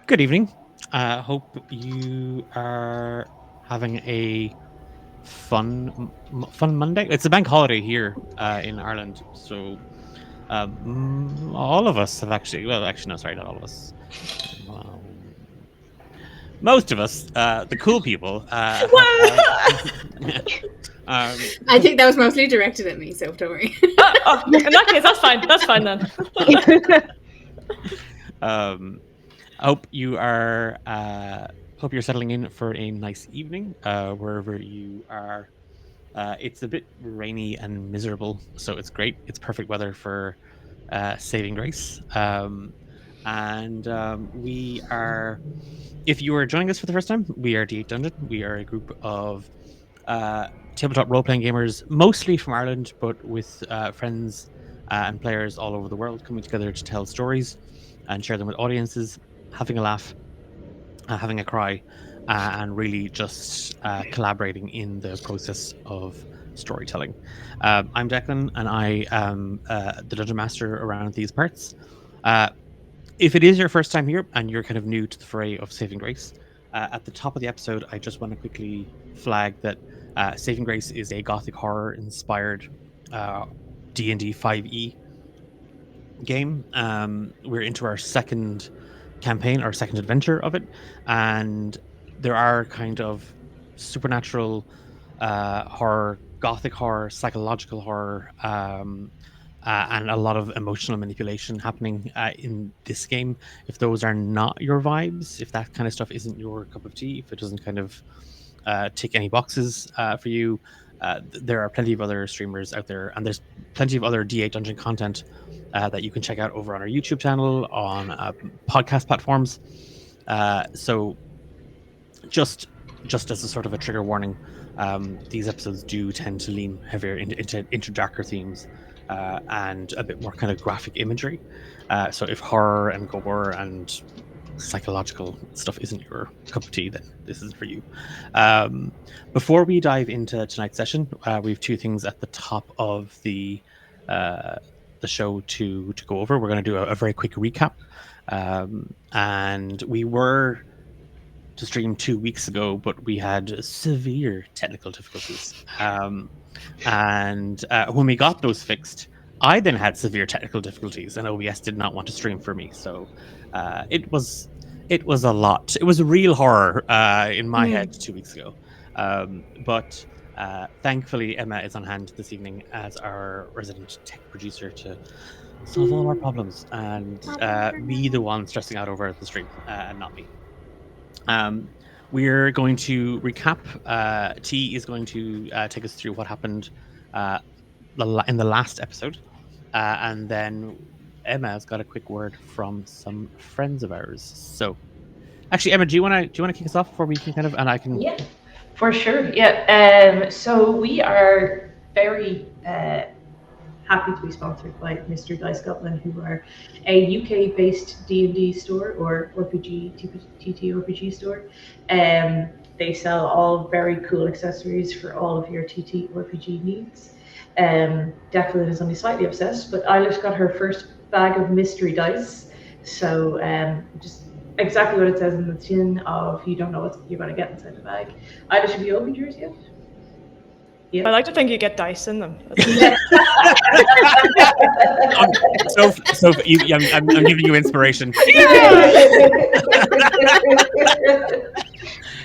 Good evening. Hope you are having a fun Monday. It's a bank holiday here in Ireland, so all of us have actually. Well, actually, no, sorry, not all of us. Um, Most of us, the cool people, have had. um, I think that was mostly directed at me, so don't worry. In that case, that's fine. That's fine then. I hope you are. Hope you're settling in for a nice evening wherever you are. It's a bit rainy and miserable, so it's great. It's perfect weather for Saving Grace. And we are, if you are joining us for the first time, we are D8 Dungeon. We are a group of tabletop role playing gamers, mostly from Ireland, but with friends and players all over the world coming together to tell stories and share them with audiences, having a laugh, having a cry, and really just collaborating in the process of storytelling. I'm Declan, and I am the dungeon master around these parts. Uh, if it is your first time here and you're kind of new to the fray of Saving Grace, at the top of the episode, I just want to quickly flag that Saving Grace is a gothic horror inspired D&D 5e game. We're into our second campaign, our second adventure of it, and there are kind of supernatural horror, gothic horror, psychological horror, and a lot of emotional manipulation happening in this game. If those are not your vibes, if that kind of stuff isn't your cup of tea, if it doesn't kind of tick any boxes for you, there are plenty of other streamers out there, and there's plenty of other D8 Dungeon content that you can check out over on our YouTube channel, on podcast platforms. So just as a sort of a trigger warning, these episodes do tend to lean heavier into darker themes and a bit more kind of graphic imagery. So if horror and gore and psychological stuff isn't your cup of tea, then this isn't for you. Before we dive into tonight's session, we have two things at the top of the show to go over. We're going to do a very quick recap, and we were to stream 2 weeks ago, but we had severe technical difficulties. And when we got those fixed, I then had severe technical difficulties, and OBS did not want to stream for me. So it was a lot. It was a real horror in my head 2 weeks ago. But thankfully, Emma is on hand this evening as our resident tech producer to solve all our problems and be the one stressing out over the stream and not me. We're going to recap. T is going to take us through what happened in the last episode, and then Emma's got a quick word from some friends of ours. So, actually, Emma, do you want to kick us off before we can kind of, and I can. Yeah, for sure. Yeah. So we are very happy to be sponsored by Mystery Dice Goblin, who are a UK-based D&D store or RPG, TTRPG store. They sell all very cool accessories for all of your TTRPG needs. Declan is only slightly obsessed, but Eilish got her first bag of mystery dice. So just exactly what it says in the tin of you don't know what you're going to get inside the bag. Eilish, have you opened yours yet? Yeah. I like to think you get dice in them. So I'm giving you inspiration.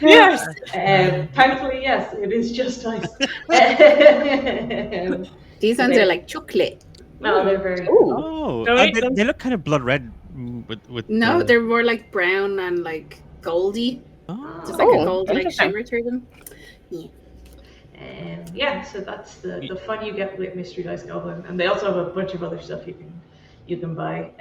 Yes. Thankfully, yes, it is just dice. These ones are like chocolate. No, they're very. They look kind of blood red. With no, they're more like brown and like goldy. Just like a gold like shimmer through them. Yeah. So that's the fun you get with Mystery Dice Goblin, and they also have a bunch of other stuff you can buy,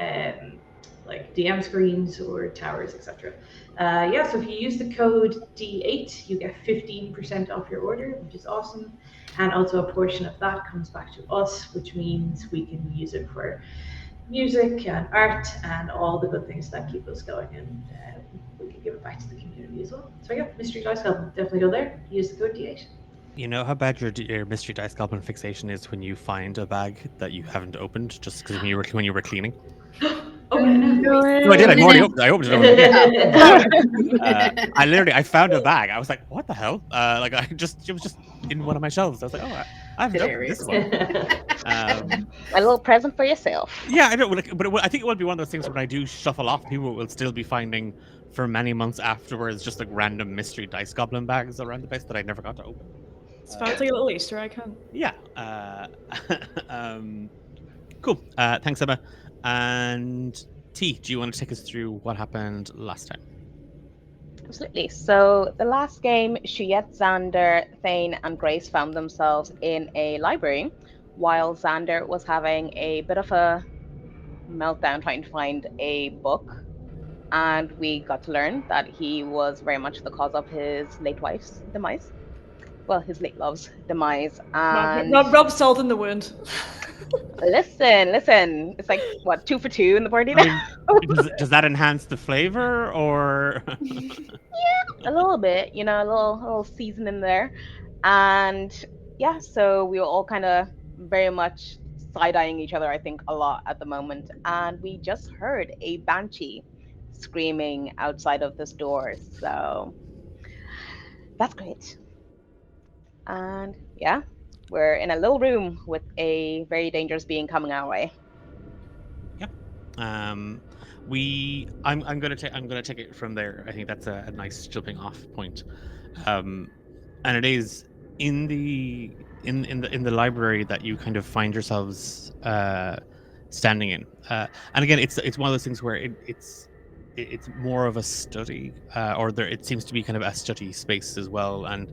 like DM screens or towers, etc. So if you use the code D8, you get 15% off your order, which is awesome, and also a portion of that comes back to us, which means we can use it for music and art and all the good things that keep us going, and we can give it back to the community as well. So yeah, Mystery Dice Goblin, definitely go there, use the code D8. You know how bad your Mystery Dice Goblin fixation is when you find a bag that you haven't opened just because when you were cleaning? Open it now. No, I did. I've already opened. I opened it. I found a bag. I was like, "What the hell?" It was just in one of my shelves. I was like, "Oh, I haven't opened this one." A little present for yourself. Yeah, I don't. But I think it will be one of those things when I do shuffle off, people will still be finding for many months afterwards just like random mystery dice goblin bags around the place that I never got to open. It's fun to a little Easter egg hunt. Yeah. Cool. Thanks, Emma. And T, do you want to take us through what happened last time? Absolutely. So the last game, Shuyet, Xander, Thane, and Grace found themselves in a library while Xander was having a bit of a meltdown trying to find a book. And we got to learn that he was very much the cause of his late wife's demise. Well, his late love's demise. And Rub salt in the wound. Listen. It's like, what, 2 for 2 in the party now? Does that enhance the flavor, or? Yeah, a little bit, a little season in there. And yeah, so we were all kind of very much side-eyeing each other, I think, a lot at the moment. And we just heard a banshee screaming outside of this door. So that's great. And yeah, we're in a little room with a very dangerous being coming our way. Yep. I'm gonna take it from there. I think that's a nice jumping off point. And it is in the library that you kind of find yourselves standing in. And again, it's one of those things where it's more of a study, it seems to be kind of a study space as well. And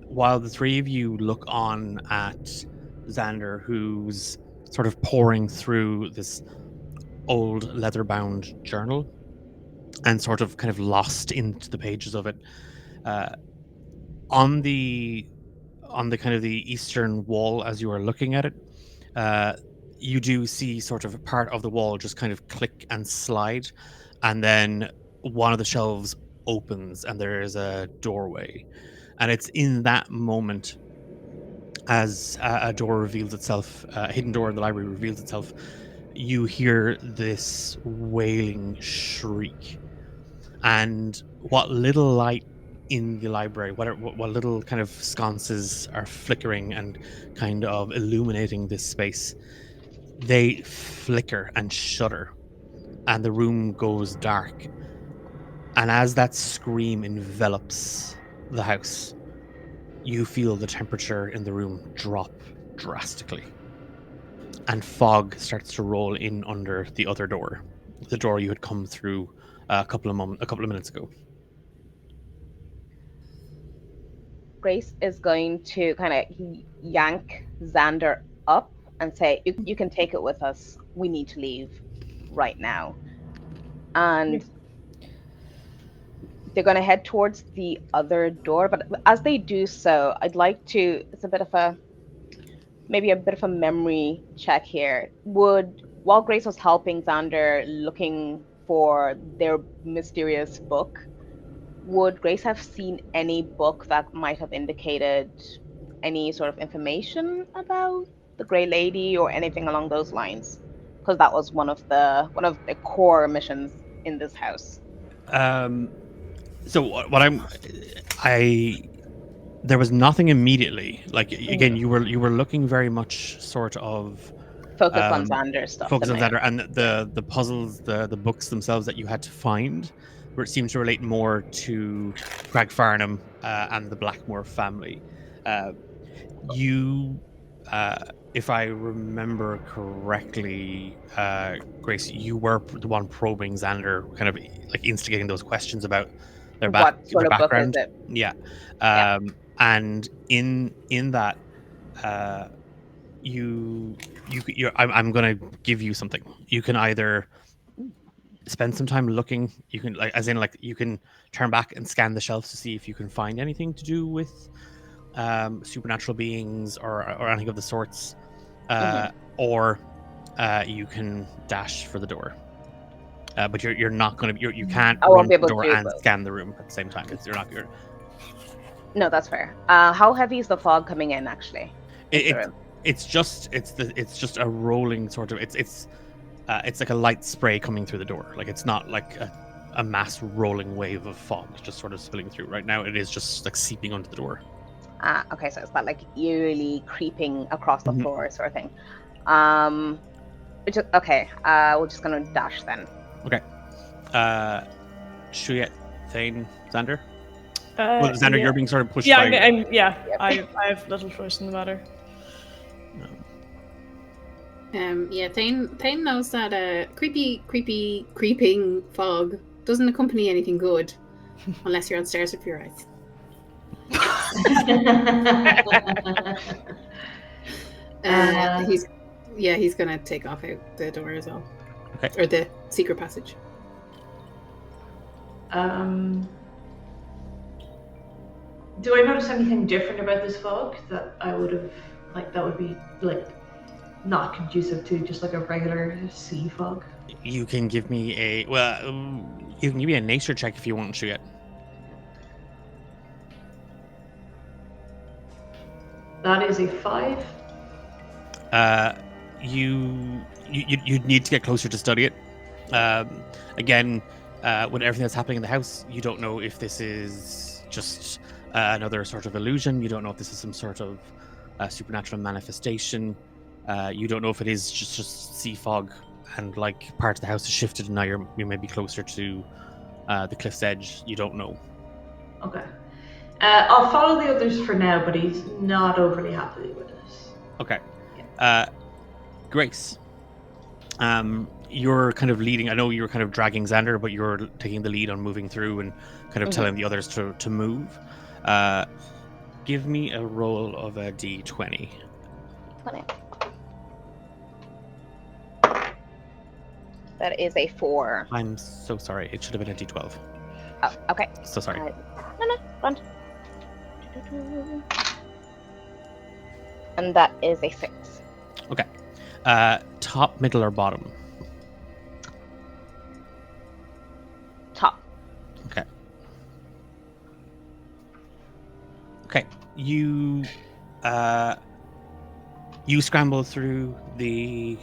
while the three of you look on at Xander, who's sort of poring through this old leather-bound journal and sort of kind of lost into the pages of it, on the kind of the eastern wall, as you are looking at it, you do see sort of a part of the wall just kind of click and slide, and then one of the shelves opens and there is a doorway. And it's in that moment, as a door reveals itself, a hidden door in the library reveals itself, you hear this wailing shriek. And what little light in the library, what little kind of sconces are flickering and kind of illuminating this space, they flicker and shudder, and the room goes dark. And as that scream envelops the house, you feel the temperature in the room drop drastically, and fog starts to roll in under the other door, the door you had come through a couple of minutes ago. Grace is going to kind of yank Xander up and say, you can take it with us. We need to leave right now. And they're going to head towards the other door. But as they do so, I'd like to, it's a bit of a memory check here. While Grace was helping Xander looking for their mysterious book, would Grace have seen any book that might have indicated any sort of information about the Grey Lady or anything along those lines? Because that was one of the core missions in this house. So there was nothing immediately. Like, again, you were looking very much sort of focused on Xander stuff. Focus on Xander and the puzzles, the books themselves that you had to find, where it seemed to relate more to Crag Farnham and the Blackmore family. If I remember correctly, Grace, you were the one probing Xander, kind of like instigating those questions about their what sort of background. Book is it? Yeah. And in that, I'm going to give you something. You can either spend some time looking. You can you can turn back and scan the shelves to see if you can find anything to do with supernatural beings or anything of the sorts, or you can dash for the door. But you're not going to you can't run the door and scan the room at the same time. No, that's fair. How heavy is the fog coming in actually? It's just a rolling sort of. It's it's like a light spray coming through the door. Like it's not like a mass rolling wave of fog just sort of spilling through. Right now, it is just like seeping onto the door. Okay, so it's that like eerily creeping across the Mhm. floor sort of thing. Okay, we're just gonna dash then. Okay. Shuyet, Thane, Xander. Uh, Well, Xander, yeah. you're being sort of pushed Yeah, by. yeah. Yep. I have little choice in the matter. Yeah, Thane knows that creeping fog doesn't accompany anything good unless you're on stairs with your eyes. He's gonna take off out the door as well. Okay. Or the secret passage. Do I notice anything different about this fog that I would have, like, that would be, like, not conducive to just, like, a regular sea fog? You can give me a you can give me a nature check if you want, Shuyet. That is a 5. You'd need to get closer to study it. Again, with everything that's happening in the house, you don't know if this is just another sort of illusion. You don't know if this is some sort of supernatural manifestation. You don't know if it is just sea fog and like part of the house has shifted and now you may be closer to the cliff's edge. You don't know. Okay. I'll follow the others for now, but he's not overly happy with us. Okay. Grace, you're kind of leading. I know you're kind of dragging Xander, but you're taking the lead on moving through and kind of telling the others to move. Give me a roll of a d20. 20. That is a 4. I'm so sorry. It should have been a d12. Oh, okay. So sorry. No, fun. And that is a 6. Okay. Top, middle, or bottom? Top. Okay. Okay. You scramble through the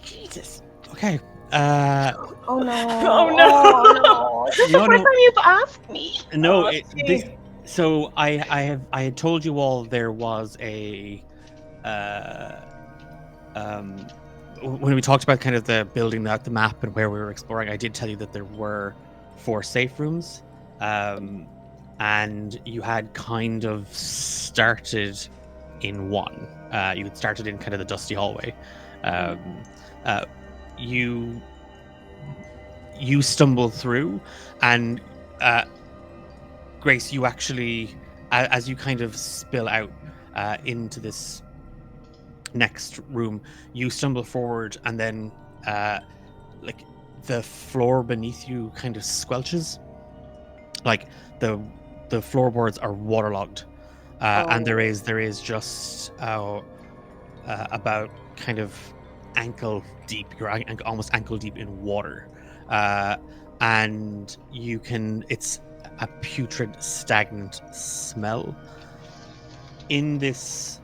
Jesus. Okay. Oh no. Oh, no. Oh, no. This is the No, first no. time you've asked me. No, Oh, gee. so I had told you all there was a when we talked about kind of the building out the map and where we were exploring, I did tell you that there were 4 safe rooms, and you had kind of started in one. You had started in kind of the dusty hallway. You stumble through, and Grace, you actually, as you kind of spill out into this next room, you stumble forward, and then like the floor beneath you kind of squelches, like the floorboards are waterlogged, and there is just about kind of ankle deep. You're almost ankle deep in water, and you can. It's a putrid, stagnant smell. In this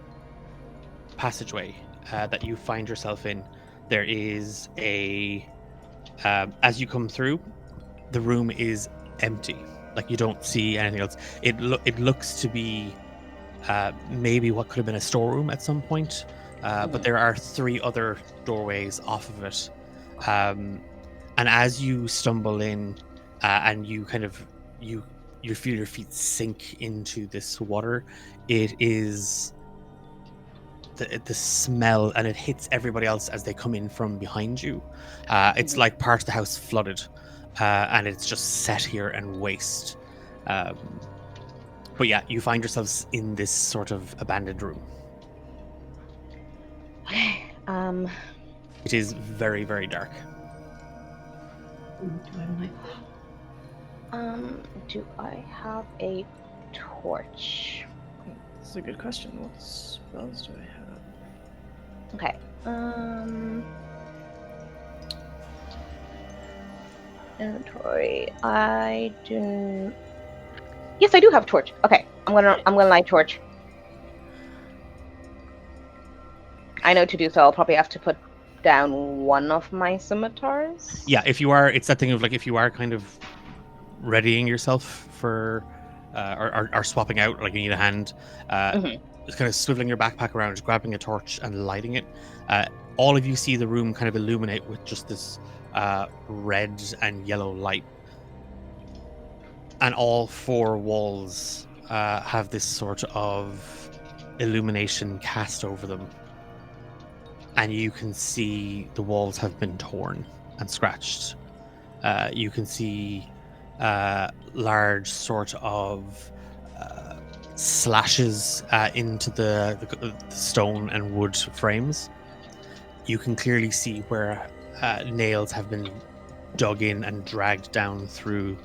passageway that you find yourself in, there is a. As you come through, the room is empty. Like you don't see anything else. It looks to be maybe what could have been a storeroom at some point. But there are 3 other doorways off of it, and as you stumble in, and you kind of you feel your feet sink into this water, it is the smell, and it hits everybody else as they come in from behind you. It's like part of the house flooded, and it's just set here and waste. But yeah, you find yourselves in this sort of abandoned room. Okay. It is very, very dark. Do I have a torch? That's a good question. What spells do I have? Okay. Inventory. I do. Yes, I do have torch. Okay, I'm gonna light torch. I know to do so, I'll probably have to put down one of my scimitars. Yeah, if you are, it's that thing of like if you are kind of readying yourself for, or swapping out, like you need a hand, just kind of swiveling your backpack around, just grabbing a torch and lighting it. All of you see the room kind of illuminate with just this red and yellow light, and all four walls have this sort of illumination cast over them. And you can see the walls have been torn and scratched. You can see large sort of slashes into the stone and wood frames. You can clearly see where nails have been dug in and dragged down through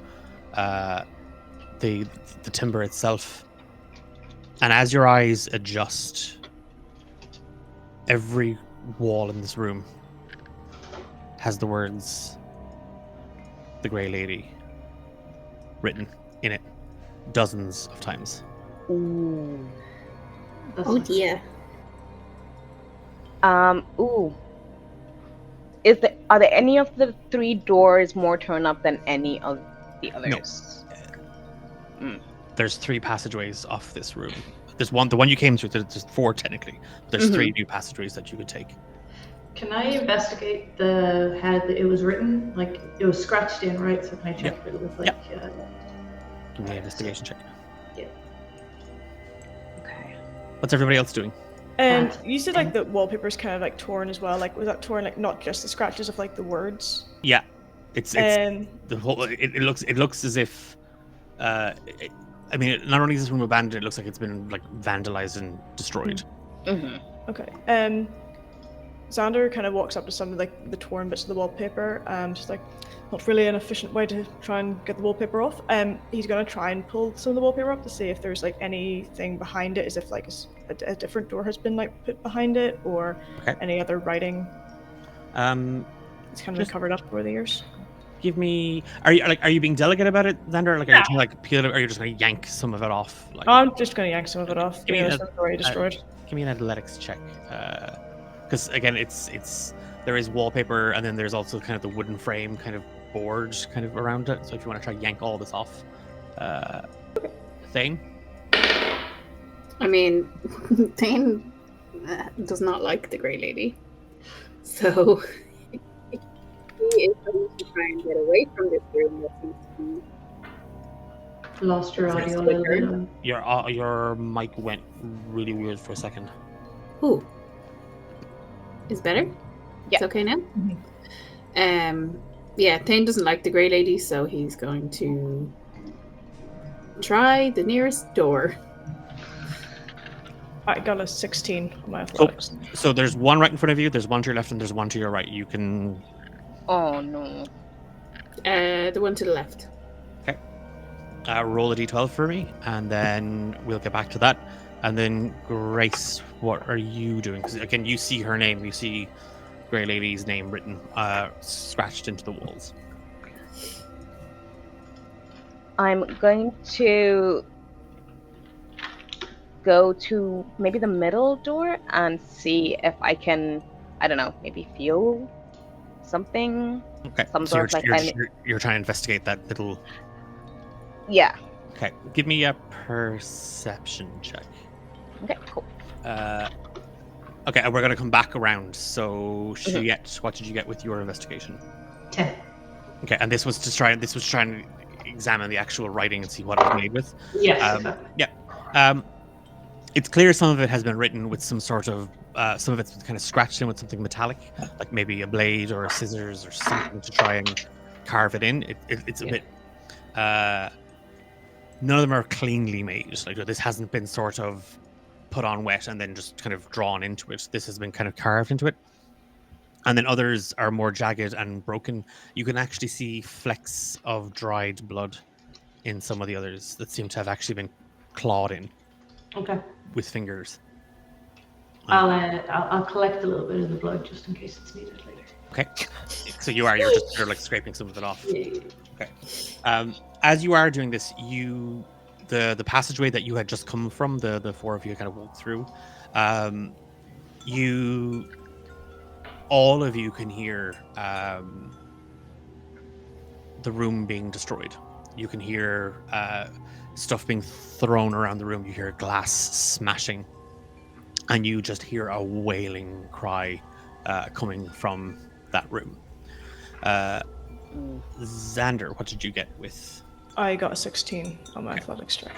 the timber itself. And as your eyes adjust, every wall in this room has the words "The Grey Lady" written in it dozens of times. Ooh. Oh dear. Ooh. Are there any of the 3 doors more torn up than any of the others? No. There's 3 passageways off this room. There's one, the one you came through. There's 4 technically. There's 3 new passageways that you could take. Can I investigate how it was written? Like it was scratched in, right? So can I check if it was like? Give me an investigation check. Yeah. Okay. What's everybody else doing? And you said like the wallpaper's kind of like torn as well. Like was that torn like not just the scratches of like the words? Yeah, it's And the whole. It looks as if. I mean, not only is this room abandoned, it looks like it's been like vandalized and destroyed. okay. Xander kind of walks up to some of like the torn bits of the wallpaper. Just like not really an efficient way to try and get the wallpaper off. He's gonna try and pull some of the wallpaper up to see if there's like anything behind it, as if like a different door has been like put behind it, or any other writing. It's kind of been covered up over the years. Give me. Are you being delicate about it, Xander? Like, are you trying to like peel it, or are you just going to yank some of it off? Like, I'm just gonna yank some of it off. Give me It's already destroyed. Give me an athletics check, because again, it's there is wallpaper, and then there's also kind of the wooden frame, kind of board, kind of around it. So if you want to try yank all this off, Thane. I mean, Thane does not like the Grey Lady, so he is going to try and get away from this room that seems to be. Lost your audio a little bit. Your mic went really weird for a second. Ooh. Is better? Yeah. It's okay now? Yeah, Thane doesn't like the Grey Lady, so he's going to try the nearest door. I got a 16 on my athletics. So there's one right in front of you, there's one to your left, and there's one to your right. You can... Oh, no. The one to the left. Okay. Roll a d12 for me, and then we'll get back to that. And then, Grace, what are you doing? Because, again, you see her name. You see Grey Lady's name written, scratched into the walls. I'm going to go to maybe the middle door and see if I can, I don't know, maybe feel something. Okay. Some So sort of like you're trying to investigate that little... Yeah. Okay. Give me a perception check. Okay, cool. Okay, and we're going to come back around. So, Juliette, what did you get with your investigation? 10. Okay, and this was trying to examine the actual writing and see what it was made with. Yes. Exactly. Yeah. It's clear some of it has been written with some sort of some of it's kind of scratched in with something metallic, like maybe a blade or a scissors or something to try and carve it in. It's a bit. None of them are cleanly made. Like this hasn't been sort of put on wet and then just kind of drawn into it. This has been kind of carved into it. And then others are more jagged and broken. You can actually see flecks of dried blood in some of the others that seem to have actually been clawed in. Okay. With fingers. I'll collect a little bit of the blood just in case it's needed later. Okay. So you're like scraping some of it off. Yeah. Okay. As you are doing this, the passageway that you had just come from, the four of you kind of walked through, all of you can hear the room being destroyed. You can hear stuff being thrown around the room. You hear glass smashing, and you just hear a wailing cry coming from that room. Xander, what did you get with? I got a 16 on my athletics check.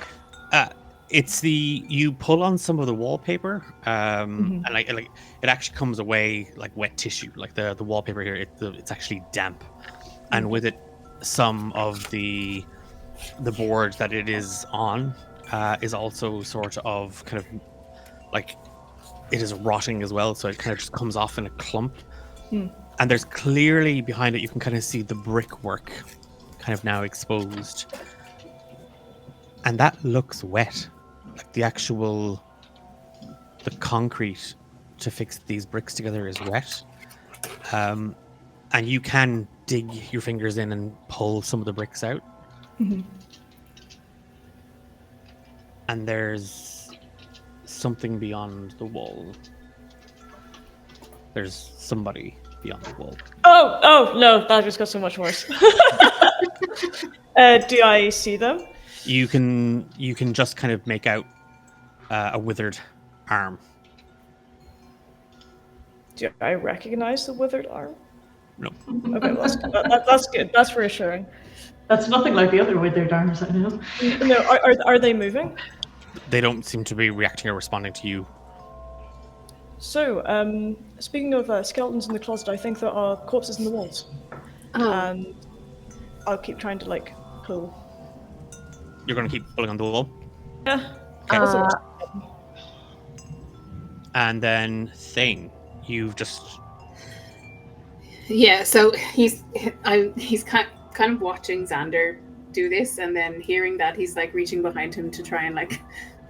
It's you pull on some of the wallpaper, and like it actually comes away like wet tissue. Like the wallpaper here, it's actually damp, and with it, some of the board that it is on is also sort of kind of like it is rotting as well. So it kind of just comes off in a clump, and there's clearly behind it you can kind of see the brickwork kind of now exposed, and that looks wet. Like the concrete to fix these bricks together is wet, and you can dig your fingers in and pull some of the bricks out. And there's something beyond the wall. There's somebody beyond the wall. Oh no, that just got so much worse. Do I see them? You can just kind of make out a withered arm. Do I recognize the withered arm? No. Okay, well, that's good. That's reassuring. That's nothing like the other withered arms I know. No, are they moving? They don't seem to be reacting or responding to you. So, speaking of skeletons in the closet, I think there are corpses in the walls. And I'll keep trying to like pull. You're going to keep pulling on the wall? Yeah. Okay. And then Thane, you've just... Yeah, so he's kind of watching Xander do this, and then hearing that, he's like reaching behind him to try and like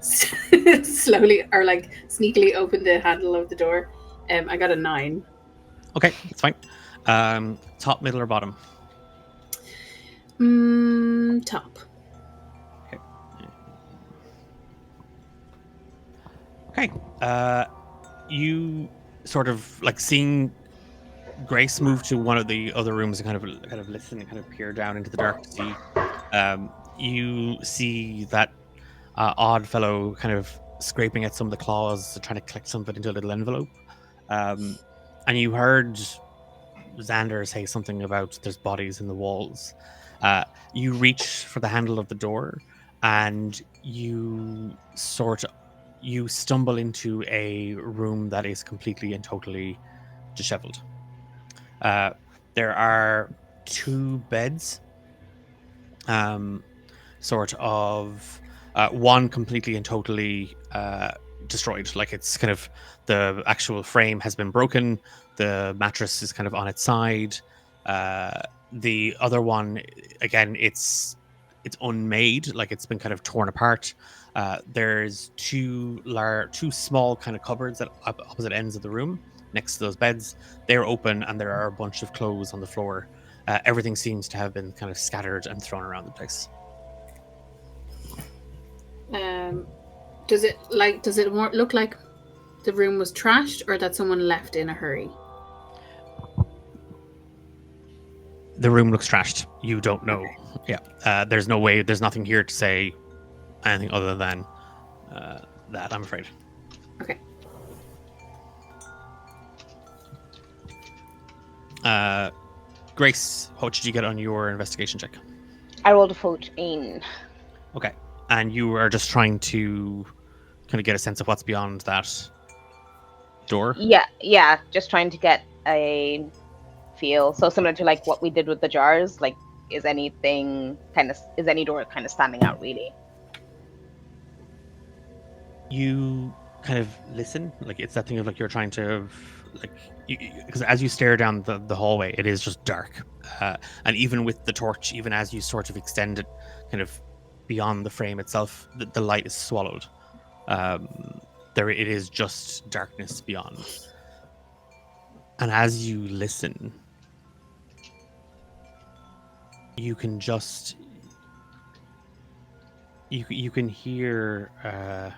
slowly or like sneakily open the handle of the door. I got a 9. Okay, it's fine. Top, middle, or bottom? Top. Okay. You sort of like seeing Grace move to one of the other rooms and kind of listen and kind of peer down into the dark to see. You see that odd fellow kind of scraping at some of the claws, trying to collect something into a little envelope. And you heard Xander say something about there's bodies in the walls. You reach for the handle of the door, and you stumble into a room that is completely and totally disheveled. There are 2 beds, sort of one completely and totally destroyed. Like it's kind of the actual frame has been broken. The mattress is kind of on its side. The other one, again, it's unmade. Like it's been kind of torn apart. There's 2 small kind of cupboards at opposite ends of the room next to those beds. They're open, and there are a bunch of clothes on the floor. Everything seems to have been kind of scattered and thrown around the place. Does it look like the room was trashed, or that someone left in a hurry? The room looks trashed. You don't know. Okay. Yeah. There's no way. There's nothing here to say anything other than that, I'm afraid. Okay. Grace, what did you get on your investigation check? I rolled a 14. Okay. And you are just trying to kind of get a sense of what's beyond that door? Yeah, just trying to get a feel. So similar to like what we did with the jars, like is any door kind of standing out really? You kind of listen, like it's that thing of like you're trying to like, because as you stare down the hallway, it is just dark, and even with the torch, even as you sort of extend it kind of beyond the frame itself, the light is swallowed. It is just darkness beyond. And as you listen, you can just you can hear a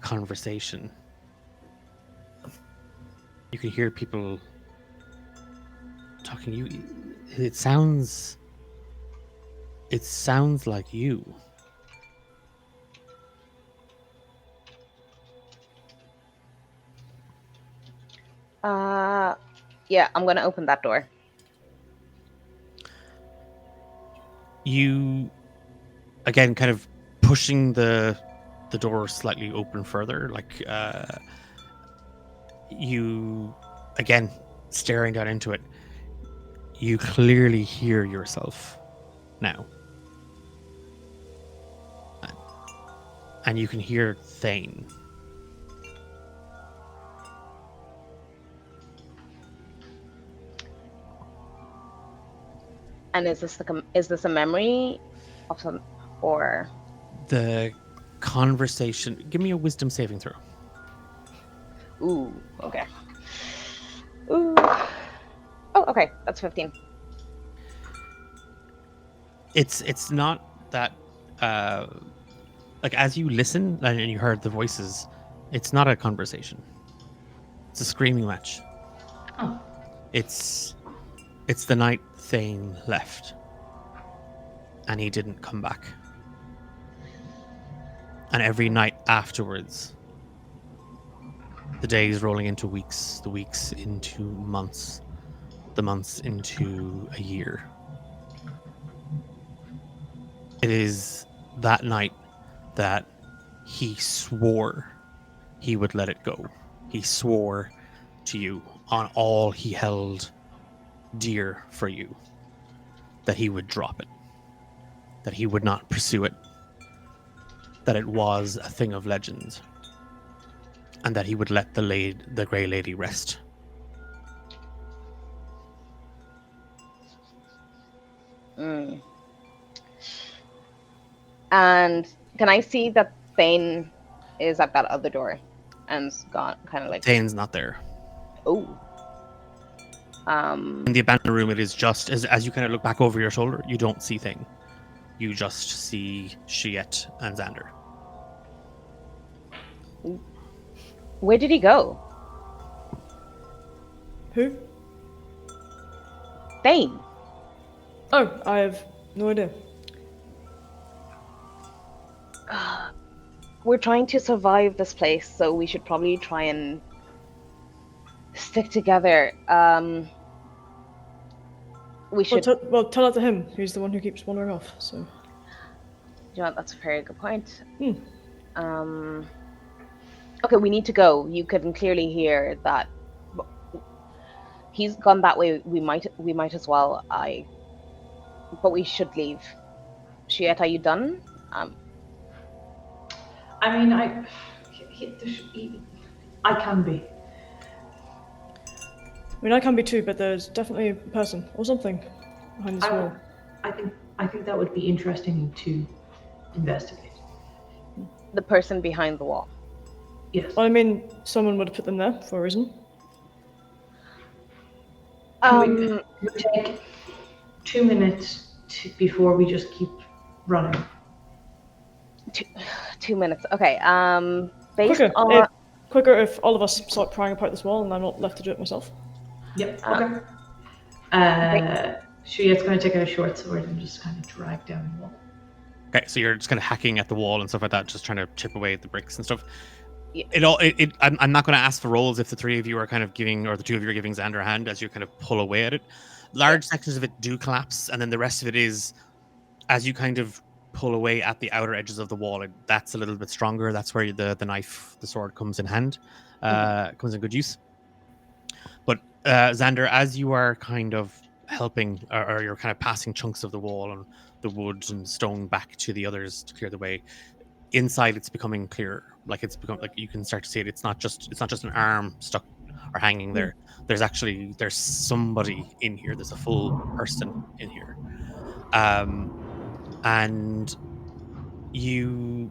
conversation You can hear people talking. It sounds like you. Yeah, I'm gonna open that door. You again kind of pushing the door slightly open further, like you again staring down into it. You clearly hear yourself now. And you can hear Thane. And is this a memory of some, or The conversation. Give me a wisdom saving throw. ooh, okay. Ooh. Oh, okay, that's 15. It's not that like as you listen and you heard the voices, it's not a conversation. It's a screaming match. Oh. It's the night Thane left. And he didn't come back. And every night afterwards, the days rolling into weeks, the weeks into months, the months into a year. It is that night that he swore he would let it go. He swore to you on all he held dear for you that he would drop it, that he would not pursue it, that it was a thing of legend, and that he would let the Grey Lady rest. Mm. And can I see that Thane is at that other door and's gone, kind of like? Thane's not there. Oh. In the abandoned room, it is just as you kind of look back over your shoulder, you don't see Thane. You just see Shiet and Xander. Where did he go? Who? Thane. Oh, I have no idea. We're trying to survive this place, so we should probably try and stick together. We should. Tell that to him. He's the one who keeps wandering off. So. You know, that's a very good point. Okay, we need to go. You can clearly hear that he's gone that way. We might as well. But we should leave. Shiet, are you done? I mean, I can be. I mean, I can be too, but there's definitely a person or something behind this wall. I think that would be interesting to investigate. The person behind the wall. Yes. Well, I mean, someone would have put them there for a reason. We take 2 minutes before we just keep running. 2 minutes. Okay. Based on Quicker if all of us start prying apart this wall and I'm not left to do it myself. Yep. Okay. Shiet's going to take out a short sword and just kind of drag down the wall. Okay, so you're just kind of hacking at the wall and stuff like that, just trying to chip away at the bricks and stuff. Yeah. I'm not going to ask for rolls if the three of you are kind of giving, or the two of you are giving Xander a hand as you kind of pull away at it. Large sections of it do collapse, and then the rest of it is, as you kind of pull away at the outer edges of the wall, that's a little bit stronger. That's where the knife, the sword comes in hand, comes in good use. But Xander, as you are kind of helping, or you're kind of passing chunks of the wall and the wood and stone back to the others to clear the way, inside it's becoming clearer. Like it's become, like you can start to see it. It's not just an arm stuck or hanging there. There's somebody in here. There's a full person in here. And you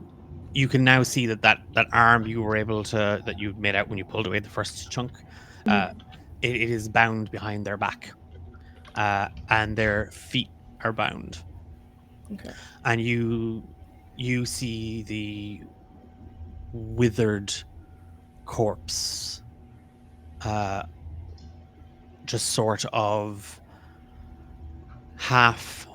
can now see that arm you were able to, that you made out when you pulled away the first chunk, it is bound behind their back, and their feet are bound. Okay. And you see the withered corpse just sort of half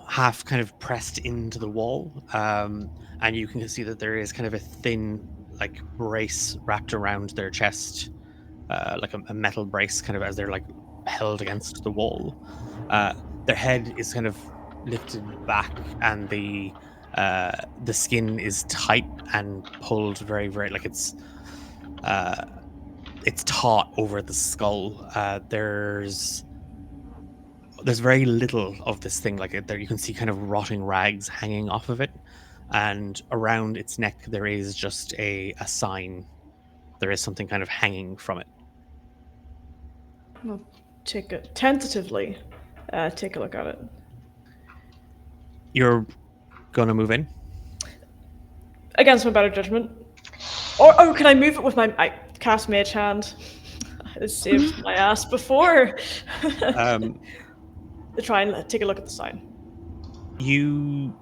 kind of pressed into the wall, and you can see that there is kind of a thin like brace wrapped around their chest, like a metal brace, kind of as they're like held against the wall. Their head is kind of lifted back, and the skin is tight and pulled very like it's taut over the skull. There's very little of this thing. Like there, you can see kind of rotting rags hanging off of it, and around its neck there is just a sign. There is something kind of hanging from it. I'll tentatively take a look at it. You're gonna move in? Against my better judgment. Or can I move it with my... I cast Mage Hand. It saved my ass before. To try and take a look at the sign. You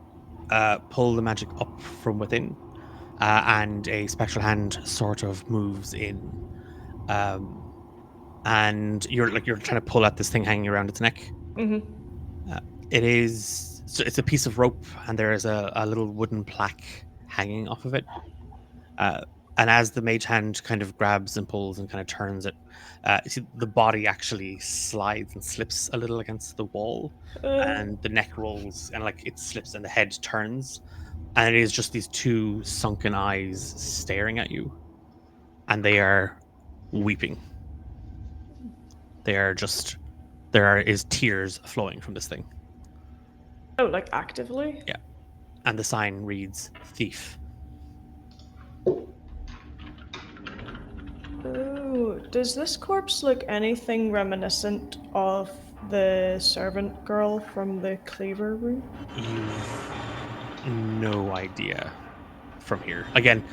pull the magic up from within, and a spectral hand sort of moves in, and you're trying to pull at this thing hanging around its neck. Mm-hmm. It's a piece of rope, and there is a little wooden plaque hanging off of it. And as the mage hand kind of grabs and pulls and kind of turns it, you see the body actually slides and slips a little against the wall, and the neck rolls and like it slips, and the head turns, and it is just these two sunken eyes staring at you, and they are weeping. There is tears flowing from this thing. Oh, like actively? Yeah. And the sign reads thief. Oh, does this corpse look anything reminiscent of the servant girl from the Cleaver room? You've no idea from here. Again,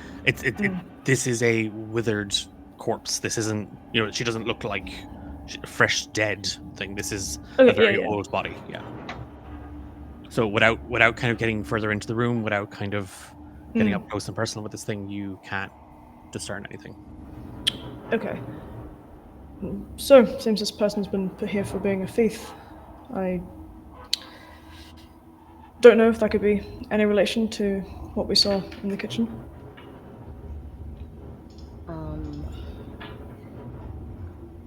this is a withered corpse. This isn't, she doesn't look like a fresh dead thing. This is a very old body. Yeah. So without kind of getting further into the room, without kind of getting up close and personal with this thing, you can't discern anything. Okay. So, seems this person's been put here for being a thief. I don't know if that could be any relation to what we saw in the kitchen.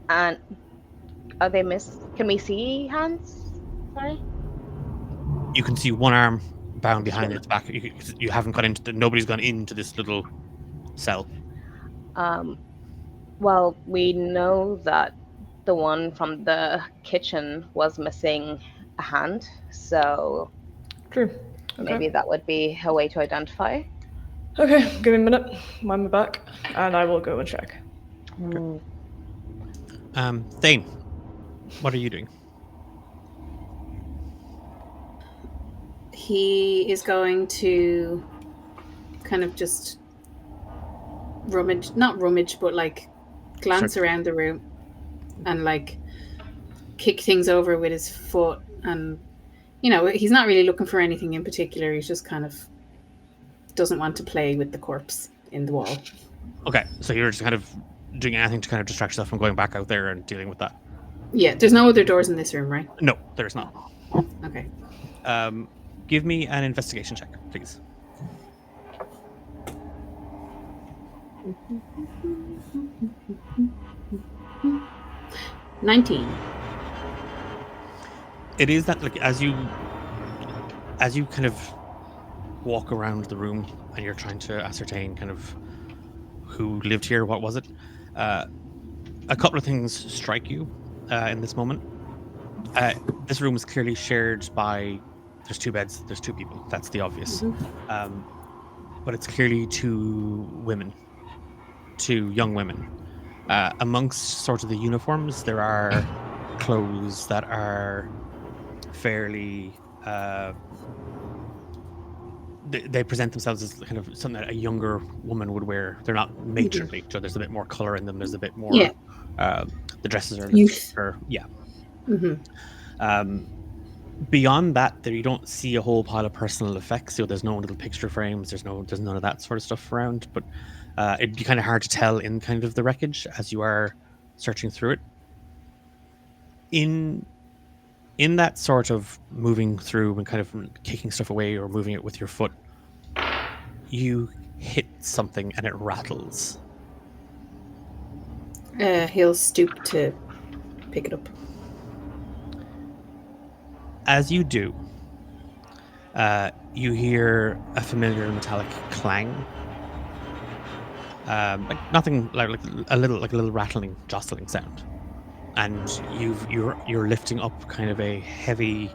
And are they can we see hands? Sorry? You can see one arm bound behind its back. You haven't got into nobody's gone into this little cell. Well, we know that the one from the kitchen was missing a hand, so True. Okay. Maybe that would be a way to identify. Okay, give me a minute. Mind my back, and I will go and check. Okay. Thane, what are you doing? He is going to kind of just not rummage, but like glance around the room and like kick things over with his foot. And, he's not really looking for anything in particular. He's just kind of doesn't want to play with the corpse in the wall. Okay, so you're just kind of doing anything to kind of distract yourself from going back out there and dealing with that? Yeah, there's no other doors in this room, right? No, there's not. Okay. Give me an investigation check, please. $19. It is that, like, as you kind of walk around the room and you're trying to ascertain kind of who lived here, what was it, a couple of things strike you in this moment. This room is clearly shared by, there's 2 beds, there's 2 people, that's the obvious. But it's clearly 2 women, 2 young women. Amongst sort of the uniforms, there are clothes that are fairly they present themselves as kind of something that a younger woman would wear. They're not matronly, so there's a bit more color in them, there's a bit more the dresses are youth. Beyond that, there you don't see a whole pile of personal effects. So there's no little picture frames, there's none of that sort of stuff around, but it'd be kind of hard to tell in kind of the wreckage as you are searching through it. in that sort of moving through and kind of kicking stuff away or moving it with your foot, you hit something and it rattles. He'll stoop to pick it up. As you do, you hear a familiar metallic clang. Like nothing, like a little rattling, jostling sound, and you're lifting up kind of a heavy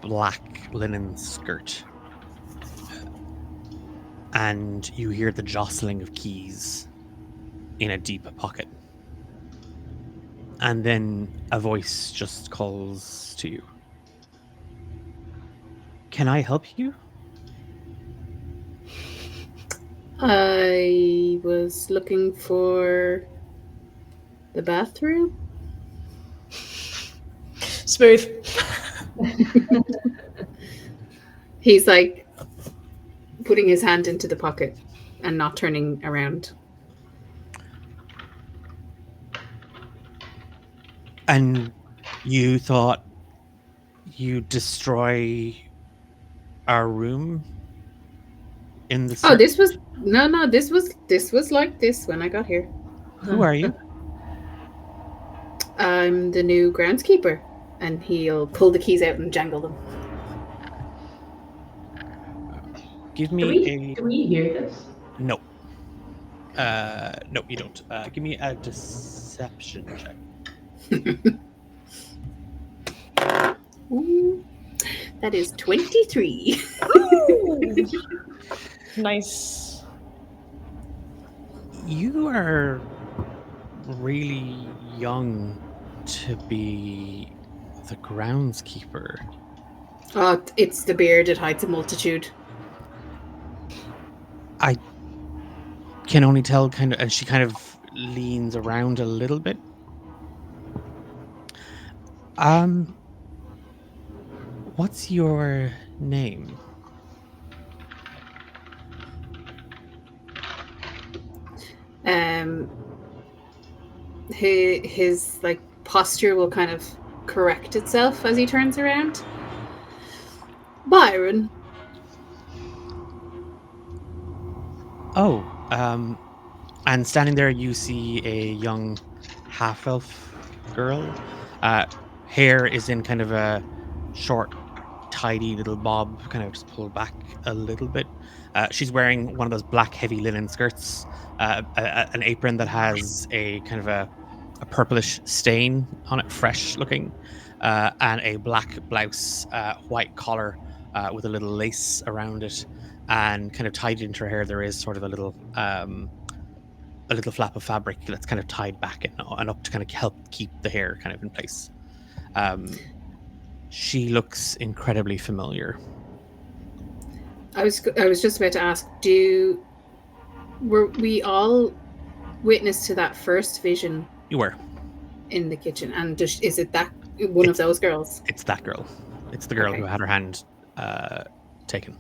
black linen skirt, and you hear the jostling of keys in a deep pocket, and then a voice just calls to you. Can I help you? I was looking for the bathroom. Smooth. He's like putting his hand into the pocket and not turning around. And you thought you'd destroy our room in the Oh, this was this was like this when I got here. Who are you? I'm the new groundskeeper, and he'll pull the keys out and jangle them. Give Do me we hear this? no. No, you don't. Give me a deception check. Ooh, that is 23. Nice. You are really young to be the groundskeeper. Oh, it's the beard. It hides a multitude. I can only tell and she kind of leans around a little bit. What's your name? His like posture will kind of correct itself as he turns around. Byron. Oh, and standing there you see a young half-elf girl. Hair is in kind of a short, tidy little bob, kind of just pulled back a little bit. She's wearing one of those black heavy linen skirts, an apron that has a kind of a purplish stain on it, fresh looking, and a black blouse, white collar with a little lace around it, and kind of tied into her hair there is sort of a little flap of fabric that's kind of tied back and up to kind of help keep the hair kind of in place. She looks incredibly familiar. I was just about to ask, were we all witness to that first vision? You were. In the kitchen, and is it that one of those girls? It's that girl. It's the girl who had her hand taken.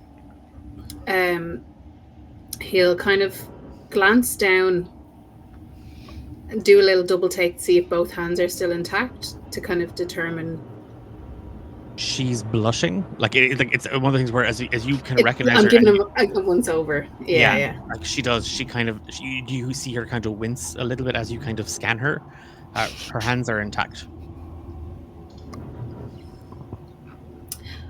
He'll kind of glance down and do a little double take to see if both hands are still intact to kind of determine. She's blushing, like it's one of the things where as you kind of recognize I'm her, giving him a once over. Yeah. Like she does. She kind of you see her kind of wince a little bit as you kind of scan her. Her hands are intact.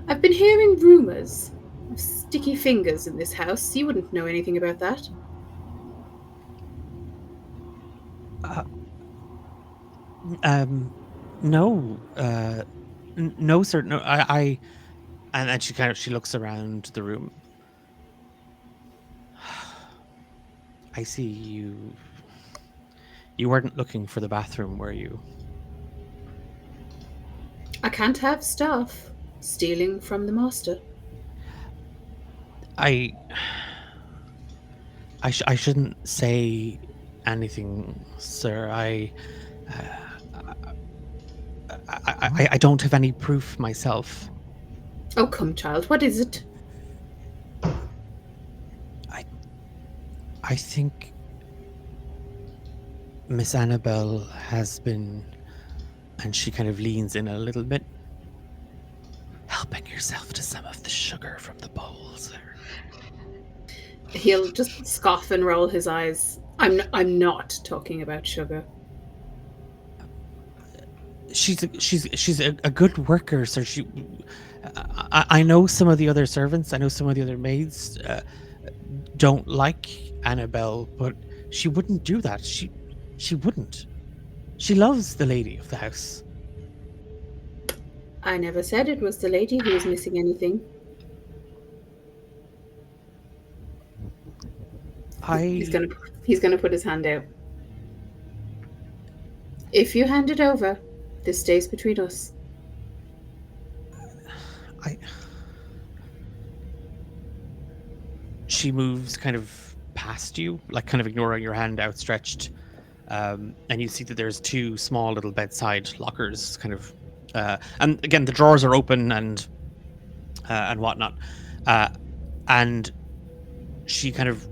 I've been hearing rumors of sticky fingers in this house. You wouldn't know anything about that. No. No, sir. No, I. And then she looks around the room. I see you. You weren't looking for the bathroom, were you? I can't have staff stealing from the master. I shouldn't say anything, sir. I don't have any proof myself. Oh, come, child. What is it? I think Miss Annabelle has been And she kind of leans in a little bit. Helping yourself to some of the sugar from the bowls there. He'll just scoff and roll his eyes. I'm not talking about sugar. She's a good worker, sir. I know some of the other servants. I know some of the other maids don't like Annabelle, but she wouldn't do that. She wouldn't. She loves the lady of the house. I never said it was the lady who was missing anything. He's gonna put his hand out. If you hand it over, this stays between us. She moves kind of past you, like kind of ignoring your hand outstretched. And you see that there's two small little bedside lockers, kind of, and again the drawers are open and whatnot. And she kind of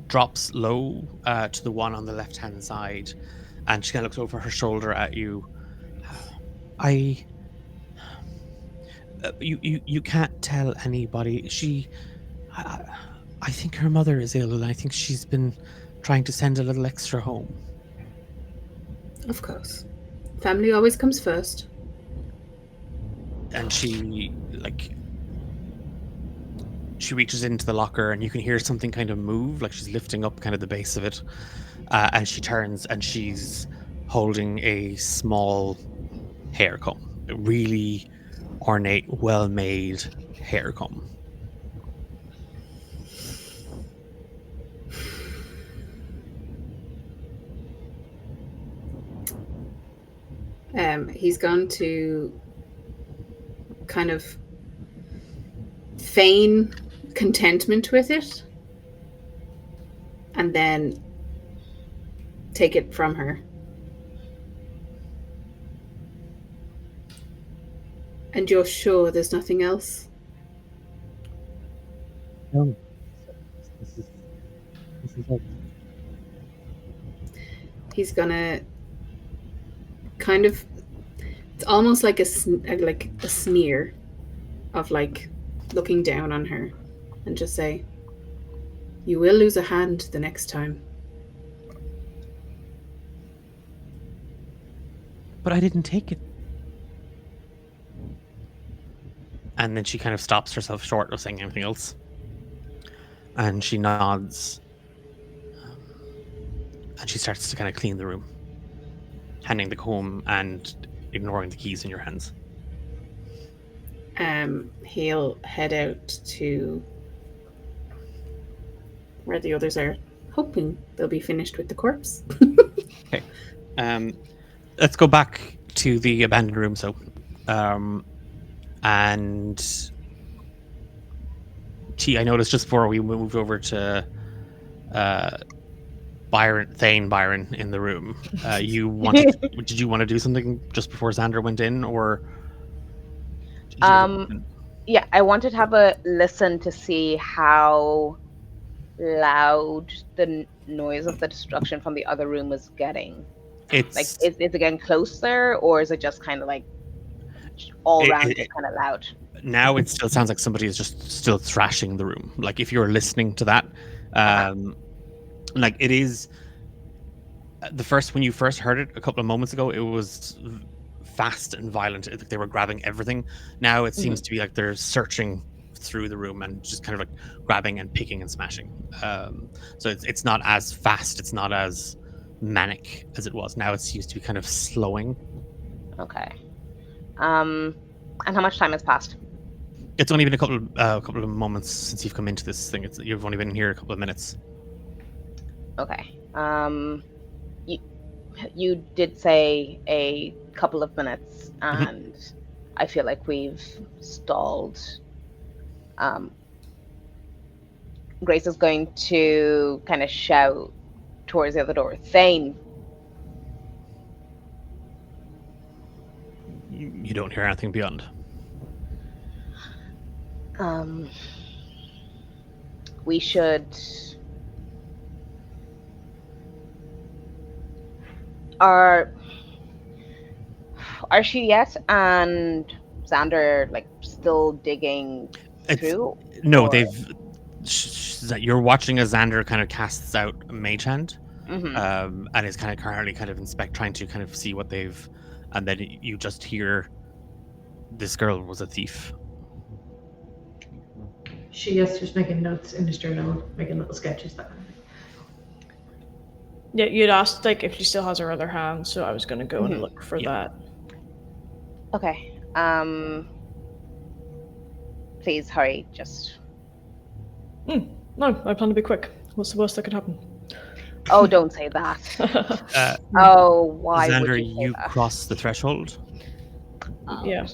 drops low to the one on the left hand side, and she kind of looks over her shoulder at you. You can't tell anybody. I think her mother is ill, and I think she's been trying to send a little extra home. Of course. Family always comes first. And she reaches into the locker, and you can hear something kind of move, like she's lifting up kind of the base of it. And she turns, and she's holding a small hair comb, a really ornate, well-made hair comb. He's going to kind of feign contentment with it and then take it from her. And you're sure there's nothing else? No. This is it. He's gonna kind of, it's almost like a sneer of like looking down on her and just say, you will lose a hand the next time. But I didn't take it. And then she kind of stops herself short of saying anything else. And she nods. And she starts to kind of clean the room, handing the comb and ignoring the keys in your hands. He'll head out to where the others are, hoping they'll be finished with the corpse. Okay. Let's go back to the abandoned room. So, and I noticed just before we moved over to Thane Byron in the room. Did you want to do something just before Xander went in, or? Yeah, I wanted to have a listen to see how loud the noise of the destruction from the other room was getting. It's like, is it getting closer, or is it just kind of like all around just kind of loud? Now it still sounds like somebody is just still thrashing the room. Like if you're listening to that, like it is when you first heard it a couple of moments ago, it was fast and violent. They were grabbing everything. Now it seems to be like they're searching through the room and just kind of like grabbing and picking and smashing. So it's not as fast, it's not as manic as it was. Now it seems to be kind of slowing. Okay. And how much time has passed? It's only been a couple of moments since you've come into this thing. You've only been here a couple of minutes. Okay. You did say a couple of minutes, and I feel like we've stalled. Grace is going to kind of shout towards the other door, Thane. You don't hear anything beyond. We should... Archie and Xander like still digging It's through? no, Or... they've. You're watching as Xander kind of casts out a mage hand, Mhm. and is kind of currently kind of trying to kind of see what they've, and then you just hear, "This girl was a thief." She is just making notes in his journal, making little sketches. That kind of thing. Yeah, you'd asked like if she still has her other hand, so I was gonna go and Mhm. look for Yeah. that. Okay. Please hurry. Just. No, I plan to be quick. What's the worst that could happen? Oh, don't say that. Uh, Oh, why would Xander, you say you that? cross the threshold, Yeah.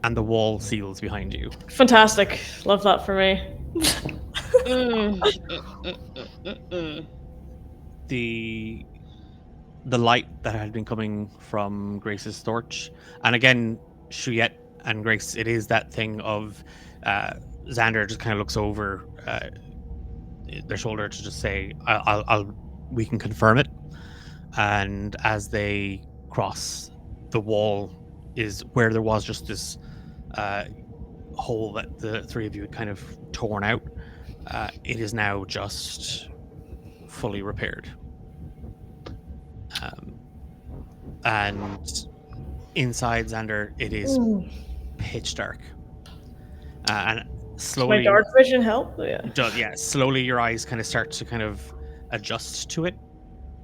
and the wall seals behind you. Fantastic. Love that for me. Mm, mm, mm. The light that had been coming from Grace's torch, and again, Shuyet and Grace, it is that thing of Xander just kind of looks over their shoulder to just say, I'll we can confirm it." And as they cross, the wall is where there was just this hole that the three of you had kind of torn out. It is now just fully repaired. And inside Xander, it is pitch dark. And slowly, My dark vision help? Yeah. slowly your eyes kind of start to kind of adjust to it.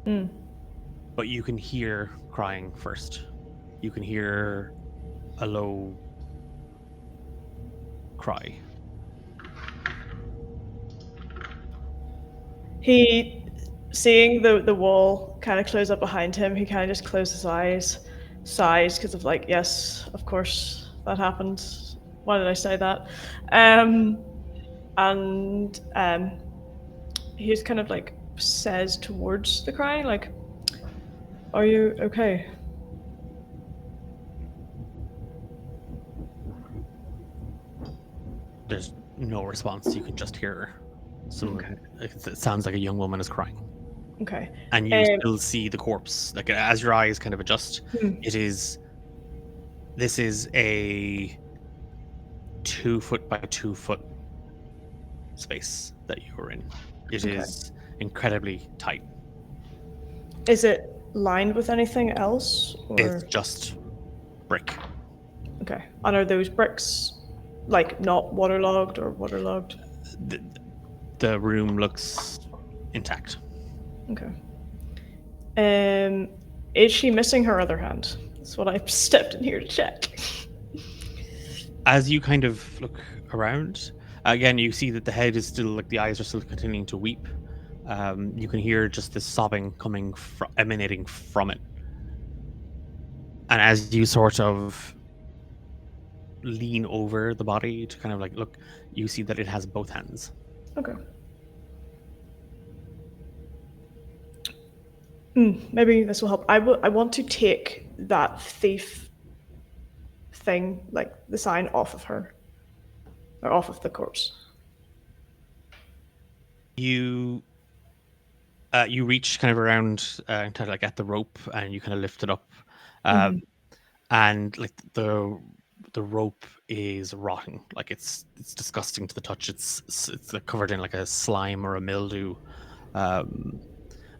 Mm. But you can hear crying first. You can hear a low cry. He, seeing the wall kind of close up behind him, he kind of just closed his eyes, sighs because of like, yes, of course that happened. Why did I say that? And he just kind of like says towards the crying, like, "Are you okay?" There's no response. You can just hear some. It sounds like a young woman is crying. Okay. And you still see the corpse. Like as your eyes kind of adjust, this is a 2 foot by 2 foot space that you're in. It is incredibly tight. Is it lined with anything else? Or... It's just brick. Okay. And are those bricks like not waterlogged or waterlogged? The room looks intact. Okay. Is she missing her other hand? That's what I stepped in here to check. As you kind of look around, again, you see that the head is still, like, the eyes are still continuing to weep. You can hear just this sobbing emanating from it. And as you sort of lean over the body to kind of like look, you see that it has both hands. Okay. Maybe this will help. I want to take that thief thing, like the sign, off of her. Or off of the corpse. You reach kind of around to like at the rope, and you kind of lift it up. And like the rope is rotting. Like it's disgusting to the touch. It's like covered in like a slime or a mildew.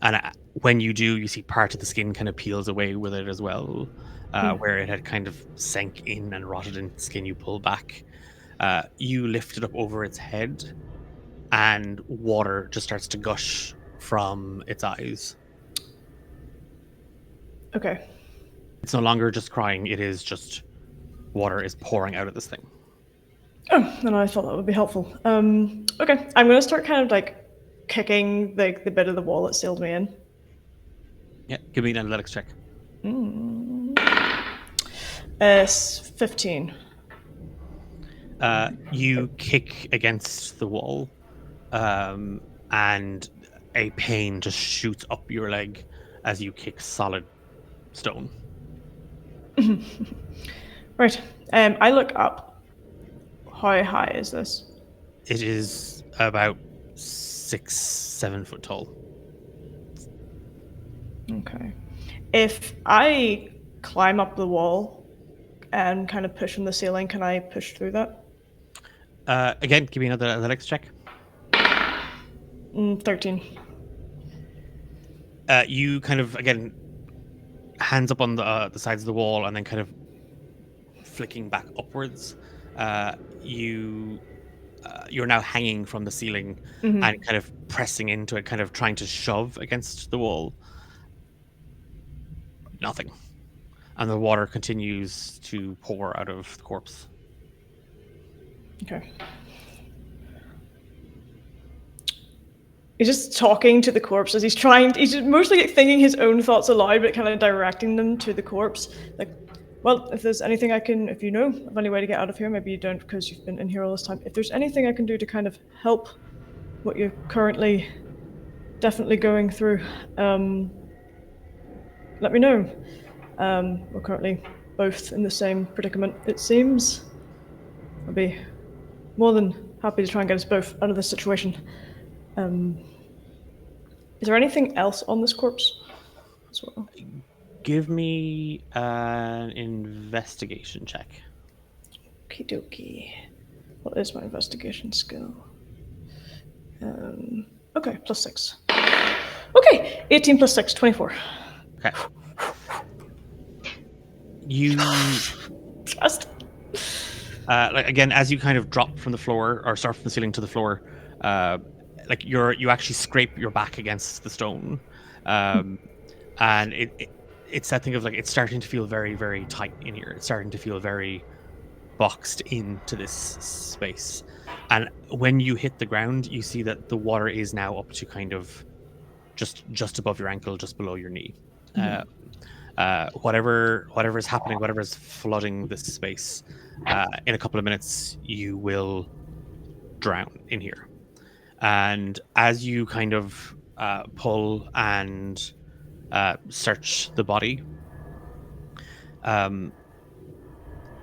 And when you do, you see part of the skin kind of peels away with it as well, where it had kind of sank in and rotted in the skin. You pull back. You lift it up over its head, and water just starts to gush from its eyes. Okay. It's no longer just crying. It is just water is pouring out of this thing. Oh, then I thought that would be helpful. Okay, I'm going to start kind of like kicking the bit of the wall that sealed me in. Yeah, give me an athletics check. 15. You kick against the wall, and a pain just shoots up your leg as you kick solid stone. Right. I look up. How high is this? It is about 6-7 foot tall. Okay. If I climb up the wall and kind of push on the ceiling, can I push through that? Again, give me another athletics check. 13. You kind of, again, hands up on the sides of the wall and then kind of flicking back upwards. You're now hanging from the ceiling Mhm. and kind of pressing into it, kind of trying to shove against the wall. Nothing. And the water continues to pour out of the corpse. Okay. He's just talking to the corpse as he's just mostly thinking his own thoughts aloud, but kind of directing them to the corpse. Like, well, if there's anything if you know of any way to get out of here, maybe you don't because you've been in here all this time. If there's anything I can do to kind of help what you're currently definitely going through, let me know. We're currently both in the same predicament, it seems. I'll be more than happy to try and get us both out of this situation. Is there anything else on this corpse as well? Give me an investigation check. Okie dokie. What is my investigation skill? Okay, +6. Okay, 18 + 6, 24. Okay. You Just. like again, as you kind of drop from the floor or start from the ceiling to the floor, like you actually scrape your back against the stone, and it's that thing of like it's starting to feel very, very tight in here. It's starting to feel very boxed into this space, and when you hit the ground, you see that the water is now up to kind of just above your ankle, just below your knee. Whatever is happening, whatever is flooding this space, in a couple of minutes you will drown in here. And as you kind of pull and search the body,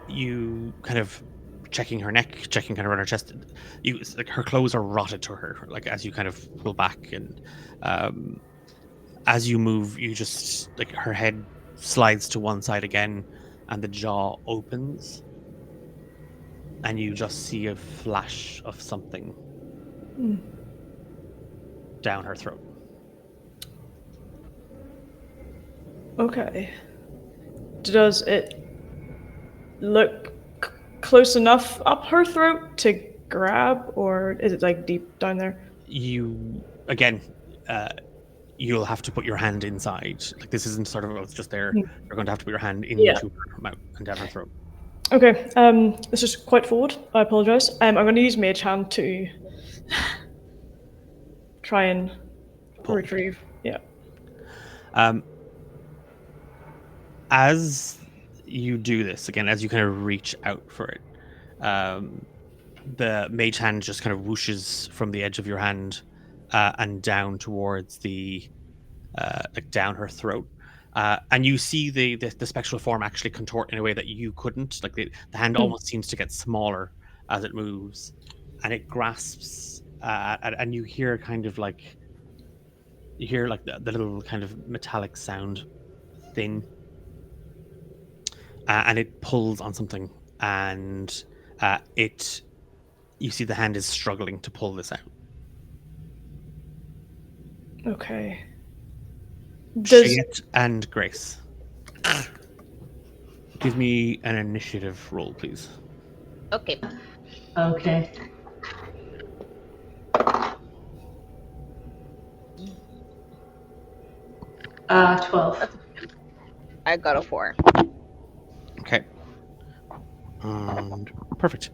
you kind of checking her neck, checking kind of around her chest. Like her clothes are rotted to her. Like as you kind of pull back and as you move, you just like her head slides to one side again, and the jaw opens, and you just see a flash of something down her throat. Okay. Does it look close enough up her throat to grab, or is it like deep down there? You again, you'll have to put your hand inside. Like this isn't sort of it's just there. You're going to have to put your hand into her mouth and down her throat. Okay. This is quite forward. I apologize. I'm going to use Mage Hand to try and retrieve. Yeah. As you do this again, as you kind of reach out for it, the mage hand just kind of whooshes from the edge of your hand and down towards the like down her throat, and you see the spectral form actually contort in a way that you couldn't. Like the hand almost seems to get smaller as it moves, and it grasps, and you hear kind of like the little kind of metallic sound, thin. And it pulls on something, and you see the hand is struggling to pull this out. Okay. Juliet and Grace, give me an initiative roll, please. Okay. Okay. Uh, 12. I got a 4. Okay. And perfect.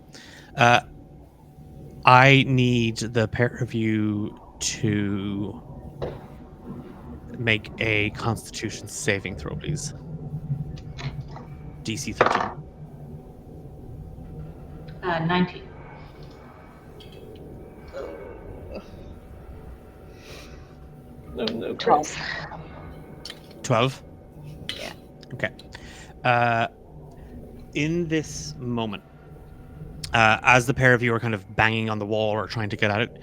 I need the pair of you to make a Constitution saving throw, please. DC 13. 19. No, 12. 12? Yeah. Okay. In this moment, as the pair of you are kind of banging on the wall or trying to get at it,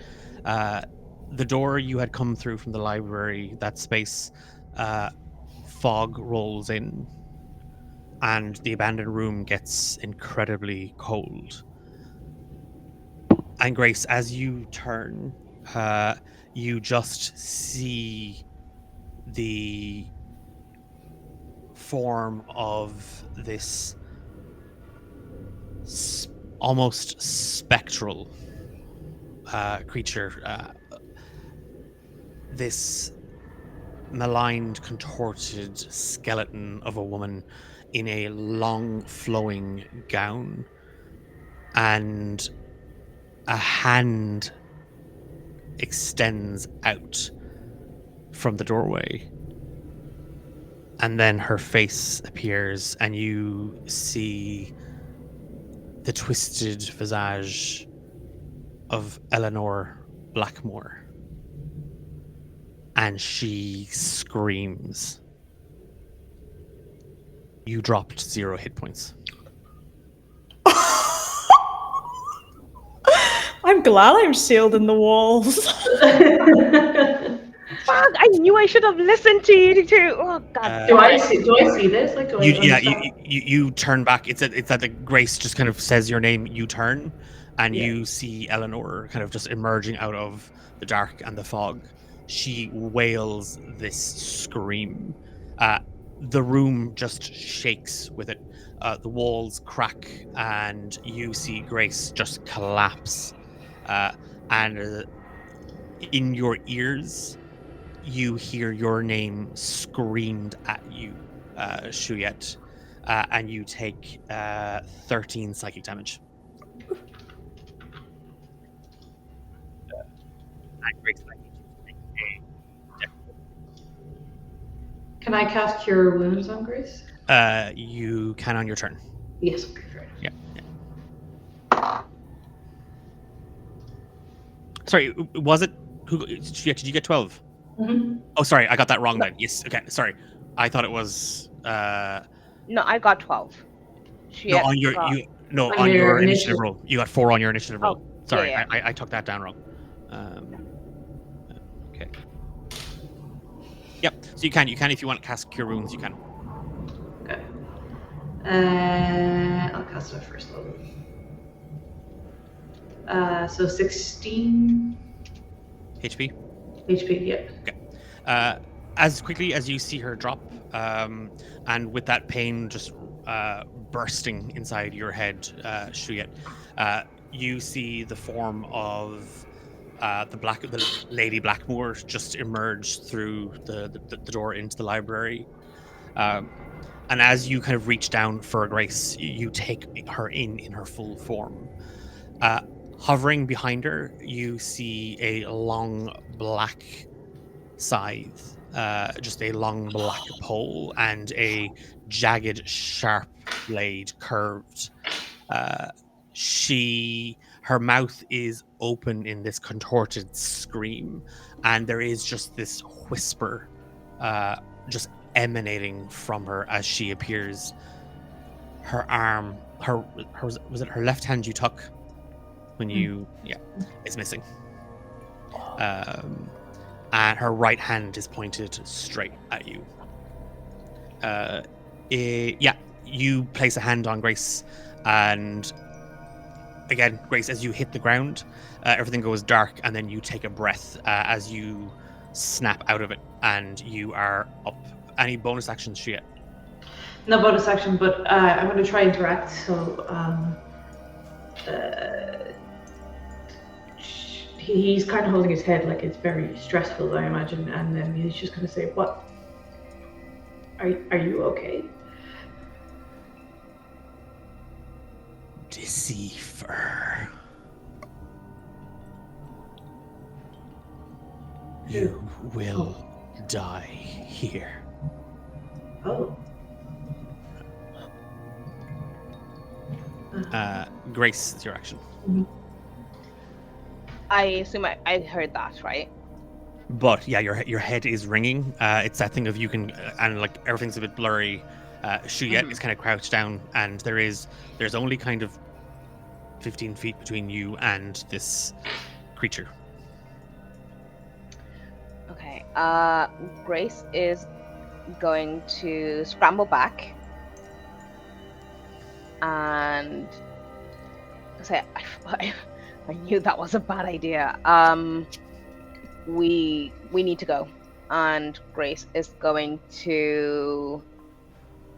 the door you had come through from the library, that space, fog rolls in, and the abandoned room gets incredibly cold. And Grace, as you turn, you just see the form of this almost spectral creature, this maligned, contorted skeleton of a woman in a long, flowing gown, and a hand extends out from the doorway. And then her face appears, and you see the twisted visage of Eleanor Blackmore. And she screams. You dropped 0 hit points. I'm glad I'm sealed in the walls. Fuck! I knew I should have listened to you too. Oh god. Do I see this? Like, do I understand? You turn back. It's that the Grace just kind of says your name. You turn, and you see Eleanor kind of just emerging out of the dark and the fog. She wails this scream. The room just shakes with it. The walls crack, and you see Grace just collapse. And in your ears, you hear your name screamed at you, Shuyet, and you take 13 psychic damage. And Grace, I need you to make a dex. Can I cast Cure Wounds on Grace? You can on your turn. Yes. Okay, great. Yeah. Sorry, was it? Did you get 12? Mm-hmm. Oh, sorry, I got that wrong then. Yes, okay, sorry. I thought it was. No, I got 12. No, on your on your initiative roll. You got 4 on your initiative roll. Oh, Sorry, yeah. I took that down wrong. Okay. Yep. So you can if you want to cast Cure Wounds, you can. Okay. I'll cast it first level. So 16 HP. HP. Yep. As quickly as you see her drop, and with that pain just bursting inside your head, Shuyet, you see the form of the Lady Blackmore just emerge through the door into the library. And as you kind of reach down for Grace, you take her in her full form. Hovering behind her, you see a long black scythe, just a long black pole, and a jagged, sharp blade curved. Her mouth is open in this contorted scream, and there is just this whisper just emanating from her as she appears. Her arm, was it her left hand you took when you is missing, and her right hand is pointed straight at you. You place a hand on Grace, and again, Grace, as you hit the ground, everything goes dark, and then you take a breath as you snap out of it, and you are up. Any bonus actions, Shuyet? No bonus action, but I'm going to try interact. So he's kind of holding his head like it's very stressful, I imagine, and then he's just going to say, "What? Are you okay?" Deceiver. You will die here. Oh. Grace, it's your action. Mm-hmm. I assume I heard that, right? But yeah, your head is ringing. It's that thing of you can, and like everything's a bit blurry. Shuyet is kind of crouched down, and there's only kind of 15 feet between you and this creature. Okay. Grace is going to scramble back and say, I knew that was a bad idea. We need to go. And Grace is going to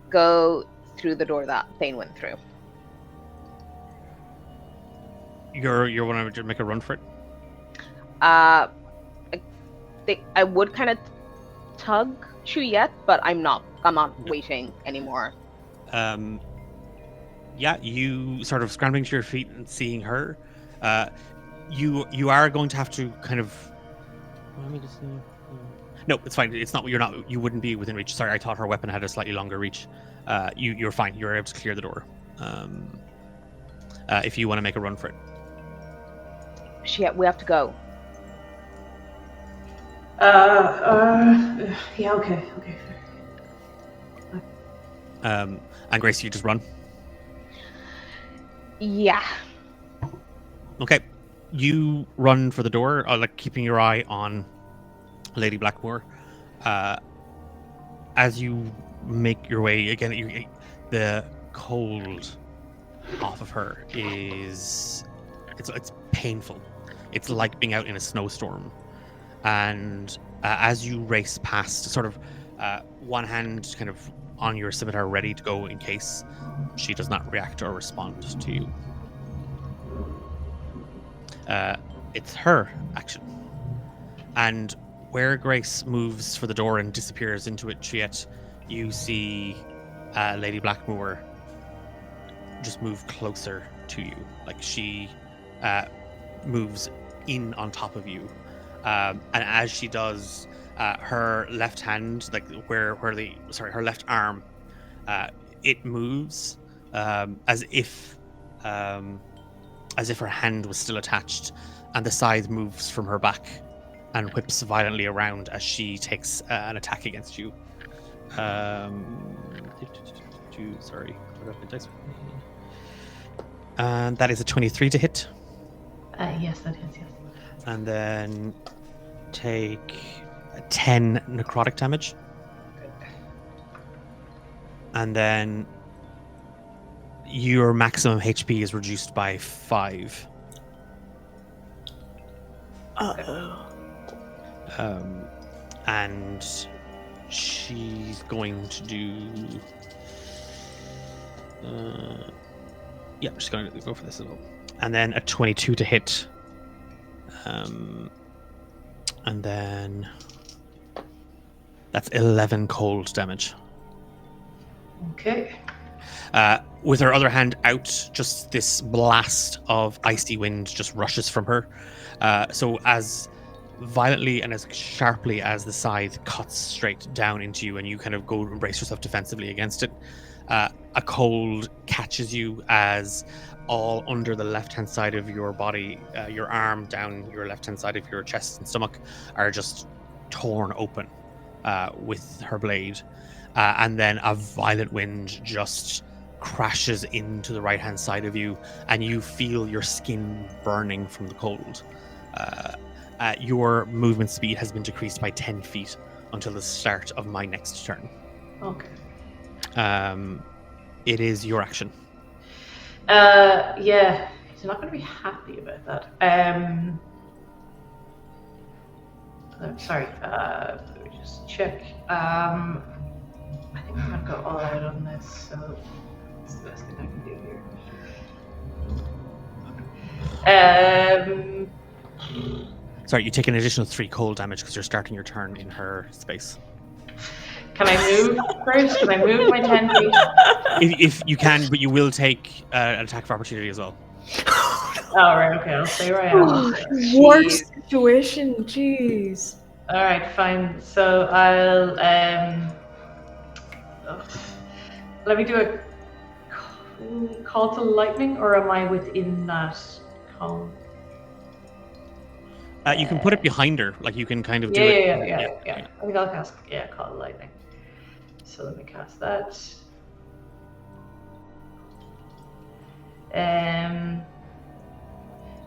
go through the door that Thane went through. You're wanting to make a run for it? I would kind of tug Chuyette, but I'm not waiting anymore. Yeah, you sort of scrambling to your feet and seeing her. You are going to have to kind of. Let me just see. No, it's fine. It's not. You're not. You wouldn't be within reach. Sorry, I thought her weapon had a slightly longer reach. You're fine. You're able to clear the door. If you want to make a run for it. Chuyette, we have to go. Yeah, okay. And Grace, you just run. Yeah. Okay, you run for the door, like keeping your eye on Lady Blackmore. As you make your way again, the cold off of her is it's painful. It's like being out in a snowstorm, and as you race past, sort of one hand kind of on your scimitar, ready to go in case she does not react or respond to you. It's her action. And where Grace moves for the door and disappears into it, Chuyette, you see Lady Blackmore just move closer to you. Like she moves in on top of you. And as she does, her left hand, like her left arm, it moves as if her hand was still attached, and the scythe moves from her back and whips violently around as she takes an attack against you. Sorry, and that is a 23 to hit. Yes, that is, yes. And then take 10 necrotic damage. And then your maximum HP is reduced by 5. Uh-oh. And she's going to do... she's going to go for this as well. And then a 22 to hit. And then... That's 11 cold damage. Okay. With her other hand out, just this blast of icy wind just rushes from her. So as violently and as sharply as the scythe cuts straight down into you, and you kind of go and brace yourself defensively against it, a cold catches you as all under the left-hand side of your body, your arm down your left-hand side of your chest and stomach are just torn open with her blade. And then a violent wind just crashes into the right-hand side of you, and you feel your skin burning from the cold. Your movement speed has been decreased by 10 feet until the start of my next turn. Okay. It is your action. Yeah, he's not going to be happy about that. Sorry, let me just check. I think I'm going to go all out on this, so that's the best thing I can do here. Sorry, you take an additional 3 cold damage because you're starting your turn in her space. Can I move first? Can I move my 10 feet? If you can, but you will take an attack of opportunity as well. Oh, right, okay, I'll stay where I am. Worst situation, jeez. Alright, fine. So I'll let me do a call to lightning, or am I within that call? You can put it behind her, like you can kind of do Yeah. it. I think I'll cast call to lightning. So let me cast that.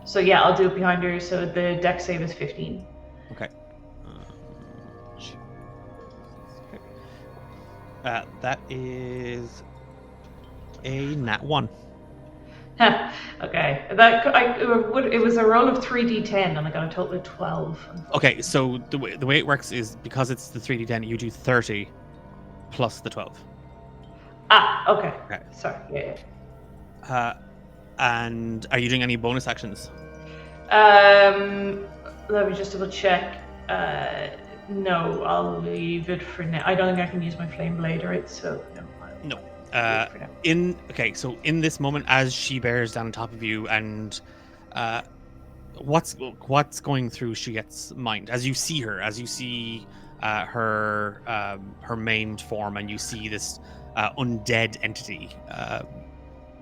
So yeah, I'll do it behind her. So the dex save is 15. Okay. That is a nat 1. Huh, okay. It was a roll of 3d10 and I got a total of 12. Okay, so the way it works is because it's the 3d10, you do 30 plus the 12. Okay. Okay. Sorry. Yeah. And are you doing any bonus actions? Let me just double check. No, I'll leave it for now. I don't think I can use my flame blade, right? So no. So in this moment, as she bears down on top of you, and what's going through Shiget's mind as you see her, her maimed form, and you see this undead entity,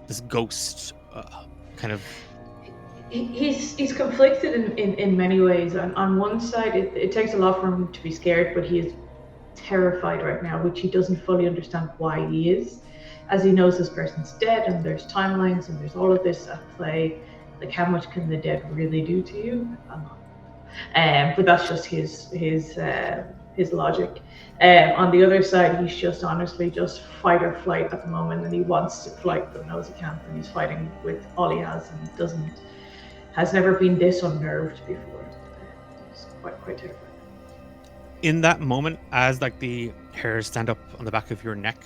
this ghost, kind of. He's conflicted in many ways. On one side, it takes a lot for him to be scared, but he is terrified right now, which he doesn't fully understand why he is, as he knows this person's dead and there's timelines and there's all of this at play. Like, how much can the dead really do to you? But that's just his logic. On the other side, he's just honestly just fight or flight at the moment, and he wants to fight but knows he can't, and he's fighting with all he has and has never been this unnerved before. It's quite terrifying. In that moment, as like the hairs stand up on the back of your neck,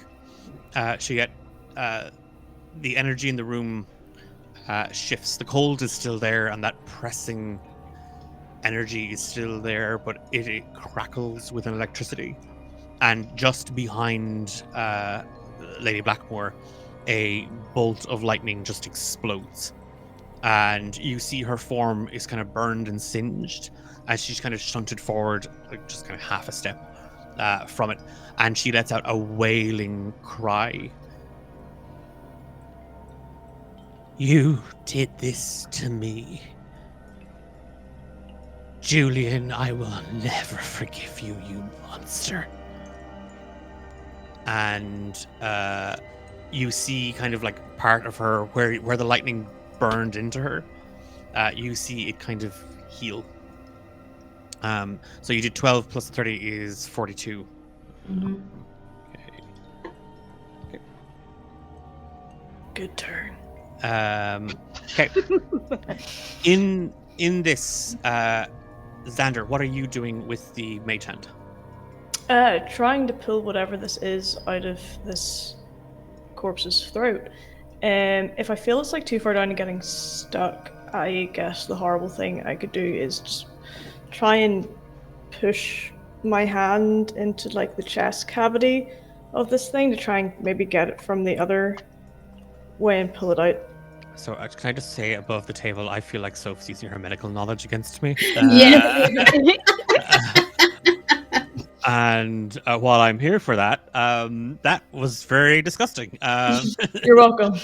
Shiget, the energy in the room shifts. The cold is still there, and that pressing energy is still there, but it crackles with an electricity. And just behind Lady Blackmore, a bolt of lightning just explodes. And you see her form is kind of burned and singed as she's kind of shunted forward, like just kind of half a step from it. And she lets out a wailing cry. You did this to me. Julian, I will never forgive you, you monster. And you see kind of like part of her where the lightning burned into her. You see it kind of heal. So you did 12 plus 30 is 42. Mm-hmm. Okay. Good turn. Okay. In this, Xander, what are you doing with the mage hand? Trying to pull whatever this is out of this corpse's throat. If I feel it's like too far down and getting stuck, I guess the horrible thing I could do is just try and push my hand into like the chest cavity of this thing to try and maybe get it from the other way and pull it out. So can I just say above the table, I feel like Sophie's using her medical knowledge against me. Yeah. And while I'm here for that, that was very disgusting. You're welcome.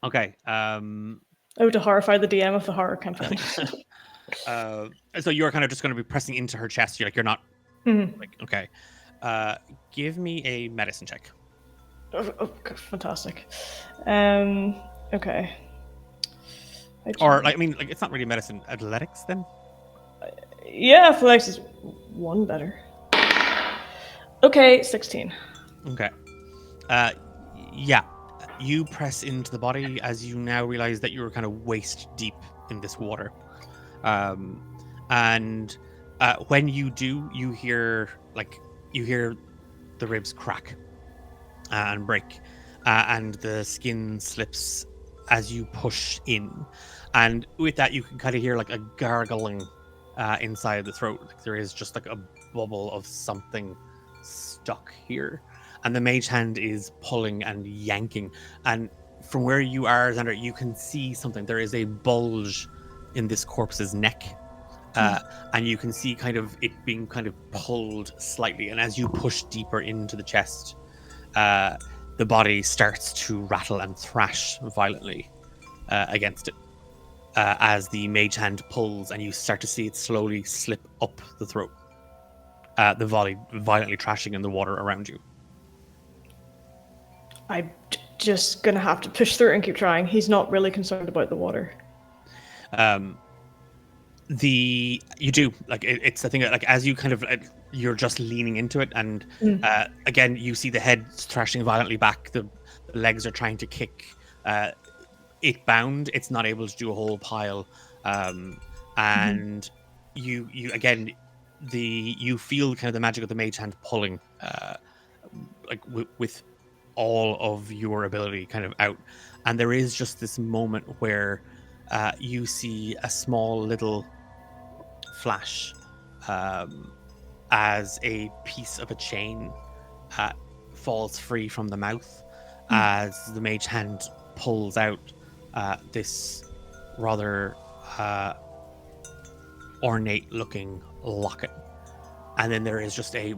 Okay. To horrify the DM of the horror campaign. So you're kind of just going to be pressing into her chest. You're not. Mm-hmm. Like, okay. Give me a medicine check. Oh, fantastic. Okay. Or like, I mean, like, it's not really medicine. Athletics then. Yeah, athletics is one better. Okay, 16. Okay. Yeah. You press into the body as you now realize that you're kind of waist deep in this water. And when you do, you hear the ribs crack and break, and the skin slips as you push in. And with that, you can kind of hear like a gargling inside the throat. Like there is just like a bubble of something stuck here. And the mage hand is pulling and yanking. And from where you are, Xander, you can see something. There is a bulge in this corpse's neck. And you can see kind of it being kind of pulled slightly. And as you push deeper into the chest, the body starts to rattle and thrash violently against it. As the mage hand pulls, and you start to see it slowly slip up the throat. The body violently trashing in the water around you. I'm just gonna have to push through and keep trying. He's not really concerned about the water. You do like it's the thing that, like, as you kind of you're just leaning into it, and again you see the head thrashing violently back. The legs are trying to kick it bound. It's not able to do a whole pile, and you again you feel kind of the magic of the mage hand pulling like with all of your ability kind of out, and there is just this moment where you see a small little flash as a piece of a chain falls free from the mouth as the mage hand pulls out this rather ornate looking locket, and then there is just a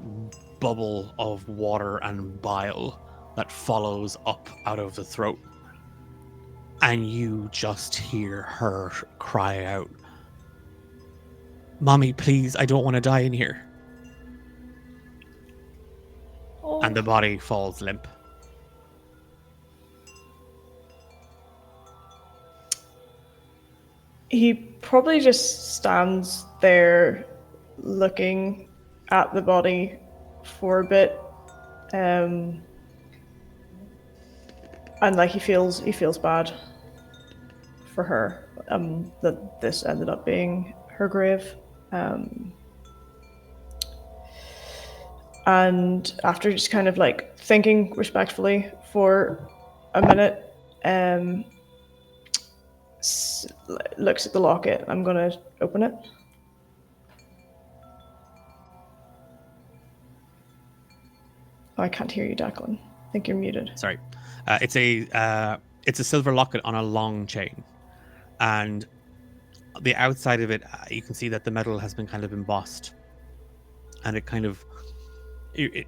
bubble of water and bile that follows up out of the throat, and you just hear her cry out, "Mommy, please, I don't want to die in here." Oh. And the body falls limp. He probably just stands there looking at the body for a bit. And like he feels bad for her, that this ended up being her grave. And after just kind of like thinking respectfully for a minute, looks at the locket. I'm gonna open it. Oh, I can't hear you, Declan. I think you're muted. Sorry. It's a silver locket on a long chain, and the outside of it, you can see that the metal has been kind of embossed, and it kind of it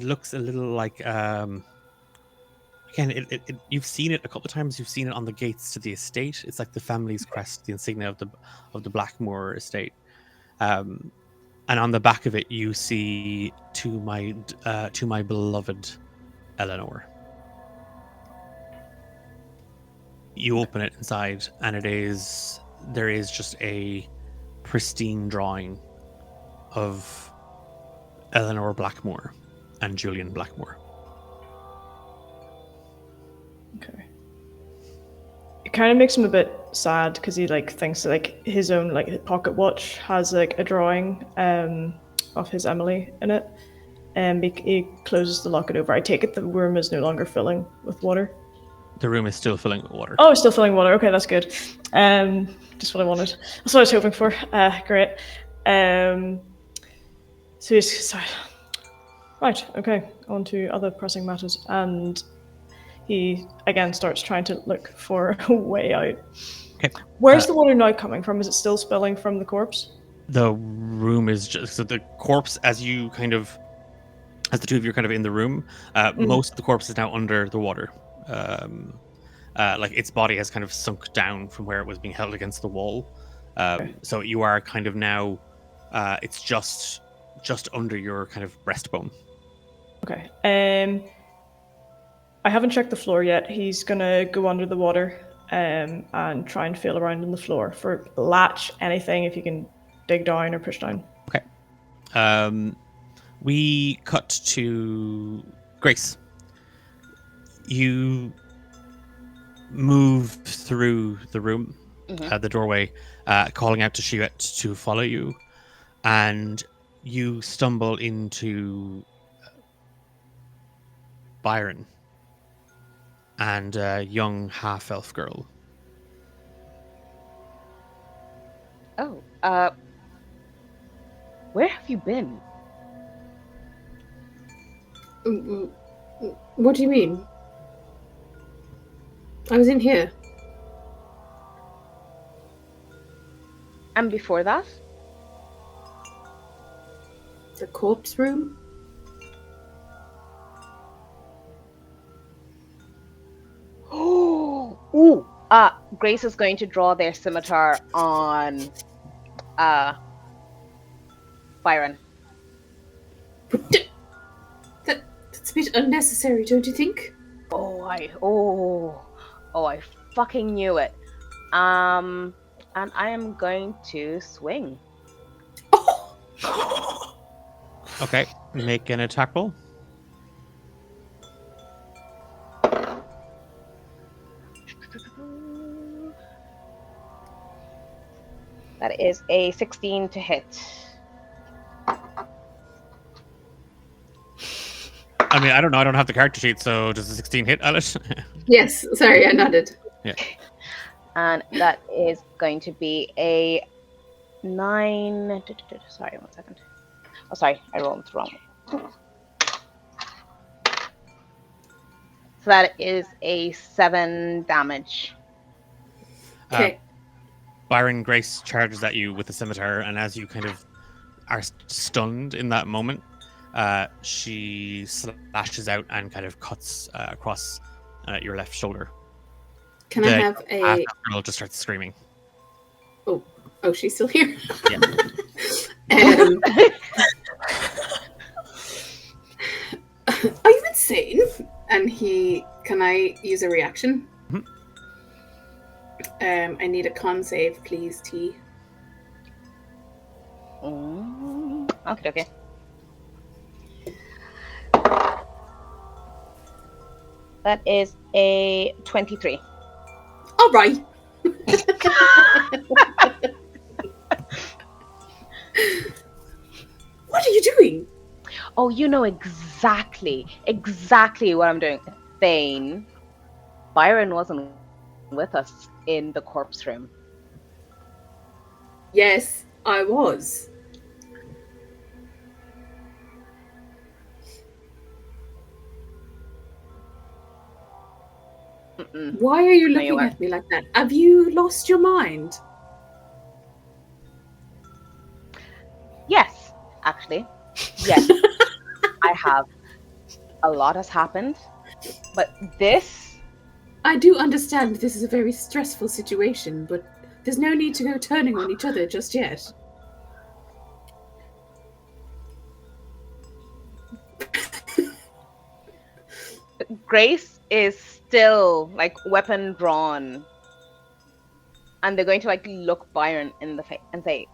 looks a little like again you've seen it a couple of times. You've seen it on the gates to the estate. It's like the family's crest, the insignia of the Blackmoor estate. And on the back of it, you see to my beloved Eleanor. You open it inside, and there is just a pristine drawing of Eleanor Blackmoor and Julian Blackmoor. Okay. It kind of makes him a bit sad because he like thinks like his own like pocket watch has like a drawing of his Emily in it, and he closes the locket over. I take it the room is no longer filling with water. The room is still filling with water. Oh, it's still filling water. Okay, that's good. Just what I wanted. That's what I was hoping for. Great. So he's sorry. Right. Okay. On to other pressing matters, and he again starts trying to look for a way out. Okay. Where's the water now coming from? Is it still spilling from the corpse? The room is just so the corpse, as the two of you are kind of in the room, most of the corpse is now under the water. Like its body has kind of sunk down from where it was being held against the wall. Okay. So you are kind of now, it's just under your kind of breastbone. Okay. I haven't checked the floor yet. He's gonna go under the water and try and feel around on the floor for latch, anything if you can dig down or push down. Okay. We cut to Grace. You move through the room, the doorway, calling out to Shivet to follow you, and you stumble into Byron and a young half-elf girl. Oh, where have you been? What do you mean? I was in here. And before that? The corpse room? Ooh. Grace is going to draw their scimitar on Byron. That's a bit unnecessary, don't you think? I fucking knew it. And I am going to swing. Oh! Okay, make an attack roll. That is a 16 to hit. I mean, I don't know. I don't have the character sheet, so does the 16 hit, Alice? Yes, sorry, I nodded. And that is going to be a 9. Sorry, 1 second. Oh, sorry, I rolled it wrong. So that is a 7 damage. Okay. Byron Grace charges at you with the scimitar, and as you kind of are stunned in that moment, she slashes out and kind of cuts across your left shoulder. Can I have a... Girl just starts screaming. Oh, she's still here? Yeah. Are you insane? And can I use a reaction? Mhm. I need a con save, please, T. Okay. That is a 23. All right. What are you doing? Oh, you know exactly what I'm doing. Thane, Byron wasn't with us in the corpse room. Yes, I was. Why are you No, you looking weren't. at me like that? Have you lost your mind? Yes, actually. Yes, I have. A lot has happened, but this... I do understand this is a very stressful situation, but there's no need to go turning on each other just yet. Grace is still like weapon drawn, and they're going to like look Byron in the face and say,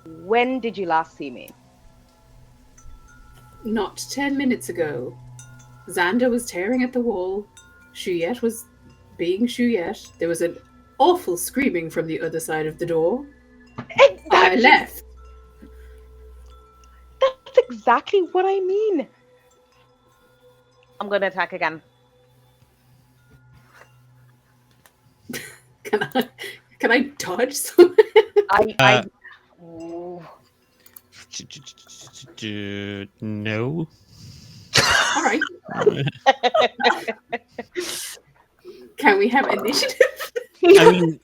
"When did you last see me?" Not 10 minutes ago. Xander was tearing at the wall. Shuyet was being Shuyet. There was an awful screaming from the other side of the door. I left. That's exactly what I mean. I'm going to attack again. Can I dodge someone? No. All right. Can we have initiative? I mean,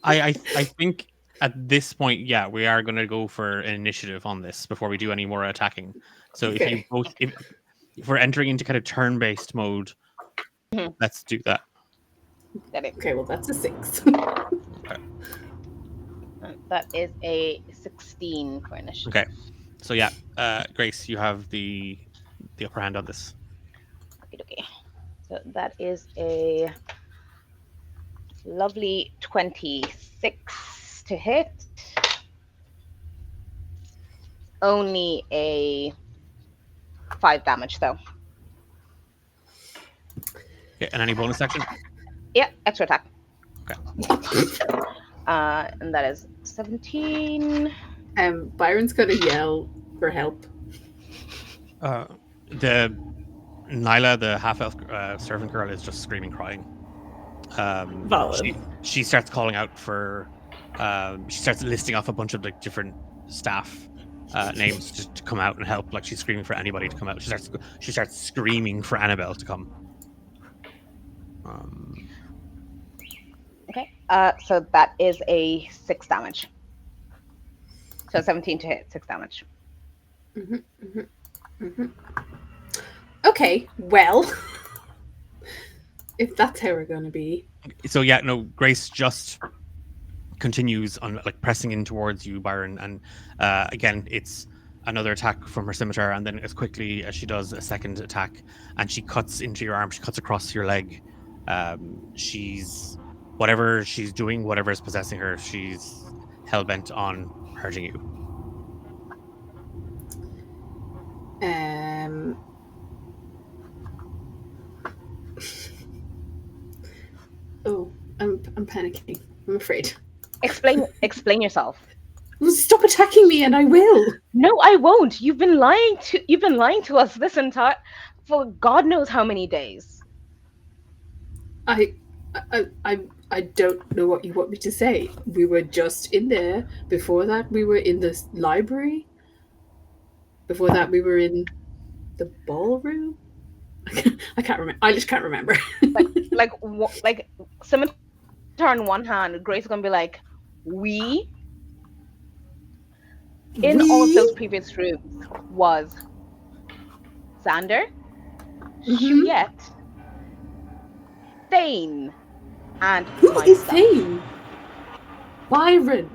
I think at this point, yeah, we are going to go for an initiative on this before we do any more attacking. So Okay. if we're entering into kind of turn-based mode, let's do that. Okay, well that's a 6. That is a 16 for initiative. Okay. So yeah, Grace, you have the upper hand on this. Okay. So that is a lovely 26 to hit. Only a 5 damage though. Okay, and any bonus action? Yeah, extra attack. Okay. And that is 17. Byron's gonna yell for help. The Nyla, the half-elf servant girl, is just screaming, crying. Valid. She starts calling out for. She starts listing off a bunch of like different staff names to come out and help. Like she's screaming for anybody to come out. She starts screaming for Annabelle to come. Okay. So that is a 6 damage. So 17 to hit, 6 damage. Okay, well, if that's how we're gonna be. So yeah, no, Grace just continues on like pressing in towards you, Byron, and again it's another attack from her scimitar, and then as quickly as she does a second attack, and she cuts into your arm, she cuts across your leg. Whatever she's doing, whatever is possessing her, she's hell-bent on hurting you. panicking. I'm afraid. Explain yourself. Well, stop attacking me, and I will. No, I won't. You've been lying to us this entire for God knows how many days. I don't know what you want me to say. We were just in there. Before that, we were in the library. Before that, we were in the ballroom. I can't remember. I just can't remember. like Scimitar on one hand, Grace is gonna be like, we in all of those previous rooms was Xander, Juliet, Thane, and Who is myself. Thane? Byron.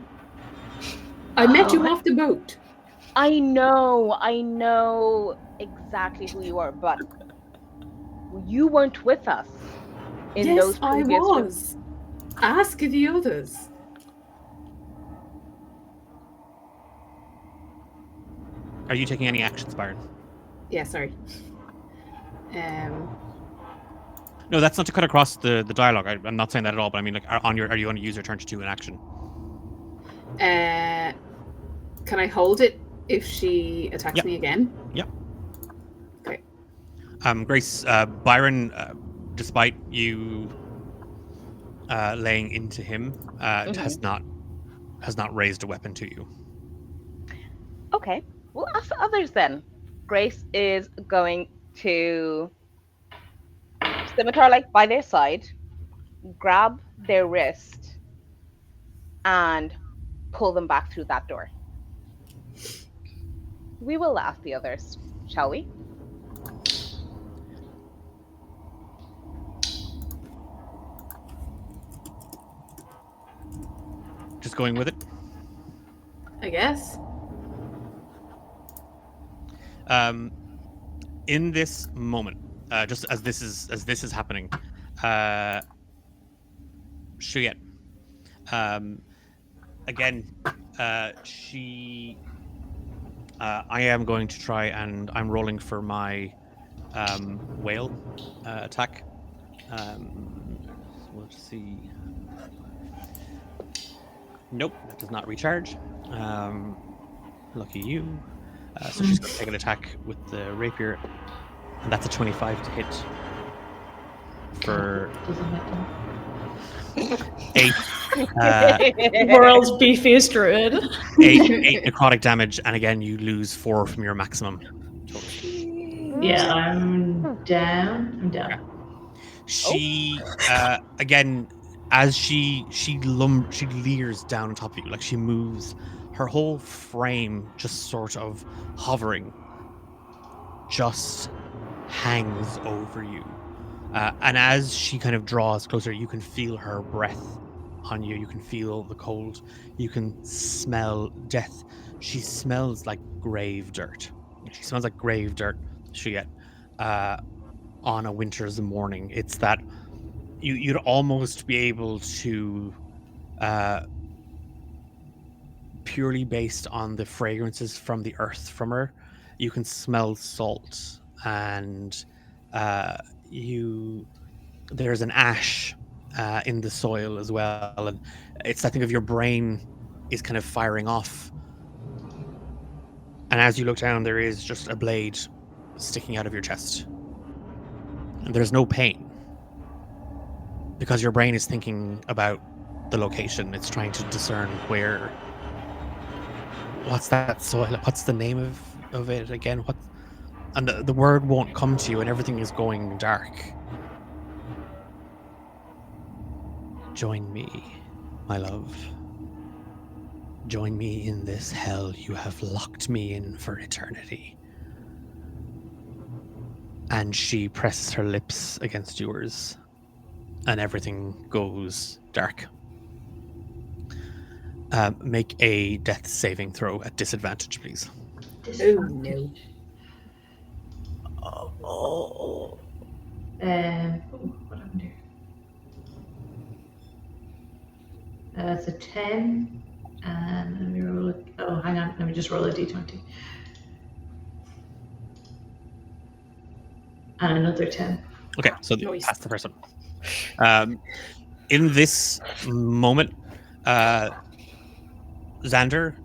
I met you off the boat. I know exactly who you are, but you weren't with us in Yes, those I previous was. rooms. Ask the others. Are you taking any actions, Byron? Yeah, sorry. No, that's not to cut across the dialogue. I'm not saying that at all. But I mean, like, are you going to use your turn to do an action? Can I hold it if she attacks me again? Yep. Okay. Grace, Byron, despite you laying into him, has not raised a weapon to you. Okay, we'll ask the others then. Grace is going to Scimitar by their side, grab their wrist, and pull them back through that door. We will ask the others, shall we? Just going with it. I guess. In this moment, just as this is happening, Juliet, again, she. I am going to try, and I'm rolling for my whale attack. Let's see. Nope, that does not recharge. Lucky you. So she's going to take an attack with the rapier, and that's a 25 to hit for Doesn't hit them. 8. World's beefiest druid. 8 necrotic damage, and again you lose 4 from your maximum. Yeah, I'm down. I'm down. She again, as she leers down on top of you, like she moves, her whole frame just sort of hovering, just hangs over you. And as she kind of draws closer, you can feel her breath on you. You can feel the cold. You can smell death. She smells like grave dirt. She smells like grave dirt, Juliet, on a winter's morning. It's that you'd almost be able to, purely based on the fragrances from the earth from her, you can smell salt, and there's an ash in the soil as well, and it's that thing of your brain is kind of firing off, and as you look down, there is just a blade sticking out of your chest, and there's no pain because your brain is thinking about the location. It's trying to discern what's that soil, what's the name of it again, and the word won't come to you, and everything is going dark. Join me, my love. Join me in this hell you have locked me in for eternity. And she presses her lips against yours, and everything goes dark. Make a death saving throw at disadvantage, please. Oh no. What happened here? It's a 10, and let me roll it. Oh, hang on. Let me just roll a d20. And another 10. Okay, so Nice. that's the first one. in this moment, Xander,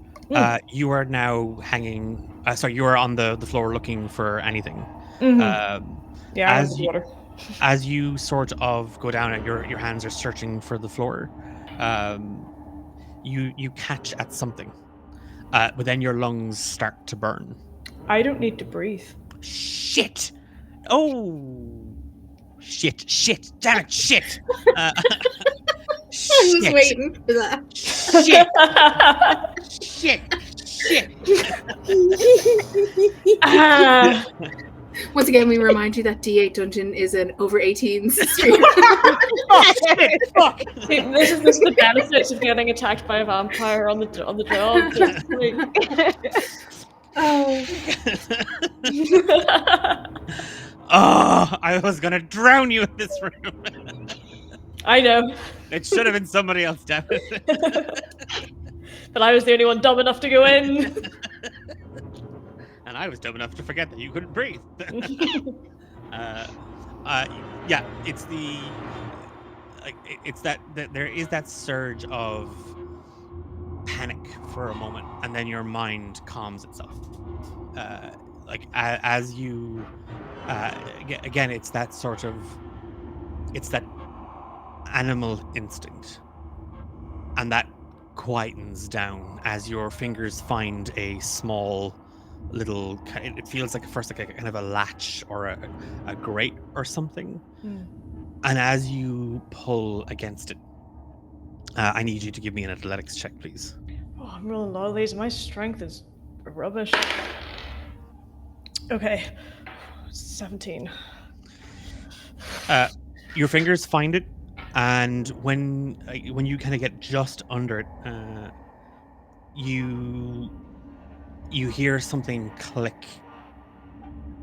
you are now hanging. Sorry, you are on the floor looking for anything. Um, Yeah, I'm as under the you water. as you sort of go down and your hands are searching for the floor, you catch at something, but then your lungs start to burn. I don't need to breathe. Shit! Oh, shit! Damn it! Shit! Uh, I was shit! waiting for that. Shit! Ah. Once again, we remind you that D8 Dungeon is an over 18s stream. Fuck! This is the benefits of getting attacked by a vampire on the job. Just Oh, I was gonna drown you in this room. I know, It should have been somebody else, damn it. but I was the only one dumb enough to go in. And I was dumb enough to forget that you couldn't breathe. Yeah, it's the it's that there is that surge of panic for a moment, and then your mind calms itself. As you again, it's that sort of that animal instinct, and that quietens down as your fingers find a small little, it feels like at first like a kind of a latch or a grate or something. And as you pull against it, I need you to give me an athletics check, please. Oh, I'm rolling low of these. My strength is rubbish. Okay, 17. Your fingers find it, and when you kind of get just under it, you hear something click,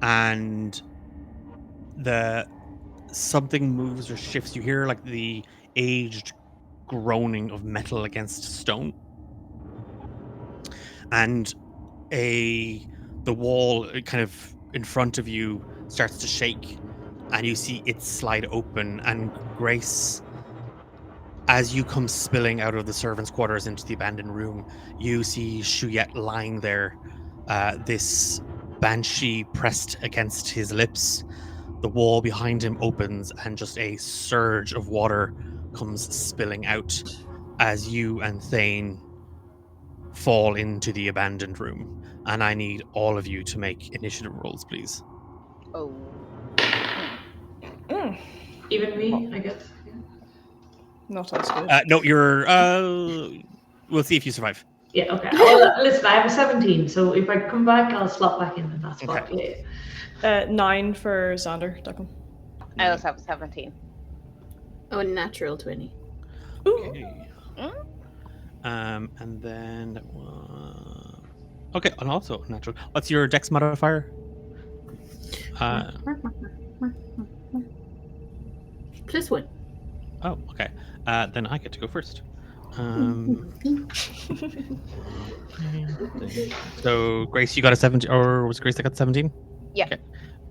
and something moves or shifts. You hear like the aged groaning of metal against stone, and the wall kind of in front of you starts to shake, and you see it slide open, and Grace, as you come spilling out of the servants' quarters into the abandoned room, you see Shuyet lying there, this banshee pressed against his lips. The wall behind him opens, and just a surge of water comes spilling out as you and Thane fall into the abandoned room. And I need all of you to make initiative rolls, please. Oh. Even me, I guess. Not as good. No, you're. We'll see if you survive. Yeah, okay. Well, listen, I have a 17, so if I come back, I'll slot back in, and that's Okay. fine. Yeah. 9 for Xander, Declan. I also have 17. Oh, a natural 20. Okay. Mm. And then okay, and also natural. What's your dex modifier? +1. Oh, okay. Then I get to go first. So Grace, you got a 17, or was Grace that got 17? Yeah. Okay.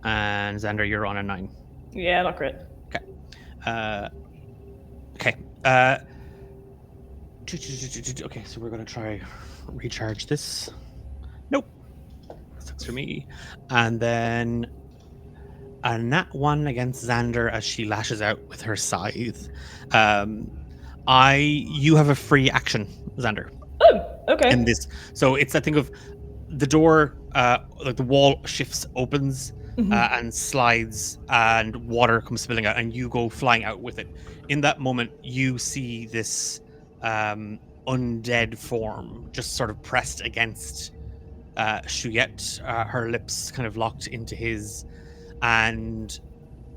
And Xander, you're on a 9. Yeah, not great. Okay. Okay, so we're gonna try recharge this. Nope. Sucks for me. And then a nat 1 against Xander as she lashes out with her scythe. You have a free action, Xander. Oh, okay. In this, so it's that thing of the door, like the wall shifts, opens, and slides, and water comes spilling out, and you go flying out with it. In that moment, you see this undead form just sort of pressed against Shuyet, her lips kind of locked into his, and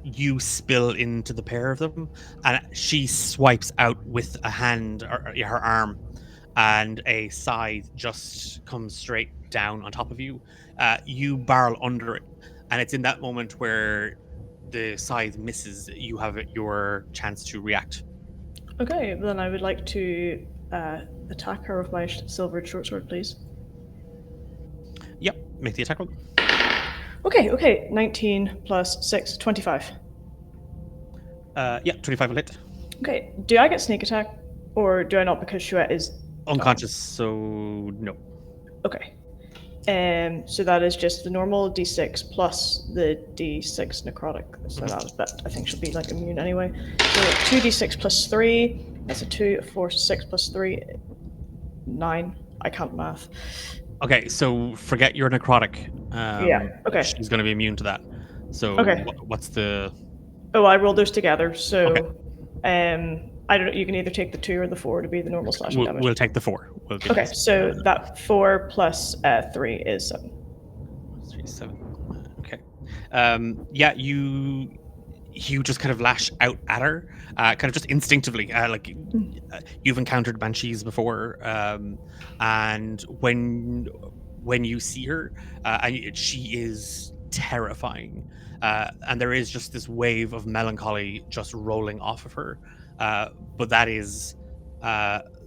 you spill into the pair of them, and she swipes out with a hand, or her arm, and a scythe just comes straight down on top of you. You barrel under it, and it's in that moment where the scythe misses, you have your chance to react. Okay, then I would like to attack her with my silvered shortsword, please. Yep, make the attack roll. Okay, 19 plus 6, 25. Yeah, 25 will hit. Okay, do I get sneak attack, or do I not because Chouette is Unconscious, so no. okay? So that is just the normal d6 plus the d6 necrotic. So that I think should be like immune anyway. So 2d6 plus 3. That's a 2, a 4, 6 plus 3, 9. I can't math. Okay, so forget your necrotic. Yeah, okay. She's going to be immune to that. So Okay. what's the... Oh, I rolled those together. So, I don't know. You can either take the 2 or the 4 to be the normal slashing damage. We'll take the 4. We'll give Okay, you so that 4 plus 3 is 7. 3, 7. Okay. Yeah, you just kind of lash out at her, kind of just instinctively. You've encountered banshees before, and when you see her, she is terrifying, and there is just this wave of melancholy just rolling off of her, but that is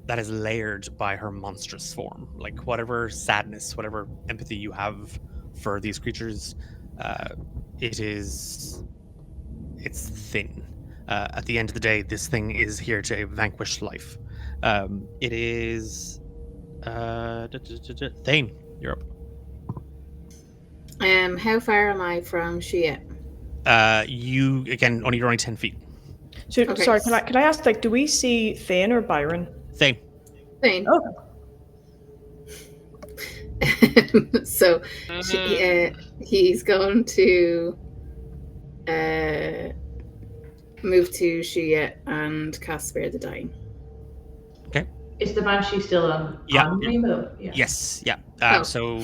layered by her monstrous form. Like whatever sadness, whatever empathy you have for these creatures, it's thin. At the end of the day, this thing is here to vanquish life. It is Thane, you're up. How far am I from Chouette? You again, you're only 10 feet. So, Okay. sorry, can I ask, like, do we see Thane or Byron? Thane. Thane. Oh. So he's going to move to Chouette and cast Spare the Dying. Okay. Is the banshee still on Rainbow? Yeah. Yes. Yeah. Oh. So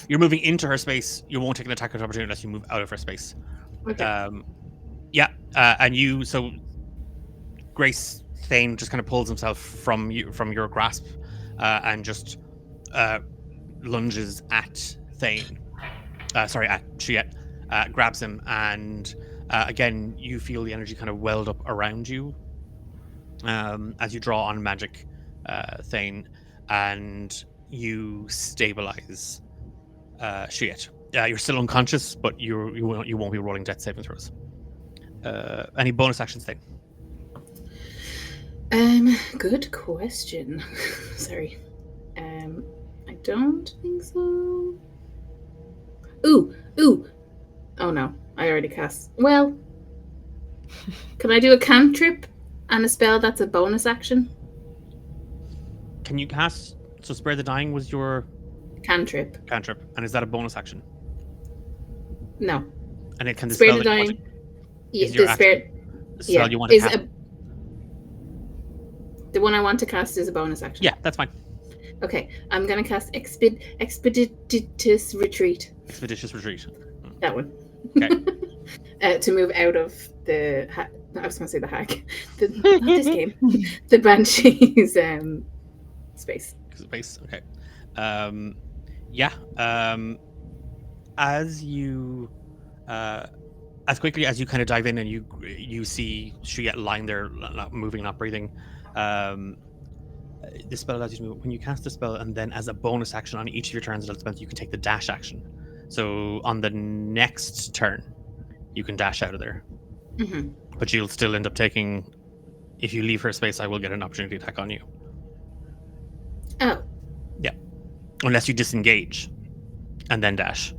you're moving into her space. You won't take an attack of opportunity unless you move out of her space. Okay. And you. So Grace Thane just kind of pulls himself from your grasp, and just lunges at Thane. At Chouette. Grabs him, and again you feel the energy kind of welled up around you as you draw on magic, Thane, and you stabilize Chouette. You're still unconscious, but you won't be rolling death saving throws. Any bonus actions, Thane? Good question. Sorry. I don't think so. Ooh. Oh no, I already cast. Well, can I do a cantrip and a spell that's a bonus action? Can you cast? So Spare the Dying was your Cantrip. And is that a bonus action? No. And it can the Spare spell the that you Dying. want Yeah, is your the spare. the spell Yeah, you want to is cast? the one I want to cast is a bonus action. Yeah, that's fine. Okay, I'm gonna cast Expeditious Retreat. Expeditious Retreat. That one. Okay. To move out of the. I was gonna say the hack. Not this game. The Banshee's space. Space. Okay. As you as quickly as you kind of dive in and you see Chouette lying there, not moving, not breathing, the spell allows you to move when you cast the spell, and then as a bonus action on each of your turns at spells, you can take the dash action. So on the next turn, you can dash out of there. Mm-hmm. But you'll still end up taking. If you leave her space, I will get an opportunity attack on you. Oh. Yeah. Unless you disengage and then dash.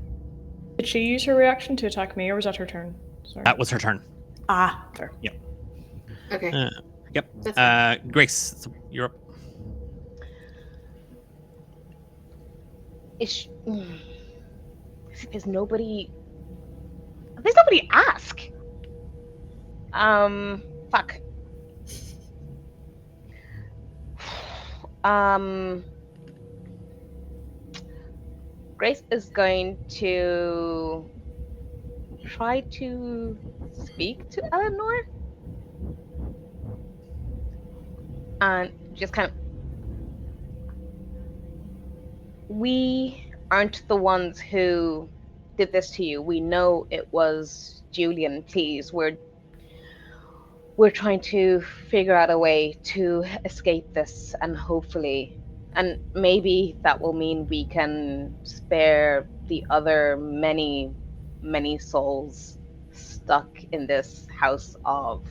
Did she use her reaction to attack me, or was that her turn? Sorry. That was her turn. Ah, fair. Okay. Yep. That's fine. Grace, so you're up. There's nobody. There's nobody ask. Fuck. Grace is going to try to speak to Eleanor and just kind of. We aren't the ones who did this to you. We know it was Julian. Please, we're trying to figure out a way to escape this, and hopefully, and maybe that will mean we can spare the other many souls stuck in this house of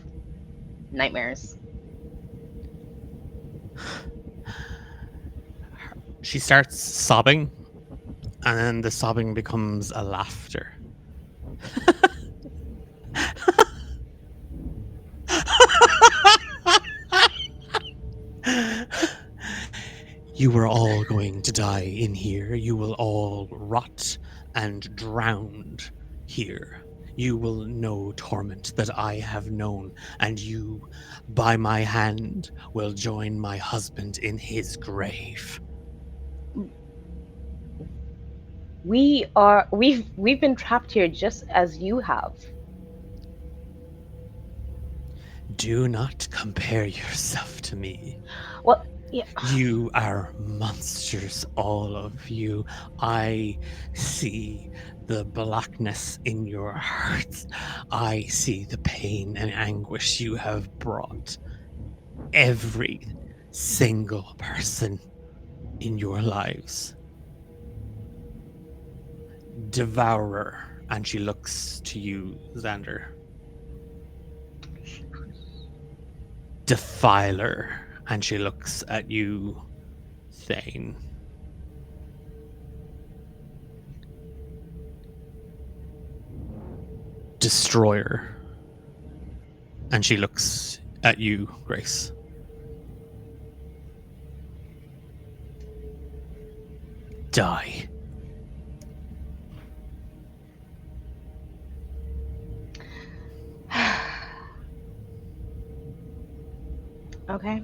nightmares. She starts sobbing, and then the sobbing becomes a laughter. You were all going to die in here. You will all rot and drowned here. You will know torment that I have known, and you, by my hand, will join my husband in his grave. We've been trapped here just as you have. Do not compare yourself to me. Well, yeah. You are monsters, all of you. I see the blackness in your hearts. I see the pain and anguish you have brought. Every single person in your lives. Devourer. And she looks to you, Xander. Defiler. And she looks at you, Thane. Destroyer. And she looks at you, Grace. Die. Okay.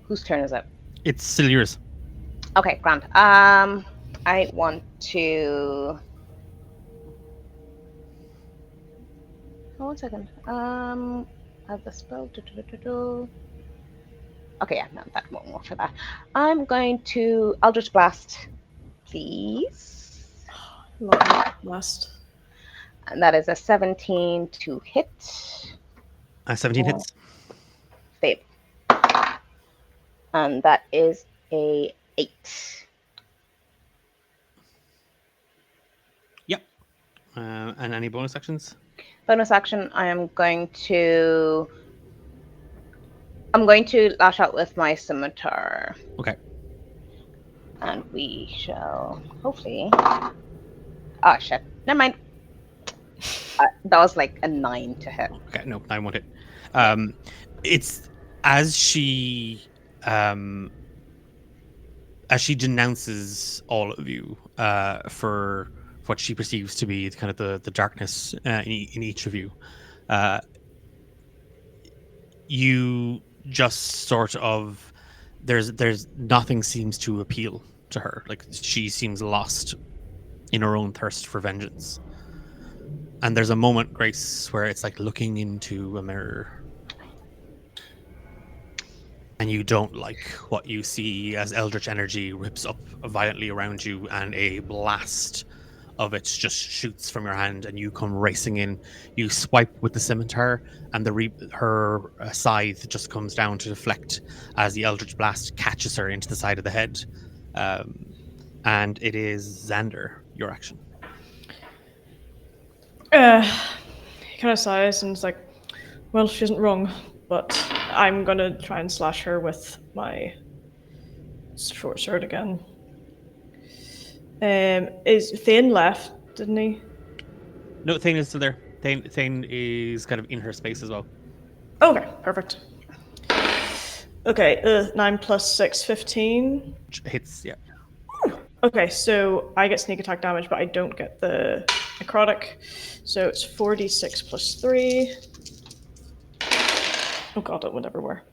Whose turn is it? It's still yours. Okay, grand. I want to. Oh, 1 second. I have the spell. Okay, yeah, no, that won't work for that. I'm going to Eldritch Blast, please. Last. And that is a 17 to hit. 17 hits. Save. And that is a 8. Yep. And any bonus actions? Bonus action, I'm going to lash out with my scimitar. Okay. And we shall hopefully. Oh shit! Never mind. That was like a 9 to hit. Okay, no, I won't hit. It's as she denounces all of you for what she perceives to be kind of the darkness in each of you. You just sort of there's nothing seems to appeal to her. Like she seems lost in her own thirst for vengeance. And there's a moment, Grace, where it's like looking into a mirror. And you don't like what you see as eldritch energy rips up violently around you, and a blast of it just shoots from your hand, and you come racing in. You swipe with the scimitar, and her scythe just comes down to deflect as the eldritch blast catches her into the side of the head. And it is Xander, your action. He kind of sighs and is like, well, she isn't wrong, but I'm gonna try and slash her with my short sword again. Is Thane left, didn't he? No, Thane is still there. Thane is kind of in her space as well. Okay, perfect. Okay, 9 plus 6, 15. Hits, yeah. Okay, so I get sneak attack damage, but I don't get the necrotic. So it's 4d6 plus 3. Oh god, that went everywhere.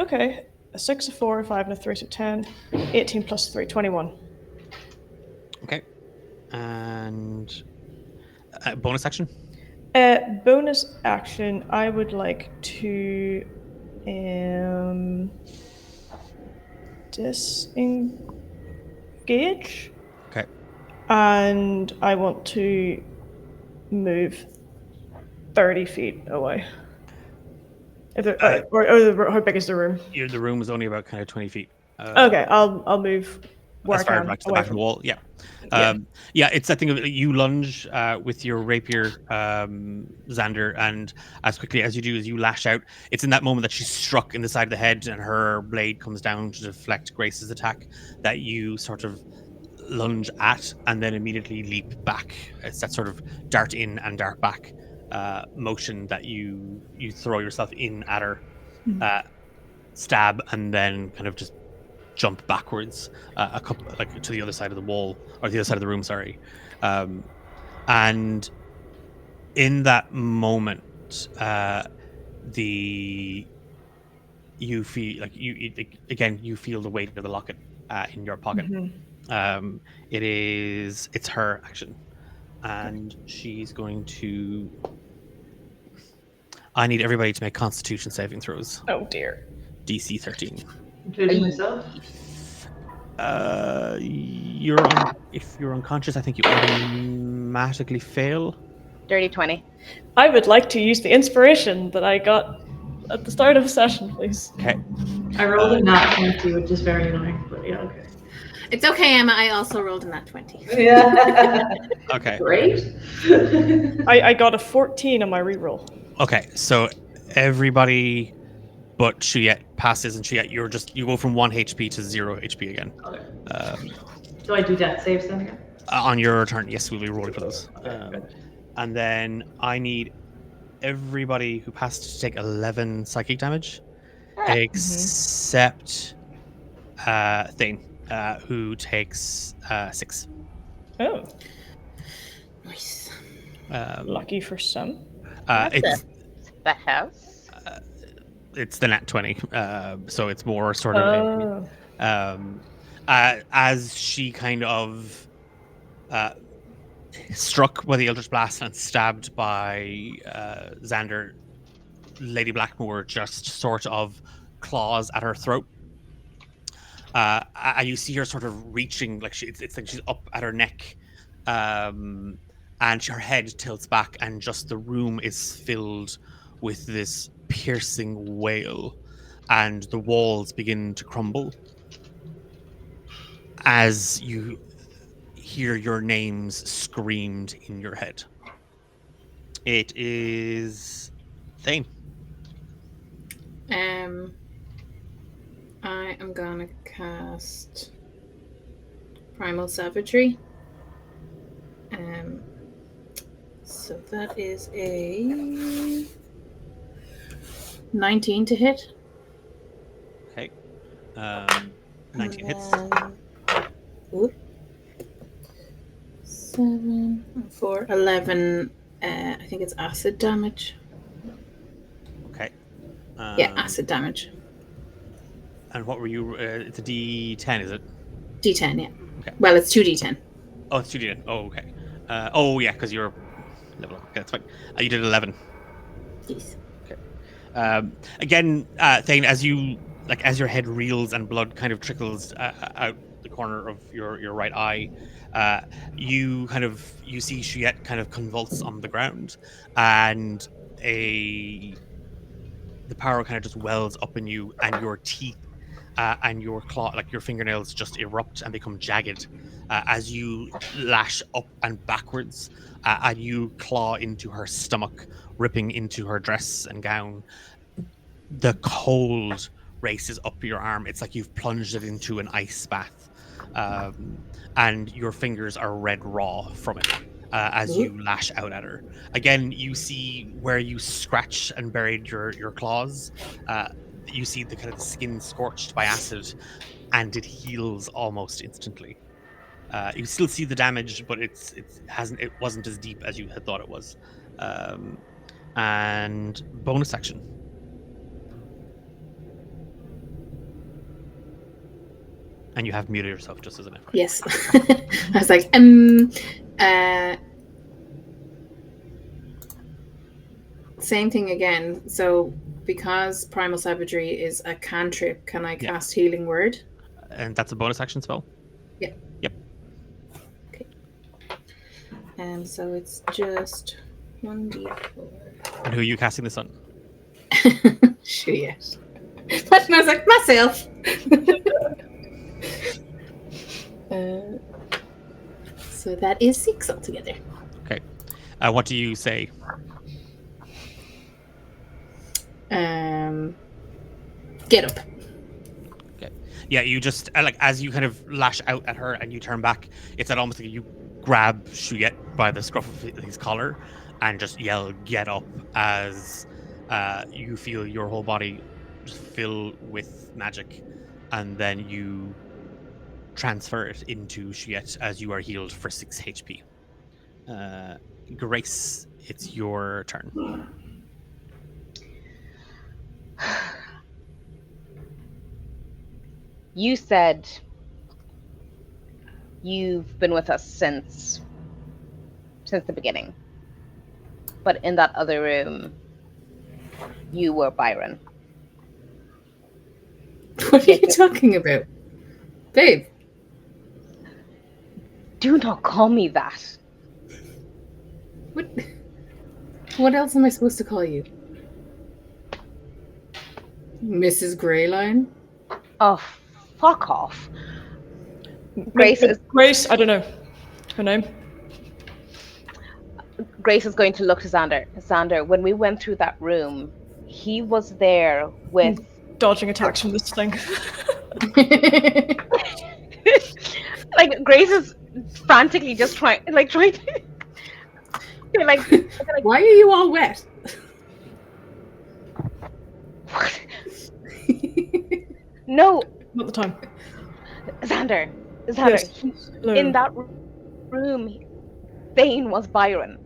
Okay, a 6, a 4, a 5, and a 3, so 10. 18 plus 3, 21. Okay. And bonus action? Bonus action, I would like to disengage. Okay. And I want to move 30 feet away. If how big is the room? The room is only about kind of 20 feet. Okay, I'll move Where as I far can, back to the away back of the from- wall. Yeah. Yeah. Yeah, it's that thing of you lunge with your rapier, Xander, and as quickly as you do, as you lash out, it's in that moment that she's struck in the side of the head and her blade comes down to deflect Grace's attack that you sort of lunge at and then immediately leap back. It's that sort of dart in and dart back motion that you throw yourself in at her, stab, and then kind of just jump backwards a couple like to the other side of the wall or the other side of the room. Sorry, and in that moment, the you feel like again you feel the weight of the locket in your pocket. It's her action, and she's going to. I need everybody to make Constitution saving throws. Oh dear. DC 13. Including myself. If you're unconscious, I think you automatically fail. Dirty 20. I would like to use the inspiration that I got at the start of the session, please. Okay. I rolled a nat 20, which is very annoying, but yeah, okay. It's okay, Emma. I also rolled a nat 20. Yeah. Okay. Great. I got a 14 on my reroll. Okay. So everybody but Chuyette passes, and Chuyette, you go from 1 HP to 0 HP again. Okay. Do I do death saves then again? On your turn. Yes, we'll be rolling for those. And then I need everybody who passed to take 11 psychic damage, except Thane, who takes 6. Oh, Nice. lucky for some. It's The house. it's the nat 20, so it's more sort of as she kind of struck by the Eldritch Blast and stabbed by Xander, Lady Blackmore just sort of claws at her throat. And you see her sort of reaching, like it's like she's up at her neck, and her head tilts back, and just the room is filled with this piercing wail, and the walls begin to crumble as you hear your names screamed in your head. It is Thane. I am gonna cast Primal Savagery. So that is a 19 to hit. Okay. 19 hits. 7, 4, 11. I think it's acid damage. Okay. Yeah, acid damage. And what were you? It's a D10, is it? D10, yeah. Okay. Well, it's 2d10. Oh, it's 2D10. Oh, okay. Oh, yeah, because you're level up. Okay, that's fine. You did 11. Yes. Again, Thane, as your head reels and blood kind of trickles out the corner of your right eye, you see Chuyette kind of convulse on the ground, and the power kind of just wells up in you, and your teeth and your claw, like your fingernails, just erupt and become jagged as you lash up and backwards, and you claw into her stomach, ripping into her dress and gown. The cold races up your arm. It's like you've plunged it into an ice bath, and your fingers are red raw from it as you lash out at her. Again, you see where you scratched and buried your claws. You see the kind of skin scorched by acid, and it heals almost instantly. You still see the damage, but it wasn't as deep as you had thought it was. And bonus action. And you have muted yourself, just as an FYI. Yes. I was like, same thing again. So because Primal Savagery is a cantrip, can I cast Healing Word? And that's a bonus action spell? Yeah. Yep. Okay. And so it's just 1d4. And who are you casting this on? Shit. But I was like, myself. So that is 6 altogether. Okay. What do you say? Get up. Okay. Yeah, you just like as you kind of lash out at her and you turn back, it's that almost like you grab Shuyet by the scruff of his collar and just yell, "Get up!" as you feel your whole body just fill with magic, and then you transfer it into Shuyet as you are healed for 6 HP. Grace, it's your turn. You said you've been with us since the beginning. But in that other room, you were Byron. What are you talking about? Babe. Do not call me that. What else am I supposed to call you? Mrs. Greyline? Oh, fuck off. Grace is Grace, I don't know her name. Grace is going to look to Xander. Xander, when we went through that room, he was there with Dodging attacks from this thing. like Grace is frantically just trying to like Why are you all wet? no, Not the time. Xander, Yes. Hello. in that room, Thane was Byron.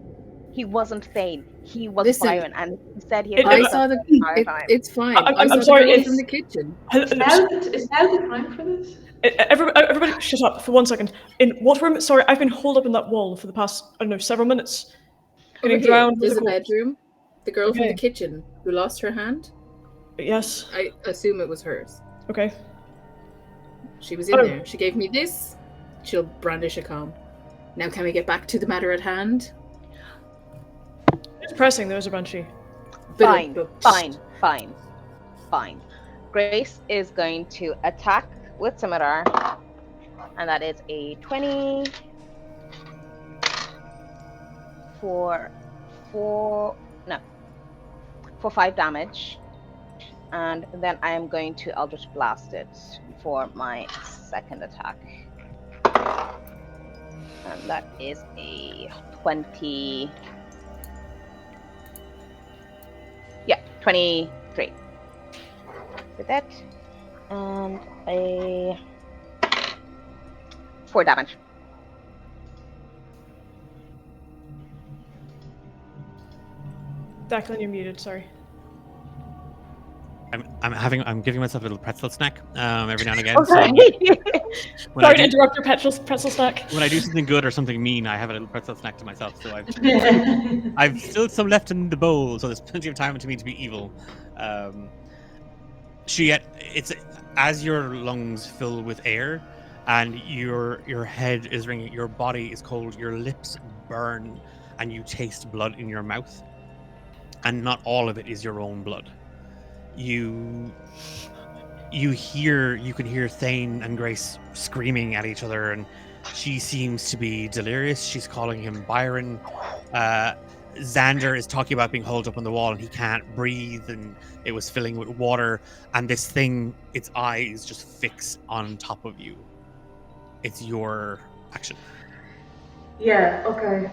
He wasn't Thane. He was Listen, Byron, and he said he it- had I done saw that the. entire time. It's fine. I'm I saw sorry, the girl it's- from the kitchen. Is now the time for this? Everybody, shut up for 1 second. In what room? Sorry, I've been holed up in that wall for the past, I don't know, several minutes. Over Getting here, drowned with there's a a corpse. bedroom. The girl from Okay. the kitchen who lost her hand. Yes. I assume it was hers. Okay. She was in Oh. there. She gave me this. She'll brandish a comb. Now can we get back to the matter at hand? It's pressing. There's a banshee. Fine. Grace is going to attack with Scimitar, and that is a 20 for 5 damage, and then I am going to Eldritch Blast it for my second attack, and that is a 20. Yeah, 23. With that, and a 4 damage. Declan, you're muted. Sorry. I'm giving myself a little pretzel snack every now and again. Oh, sorry. When Sorry to I do, interrupt your pretzel snack. when I do something good or something mean, I have a little pretzel snack to myself. So I've still some left in the bowl, so there's plenty of time to me to be evil. It's as your lungs fill with air, and your head is ringing, your body is cold, your lips burn, and you taste blood in your mouth, and not all of it is your own blood. You can hear Thane and Grace screaming at each other, and she seems to be delirious. She's calling him Byron. Xander is talking about being holed up on the wall and he can't breathe, and it was filling with water, and this thing, its eyes just fix on top of you. It's your action. Yeah, okay.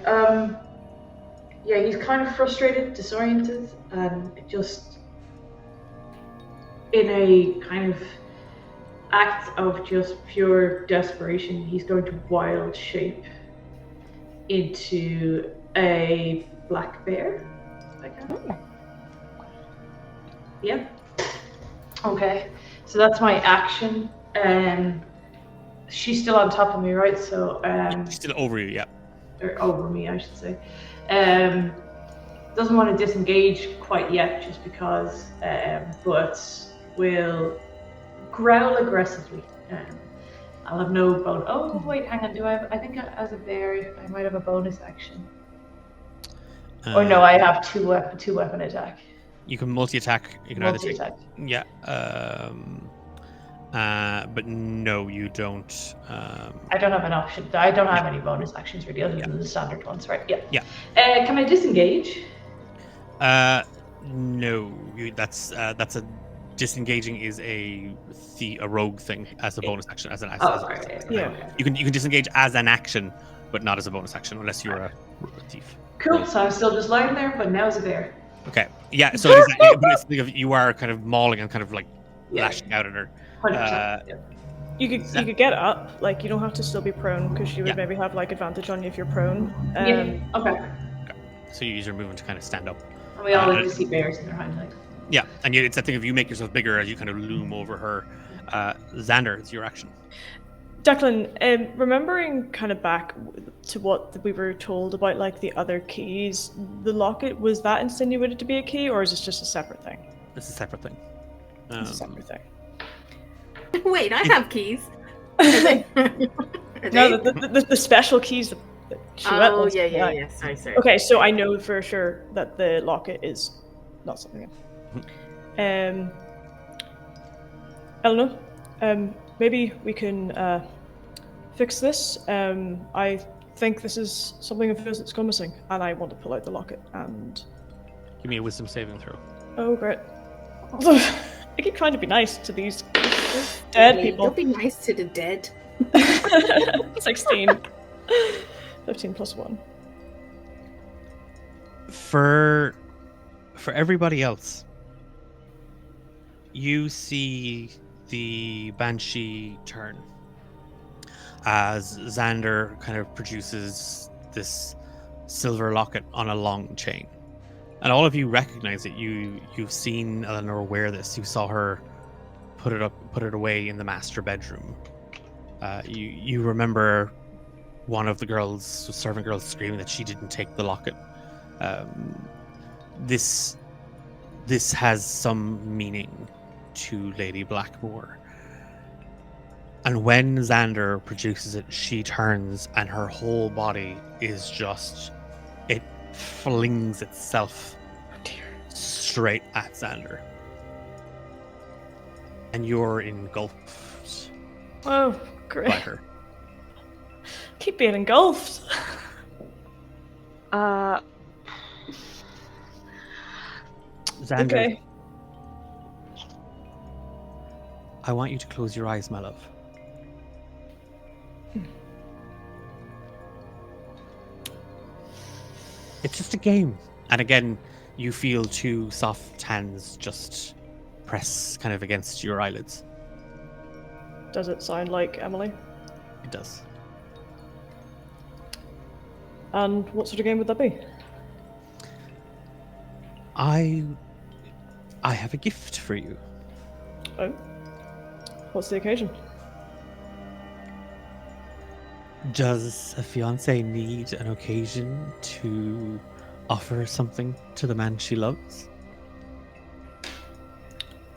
Yeah, he's kind of frustrated, disoriented, and just in a kind of act of just pure desperation, he's going to wild shape into a black bear. I can. Yep. Okay, so that's my action. She's still on top of me, right? So She's still over you, yeah. or over me, I should say. Doesn't want to disengage quite yet, just because, but will growl aggressively. I'll have no bonus. Oh wait, hang on. Do I have? I think as a bear, I might have a bonus action. Or no, I have two weapon attack. You can multi-attack. You can either take, Multi-attack. yeah. But no, you don't. I don't have an option. I don't have any bonus actions really, other than the standard ones, right? Yeah. Can I disengage? No. That's a disengaging is a rogue thing as a bonus action as an action. Right. Yeah. Okay. You can disengage as an action, but not as a bonus action unless you're a thief. Cool. So I'm still just lying there, but now's there. Okay. Yeah. So it is, but it's like you are kind of mauling and kind of like lashing out at her. 100%. You could get up. Like you don't have to still be prone because you would maybe have like advantage on you if you're prone. Okay. So you use your movement to kind of stand up. And we all like to see bears in their hind legs. Yeah, and it's that thing of you make yourself bigger as you kind of loom over her. Xander, it's your action. Declan, remembering kind of back to what we were told about like the other keys, the locket, was that insinuated to be a key or is this just a separate thing? It's a separate thing. It's a separate thing. Wait, I have keys. Are they? No, the special keys that Chouette Oh, wants to yeah. buy. Sorry. Okay, so I know for sure that the locket is not something else. Eleanor, maybe we can fix this. I think this is something of yours that's gone missing, and I want to pull out the locket and... Give me a wisdom saving throw. Oh, great. I keep trying to be nice to these dead people. Don't be nice to the dead. 16. 15 plus 1. For everybody else, you see the Banshee turn as Xander kind of produces this silver locket on a long chain. And all of you recognize it. You've seen Eleanor wear this. You saw her put it away in the master bedroom. You remember one of the servant girls screaming that she didn't take the locket. This has some meaning to Lady Blackmore. And when Xander produces it, she turns and her whole body is just... It flings itself straight at Xander. And you're engulfed Oh, great. by her. Keep being engulfed. Xander, Okay. I want you to close your eyes, my love. It's just a game. And again, you feel two soft hands just press kind of against your eyelids. Does it sound like Emily? It does. And what sort of game would that be? I have a gift for you. Oh. What's the occasion? Does a fiancé need an occasion to offer something to the man she loves?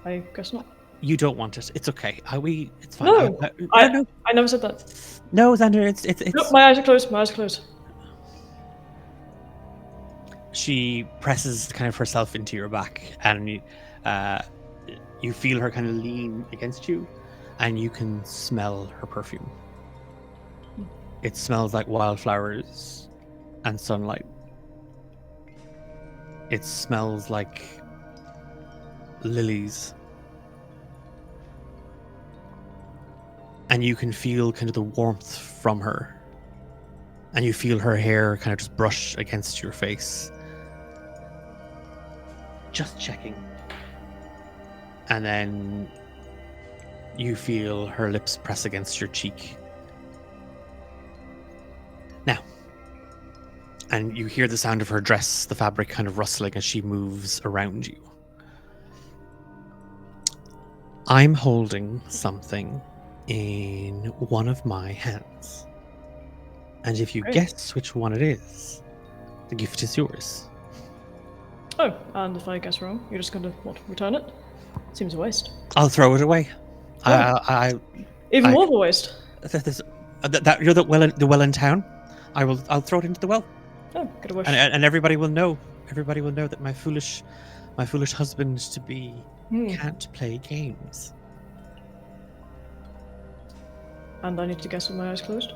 I guess not. You don't want it. It's okay. It's fine. No, No, I never said that. no, Xander. It's. Nope, my eyes are closed. My eyes are closed. She presses kind of herself into your back, and you feel her kind of lean against you, and you can smell her perfume. It smells like wildflowers and sunlight. It smells like lilies. And you can feel kind of the warmth from her. And you feel her hair kind of just brush against your face. Just checking. And then you feel her lips press against your cheek. Now, and you hear the sound of her dress, the fabric kind of rustling as she moves around you. I'm holding something in one of my hands. And if you Great. guess which one it is, the gift is yours. Oh, and if I guess wrong, you're just going to return it? Seems a waste. I'll throw it away. Even more of a waste. You're the well in town. I'll throw it into the well, Oh, good a wish. and everybody will know. Everybody will know that my foolish husband to be can't play games. And I need to guess with my eyes closed?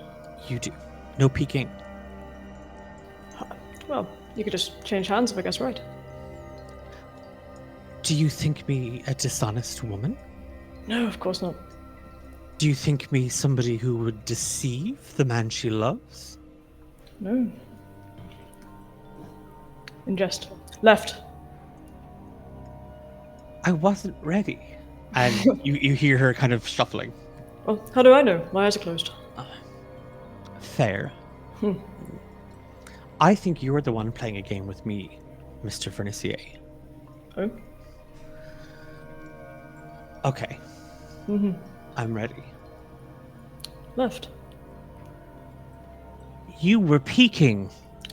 You do. No peeking. Well, you could just change hands if I guess right. Do you think me a dishonest woman? No, of course not. Do you think me somebody who would deceive the man she loves? No. In jest. Left. I wasn't ready. And you hear her kind of shuffling. Well, how do I know? My eyes are closed. Fair. Hmm. I think you're the one playing a game with me, Mr. Vernicier. Oh? Okay, Mm-hmm. I'm ready. Left. You were peeking.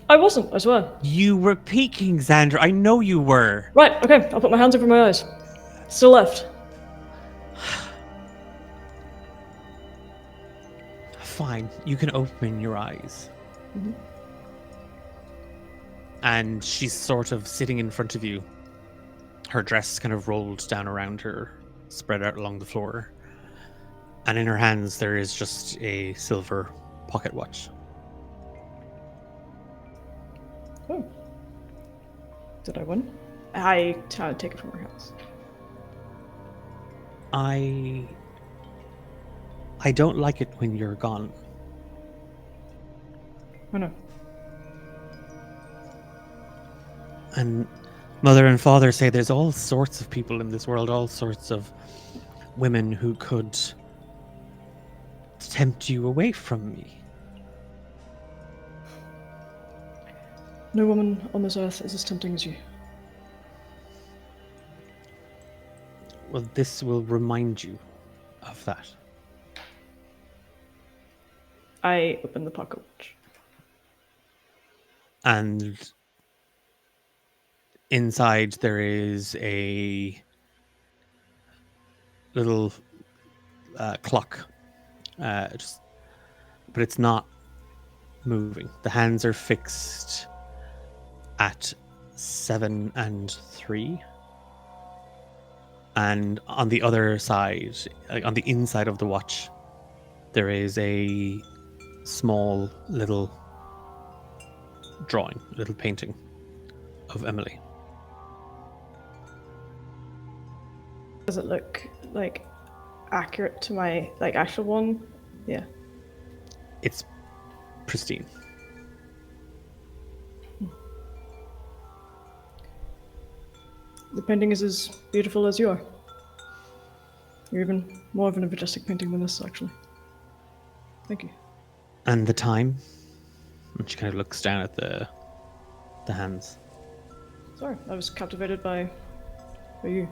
I wasn't, I swear. You were peeking, Xander. I know you were. Right, okay, I'll put my hands over my eyes. Still left. Fine, you can open your eyes. Mhm. And she's sort of sitting in front of you. Her dress kind of rolled down around her, spread out along the floor. And in her hands, there is just a silver pocket watch. Oh. Did I win? I take it from her hands. I don't like it when you're gone. Oh no. And mother and father say there's all sorts of people in this world, all sorts of women who could tempt you away from me. No woman on this earth is as tempting as you. Well, this will remind you of that. I open the pocket watch. And inside there is a little clock, but it's not moving. The hands are fixed at 7 and 3. And on the other side, like on the inside of the watch, there is a small little drawing, little painting of Emily. Does it look like accurate to my actual one? Yeah. It's pristine. The painting is as beautiful as you are. You're even more of a majestic painting than this, actually. Thank you. And the time? And she kind of looks down at the hands. Sorry, I was captivated by you.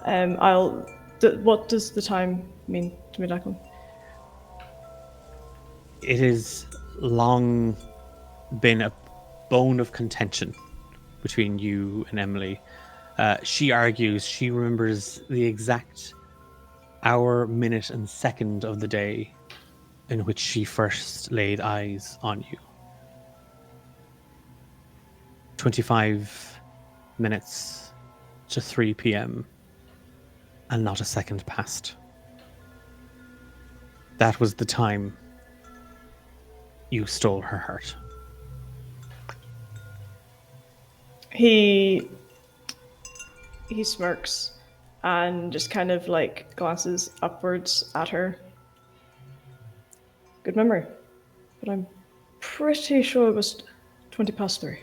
What does the time mean to me, Declan? It has long been a bone of contention between you and Emily. She argues she remembers the exact hour, minute, and second of the day in which she first laid eyes on you. 25 minutes to 3 p.m. and not a second passed. That was the time you stole her heart. He smirks and just kind of glances upwards at her. Good memory, but I'm pretty sure it was 20 past 3.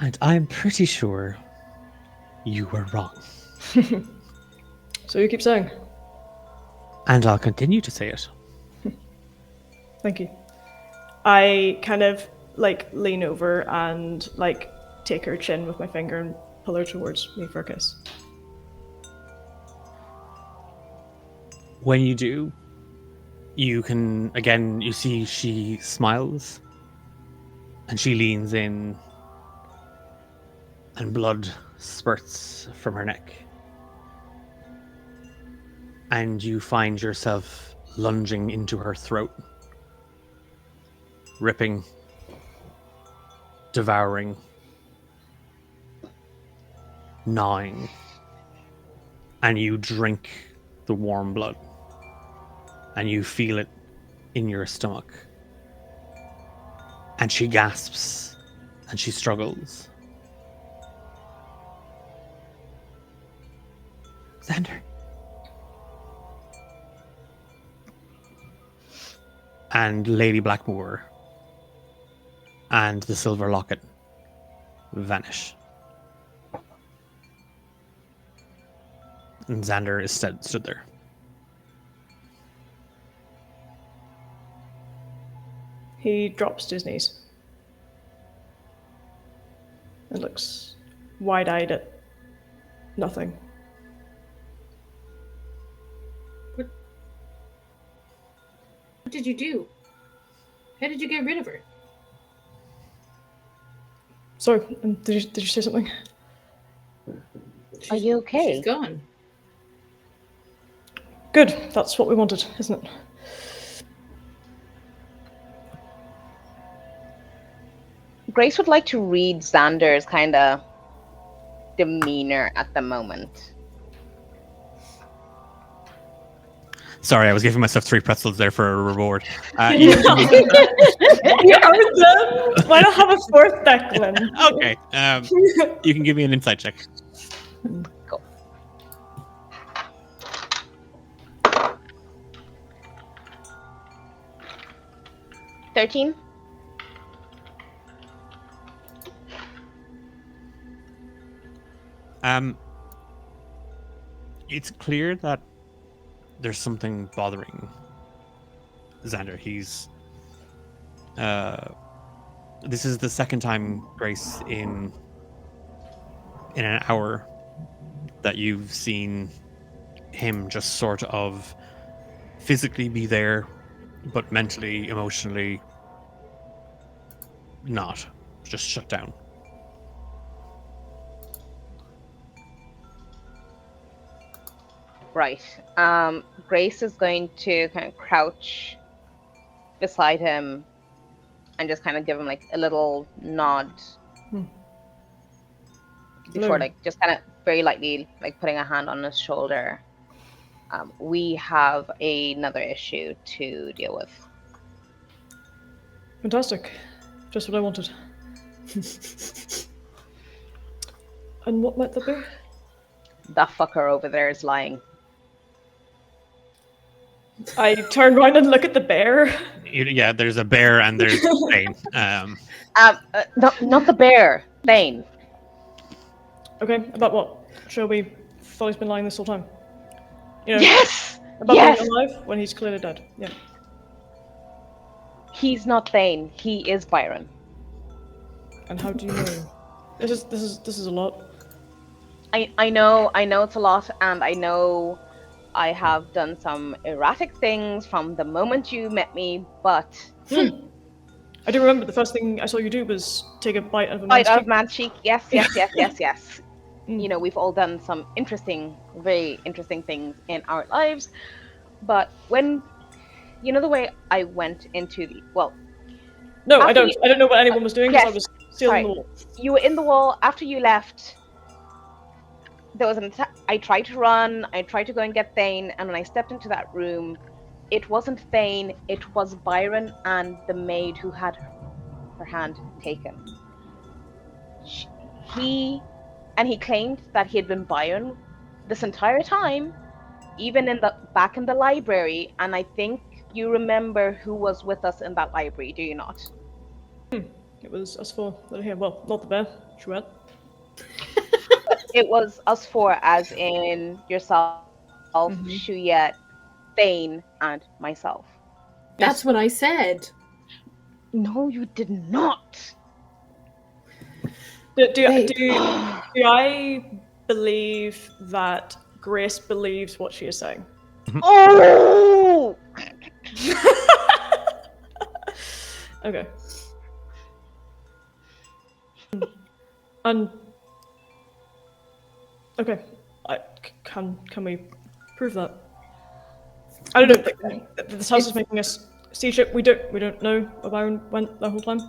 And I'm pretty sure you were wrong. So you keep saying. And I'll continue to say it. Thank you. I kind of lean over and take her chin with my finger and pull her towards me for a kiss. When you do, you can, again, you see she smiles and she leans in and blood spurts from her neck. And you find yourself lunging into her throat, ripping, devouring, gnawing, and you drink the warm blood. and you feel it in your stomach. And she gasps and she struggles. Xander. And Lady Blackmoor and the silver locket vanish. And Xander is stood there. He drops to his knees and looks wide-eyed at nothing. What did you do? How did you get rid of her? Sorry, did you say something? Are you okay? She's gone. Good, that's what we wanted, isn't it? Grace would like to read Xander's kind of demeanor at the moment. Sorry, I was giving myself 3 pretzels there for a reward. You earned them! Why not have a 4th, Declan? Okay, you can give me an insight check. Cool. $13. It's clear that there's something bothering Xander. He's this is the second time, Grace, in an hour that you've seen him just sort of physically be there, but mentally, emotionally not. Just shut down. Right. Grace is going to kind of crouch beside him and just kind of give him like a little nod before like just kind of very lightly like putting a hand on his shoulder. We have another issue to deal with. Fantastic. Just what I wanted. And what might that be? That fucker over there is lying. I turn around and look at the bear. Yeah, there's a bear and there's Thane. Not the bear, Thane. Okay, about what? Shelby thought he's been lying this whole time. You know, Yes! about Yes! being alive when he's clearly dead. Yeah. He's not Thane. He is Byron. And how do you know? This is a lot. I know it's a lot, and I know I have done some erratic things from the moment you met me, but I do remember the first thing I saw you do was take a bite out of a bite man's out cheek. of man's cheek. Yes. You know, we've all done some very interesting things in our lives, but when you know the way I went into the No, I after don't. I don't know what anyone was doing because yes, I was stealing the sorry. wall. You were in the wall after you left. There was an attack. I tried to run. I tried to go and get Thane, and when I stepped into that room, it wasn't Thane. It was Byron and the maid who had her hand taken. He claimed that he had been Byron this entire time, even back in the library. And I think you remember who was with us in that library, do you not? It was us four that are here. Well, not the bear. Chouette. It was us four, as in yourself, Chouette, Thane, and myself. That's what I said. No, you did not. Do I believe that Grace believes what she is saying? Oh! Okay. And okay, can we prove that? I don't know. This house is making us see shit. We don't know where Byron went the whole time.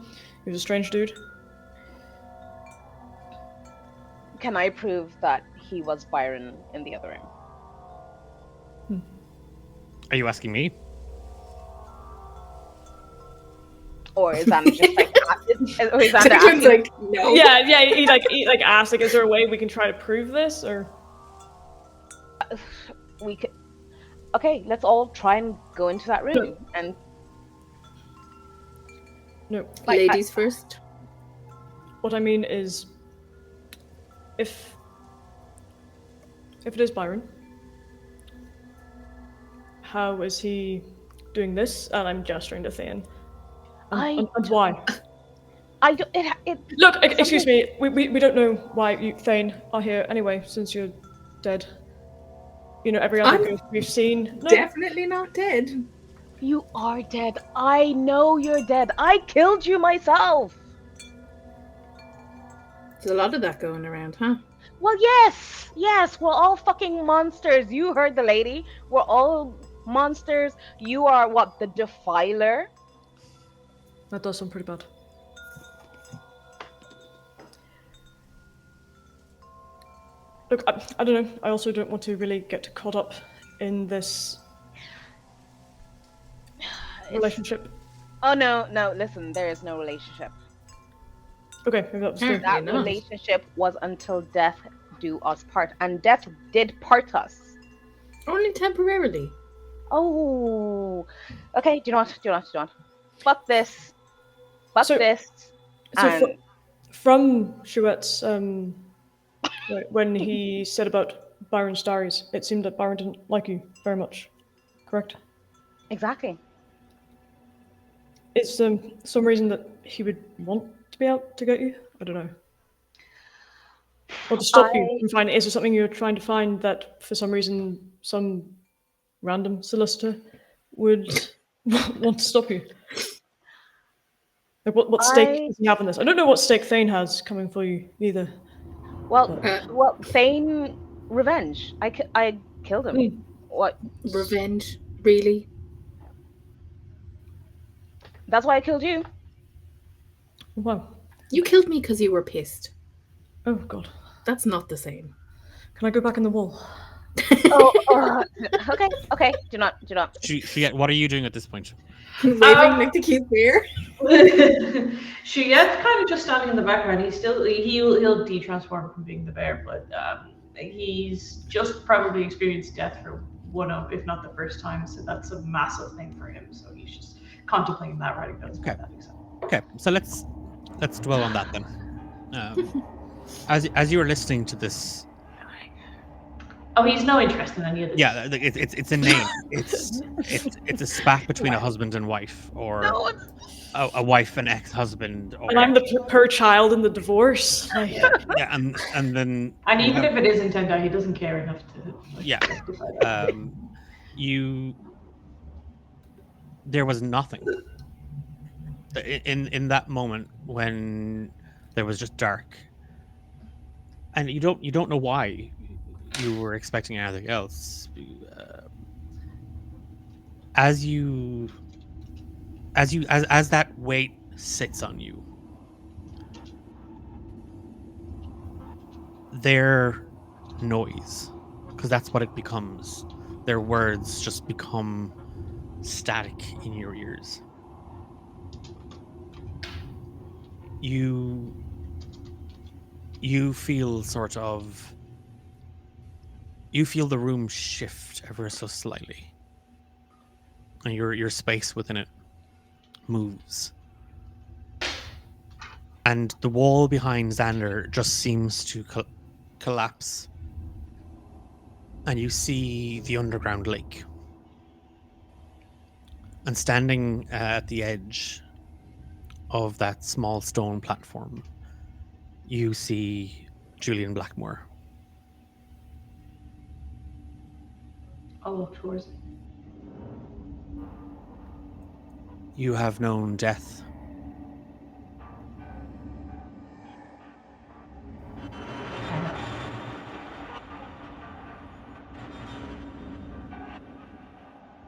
He was a strange dude. Can I prove that he was Byron in the other room? Are you asking me? Or is Xander just like, or is Xander Declan's asking? like, no. Yeah, he asked, like, is there a way we can try to prove this, or? We could. Okay, let's all try and go into that room and No. like, Ladies first. What I mean is, if it is Byron, how is he doing this? And I'm gesturing to Thane. And why? I don't. It Look, excuse me. We don't know why you, Thane, are here anyway, since you're dead. You know, every other I'm ghost we've seen. No. Definitely not dead. You are dead. I know you're dead. I killed you myself. There's a lot of that going around, huh? Well, yes, we're all fucking monsters. You heard the lady. We're all monsters. You are what, the Defiler? That does sound pretty bad. Look, I don't know. I also don't want to really get caught up in this relationship. Oh no, listen, there is no relationship. Okay, maybe that was the... That not. relationship was until death do us part, and death did part us. Only temporarily. Oh, okay. Do you know what? Fuck this. Fuck So- this. So And from Chouette's, when he said about Byron's diaries, it seemed that Byron didn't like you very much, correct? exactly. Is some reason that he would want to be out to get you? I don't know. Or to stop you from finding. Is there something you're trying to find that for some reason some random solicitor would want to stop you? Like what stake does he have in this? I don't know what stake Thane has coming for you either. Well, Thane, revenge. I killed him. Mm. What? Revenge, really? That's why I killed you. Wow. You killed me because you were pissed. Oh god. That's not the same. Can I go back in the wall? Okay. Do not. Juliette, what are you doing at this point? Waving like the cute bear. Chouette's kind of just standing in the background. He'll de-transform from being the bear, but he's just probably experienced death for one of, if not the first time. So that's a massive thing for him. So he's just contemplating that, writing notes about that. Okay, so let's dwell on that then. As you were listening to this, Oh, he's no interest in any of this. yeah, it's a name. It's a spat between a husband and wife, or a wife and ex-husband, or And I'm the per child in the divorce. Like, yeah, and then And you even have- if it isn't Tendai, he doesn't care enough to. Yeah. decide that. There was nothing in that moment when there was just dark, and you don't know why you were expecting anything else. As that weight sits on you, their noise, because that's what it becomes, their words just become static in your ears. You feel you feel the room shift ever so slightly, and your space within it moves, and the wall behind Xander just seems to collapse, and you see the underground lake. And standing at the edge of that small stone platform, you see Julian Blackmore. I'll look towards it. You have known death.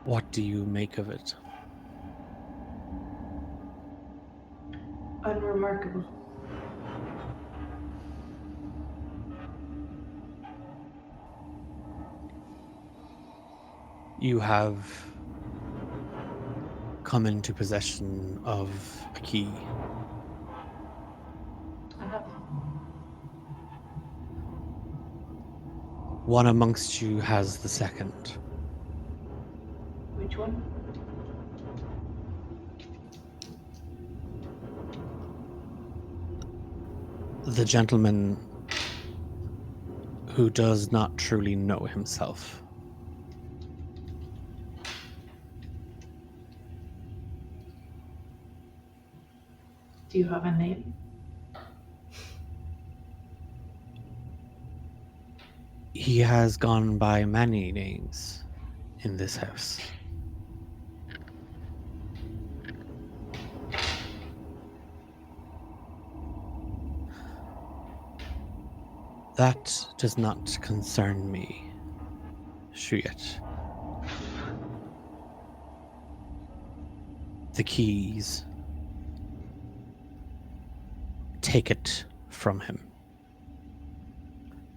What do you make of it? Unremarkable. You have come into possession of a key. I have. One amongst you has the second. Which one? The gentleman who does not truly know himself. Do you have a name? He has gone by many names in this house. That does not concern me, Shuyet. The keys. Take it from him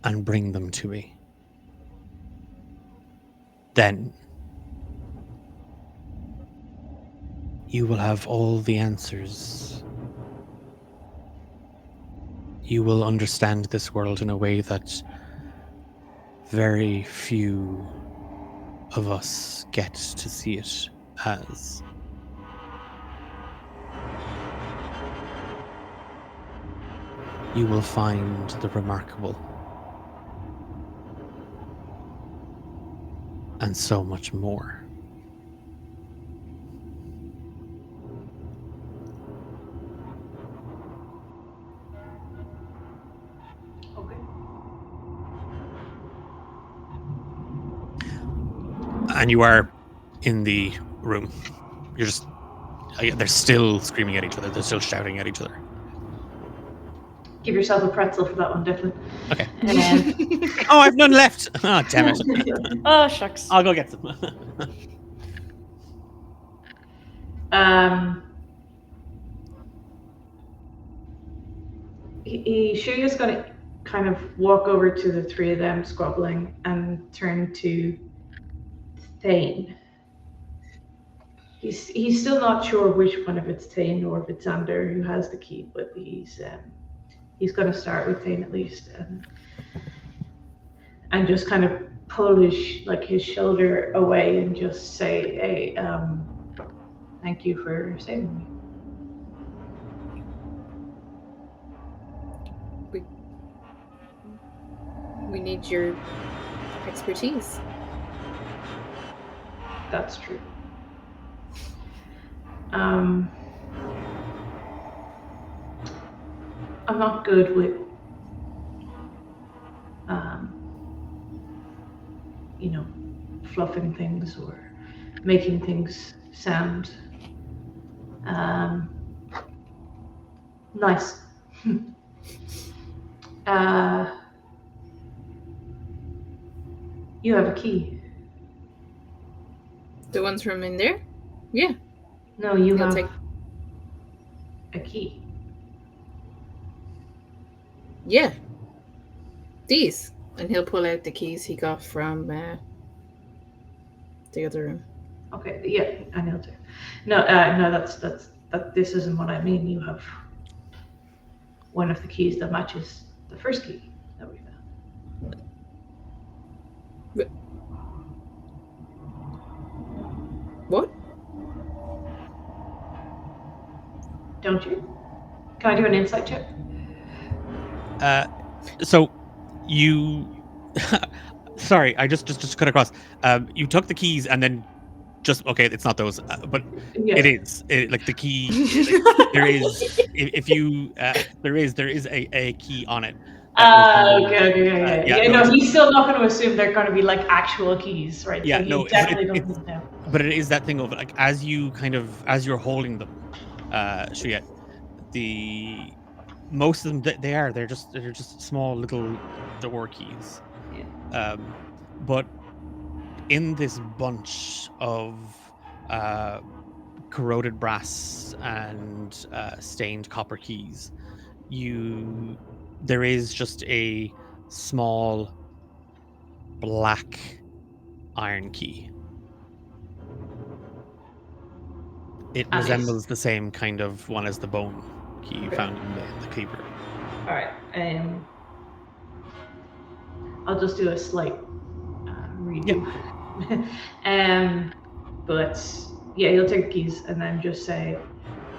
and bring them to me. Then you will have all the answers. You will understand this world in a way that very few of us get to see it as. You will find the remarkable and so much more. Okay. And you are in the room. You're just... They're still screaming at each other. They're still shouting at each other. Give yourself a pretzel for that one, Declan. Okay. Um, Oh, I've none left! Oh, damn it. Oh, shucks. I'll go get some. Shuya's going to kind of walk over to the three of them squabbling and turn to Thane. He's still not sure which one, if it's Thane or if it's Xander who has the key, but he's going to start with Thane at least, and just kind of pull his shoulder away and just say, "Hey, thank you for saving me." We need your expertise. That's true. I'm not good with, fluffing things or making things sound nice. You have a key. The ones from in there? Yeah. No, you He'll have take- a key. Yeah. These. And he'll pull out the keys he got from the other room. Okay, yeah, I know too. No, this isn't what I mean. You have one of the keys that matches the first key that we found. What? Don't you? Can I do an insight check? So you... Sorry, I just cut across. You took the keys and then just... Okay, it's not those, but Yeah. it is. Like the key... there is... If you... there is a key on it. Okay. yeah, No, no, he's still not going to assume they're going to be like actual keys, right? Yeah, so he no, definitely it's- doesn't know. But it is that thing of like as you're holding them, Shuyet, most of them they're just small little door keys. Yeah. But in this bunch of corroded brass and stained copper keys, there is just a small black iron key. It And resembles the same kind of one as the bone key you found in the Cleaver. All right. I'll just do a slight redo. But yeah, he'll take the keys and then just say,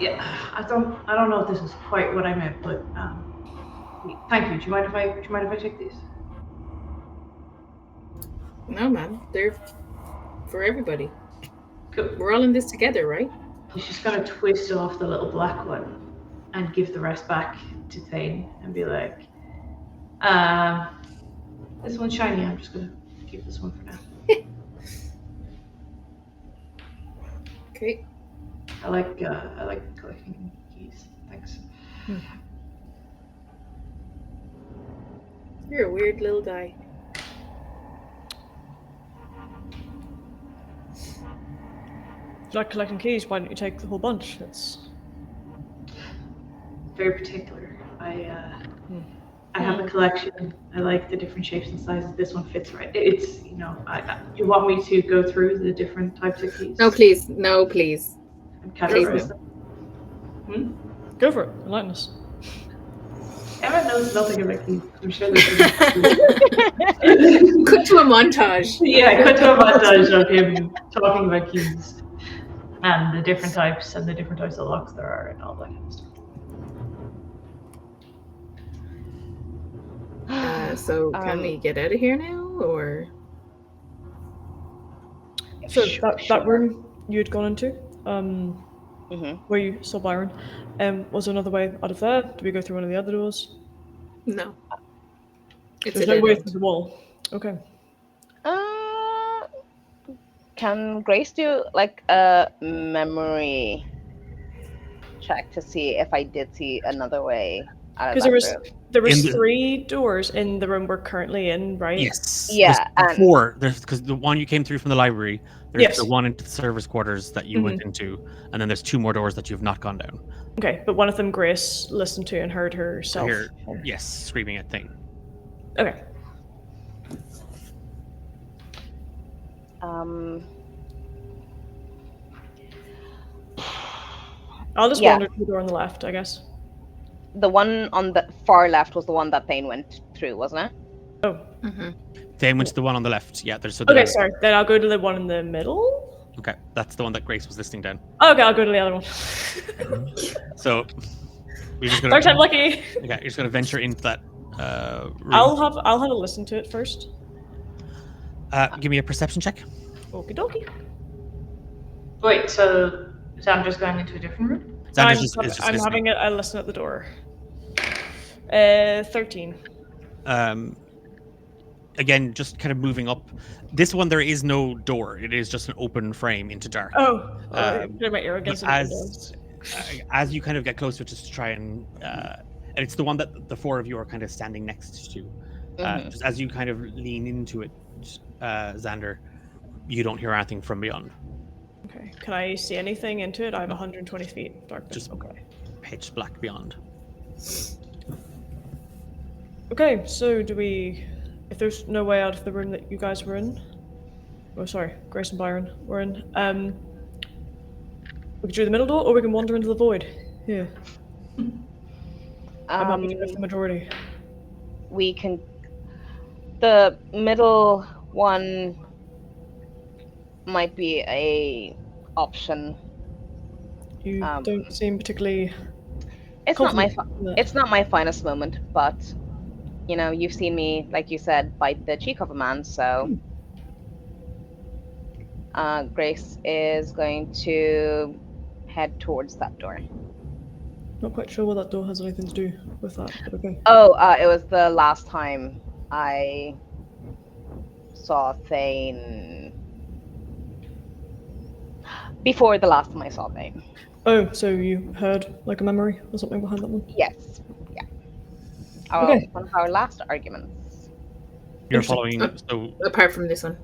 "Yeah, I don't know if this is quite what I meant, but thank you. Do you mind if I take these?" No, man. They're for everybody. Cool. We're all in this together, right? He's just gonna twist off the little black one and give the rest back to Thane and be like, "This one's shiny. I'm just gonna keep this one for now." Okay. I like collecting keys. Thanks. You're a weird little guy. If you like collecting keys, why don't you take the whole bunch? It's Very particular. I have a collection. I like the different shapes and sizes. This one fits right. It's do you want me to go through the different types of keys? No, please. No, please. And categorize them? go for it. Enlighten us. Emma knows nothing about keys. I'm sure there's Cut to a montage. Yeah, cut to a montage of him talking about keys and the different types of locks there are and all that kind of stuff. So can we get out of here now, or? So Sure, that room you had gone into, Mhm. where you saw Byron, was there another way out of there? Did we go through one of the other doors? No. It's There's a no way dead through the wall. Okay. Can Grace do like a memory check to see if I did see another way out of Because that room? there was In the- 3 doors in the room we're currently in, right? Yes. Yeah, There's and- 4. There's because the one you came through from the library. There's Yes. the one into the service quarters that you went into, and then there's 2 more doors that you've not gone down. Okay, but one of them Grace listened to and heard herself. Here, yes, screaming at Thane. Okay. I'll just Yeah. wander to the door on the left, I guess. The one on the far left was the one that Thane went through, wasn't it? Oh. Mm-hmm. Thane went to the one on the left. Yeah, there's Okay, sorry. Then I'll go to the one in the middle. Okay, that's the one that Grace was listening down. Okay, I'll go to the other one. So we're just Third gonna. time lucky. Okay, you're just gonna venture into that room. I'll have a listen to it first. Give me a perception check. Okie dokie. Wait, so Xander's going into a different room? Xander's I'm just having listening. a listen at the door. 13. Again, just kind of moving up. This one, there is no door. It is just an open frame into dark. Oh, put my ear But against the windows. as you kind of get closer, just to try and it's the one that the 4 of you are kind of standing next to. Just as you kind of lean into it, Xander, you don't hear anything from beyond. Okay. Can I see anything into it? I have 120 feet darkness. Just okay. Pitch black beyond. Okay, so do we... If there's no way out of the room that you guys were in... Oh, sorry, Grace and Byron were in. We can do the middle door, or we can wander into the void. Yeah. I'm happy to go for the majority. We can. The middle one might be a option. You don't seem particularly... It's not my confident in that. it's not my finest moment, but you know, you've seen me, like you said, bite the cheek of a man, so Grace is going to head towards that door. Not quite sure what that door has anything to do with that, but okay. Oh, it was the last time I saw Thane. Before the last time I saw Thane. Oh, so you heard like a memory or something behind that one? Yes. Yeah. Okay. One of our last arguments. You're Interesting. following. So Apart from this one.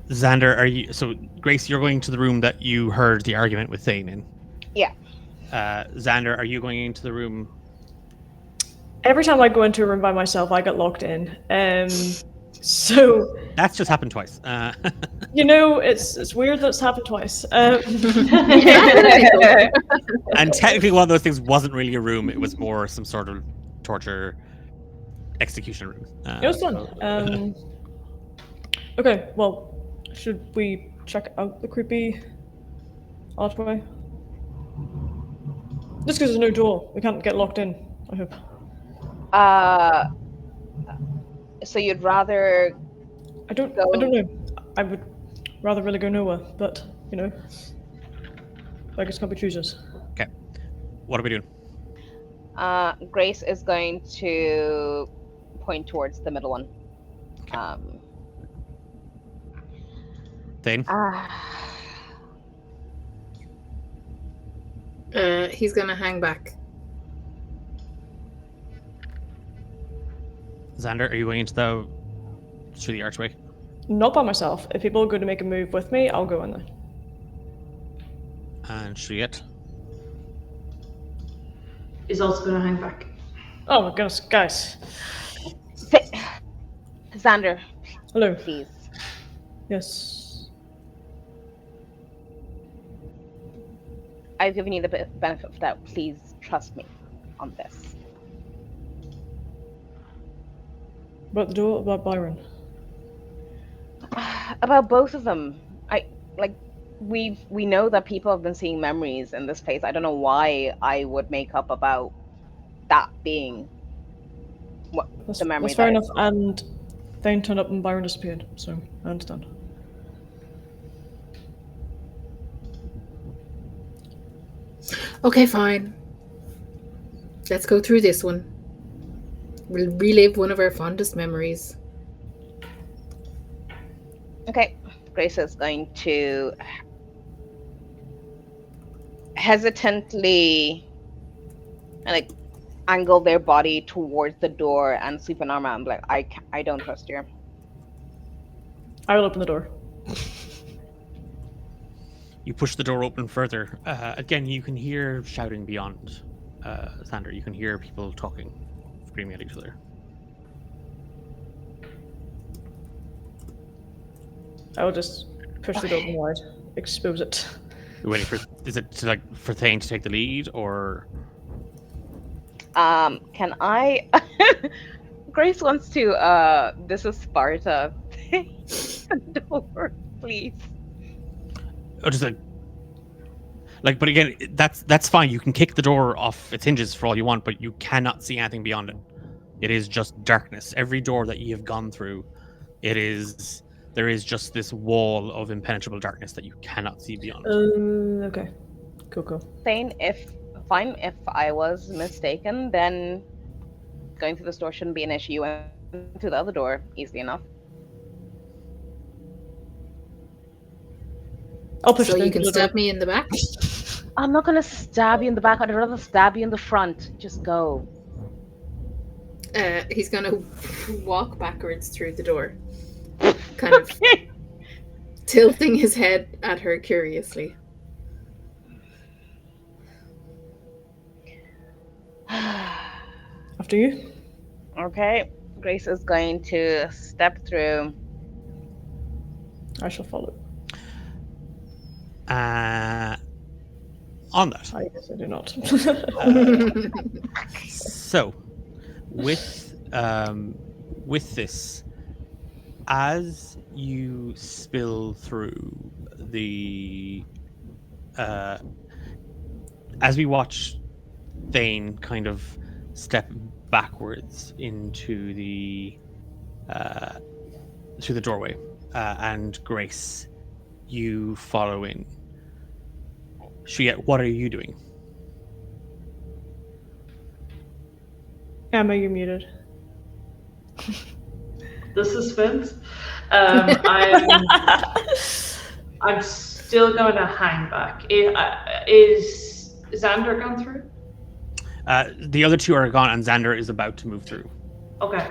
Xander, are you? So Grace, you're going to the room that you heard the argument with Thane in. Yeah. Xander, are you going into the room? Every time I go into a room by myself, I get locked in. So That's just happened twice. You know, it's weird that it's happened twice. And technically, one of those things wasn't really a room; it was more some sort of torture execution room. It was fun. Okay, well, should we check out the creepy archway? Just because there's no door, we can't get locked in, I hope. So you'd rather I don't go- know. I would rather really go nowhere, but, you know, beggars can't be choosers. Okay, what are we doing? Grace is going to point towards the middle one. Thane? He's gonna hang back. Xander, are you going through the archway? Not by myself. If people are going to make a move with me, I'll go in there. And Juliet? Is also going to hang back. Oh my goodness, guys. Xander, Hello. please. Yes. I've given you the benefit of the doubt. Please trust me on this. About the door, about Byron. About both of them. We know that people have been seeing memories in this place. I don't know why I would make up about that being what That's, the memory. that's fair that enough. is. And Thane turned up and Byron disappeared, so I understand. Okay, fine. Let's go through this one. We'll relive one of our fondest memories. Okay, Grace is going to hesitantly angle their body towards the door and sweep an arm out and be like, I don't trust you. I will open the door. You push the door open further. Again, you can hear shouting beyond. Xander, you can hear people talking, screaming at each other. I will just push the door open wide, expose it. You're waiting for, is it for Thane to take the lead, or? Can I? Grace wants to. This is Sparta. The door, please. Oh, just but again, that's fine. You can kick the door off its hinges for all you want, but you cannot see anything beyond it. It is just darkness. Every door that you have gone through, there is just this wall of impenetrable darkness that you cannot see beyond. Okay. Cool. Thane, if I was mistaken, then going through this door shouldn't be an issue. You went through the other door easily enough. I'll push So Thane you can to the stab door. me in the back? I'm not gonna stab you in the back. I'd rather stab you in the front. Just go. He's gonna walk backwards through the door. Kind of tilting his head at her curiously. After you. Okay. Grace is going to step through. I shall follow. On that. I guess I do not. So, with this, as you spill through the, as we watch Thane kind of step backwards into the through the doorway, and Grace, you follow in. Juliet, what are you doing? Emma, you're muted. The suspense. I'm still going to hang back. Is Xander gone through? The other two are gone, and Xander is about to move through. Okay.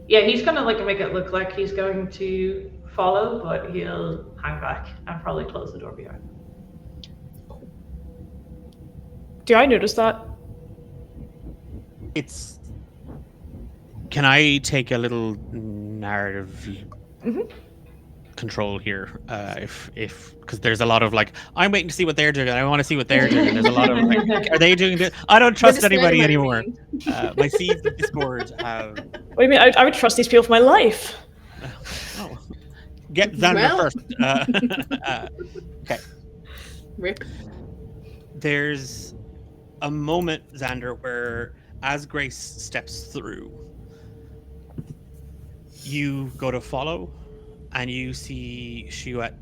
Yeah, he's going to make it look like he's going to follow, but he'll hang back and probably close the door behind him. Do I notice that? Can I take a little narrative control here. If because there's a lot of like, I'm waiting to see what they're doing. I want to see what they're doing. There's a lot of like, are they doing this? I don't trust We're just anybody letting anymore. them My seeds of discord have. What do you mean? I would trust these people for my life. Oh, get Xander Well. first. Okay. Rip. There's a moment, Xander, where as Grace steps through, you go to follow, and you see Shuet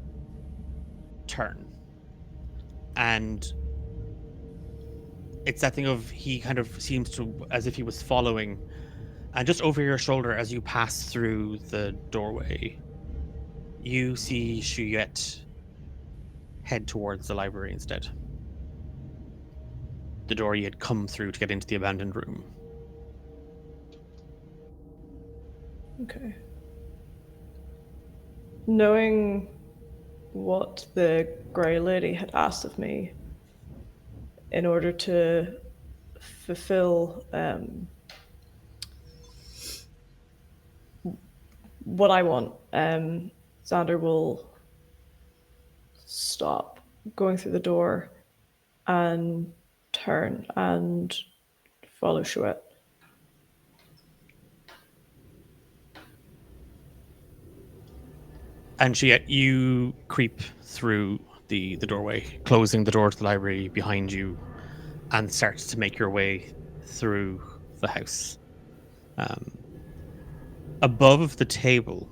turn. And it's that thing of he kind of seems to, as if he was following, and just over your shoulder as you pass through the doorway, you see Shuet head towards the library instead. The door you had come through to get into the abandoned room. Okay. Knowing what the Grey Lady had asked of me in order to fulfill what I want, Xander will stop going through the door and turn and follow Shuet. And Shuet, you creep through the doorway, closing the door to the library behind you, and start to make your way through the house. Above the table,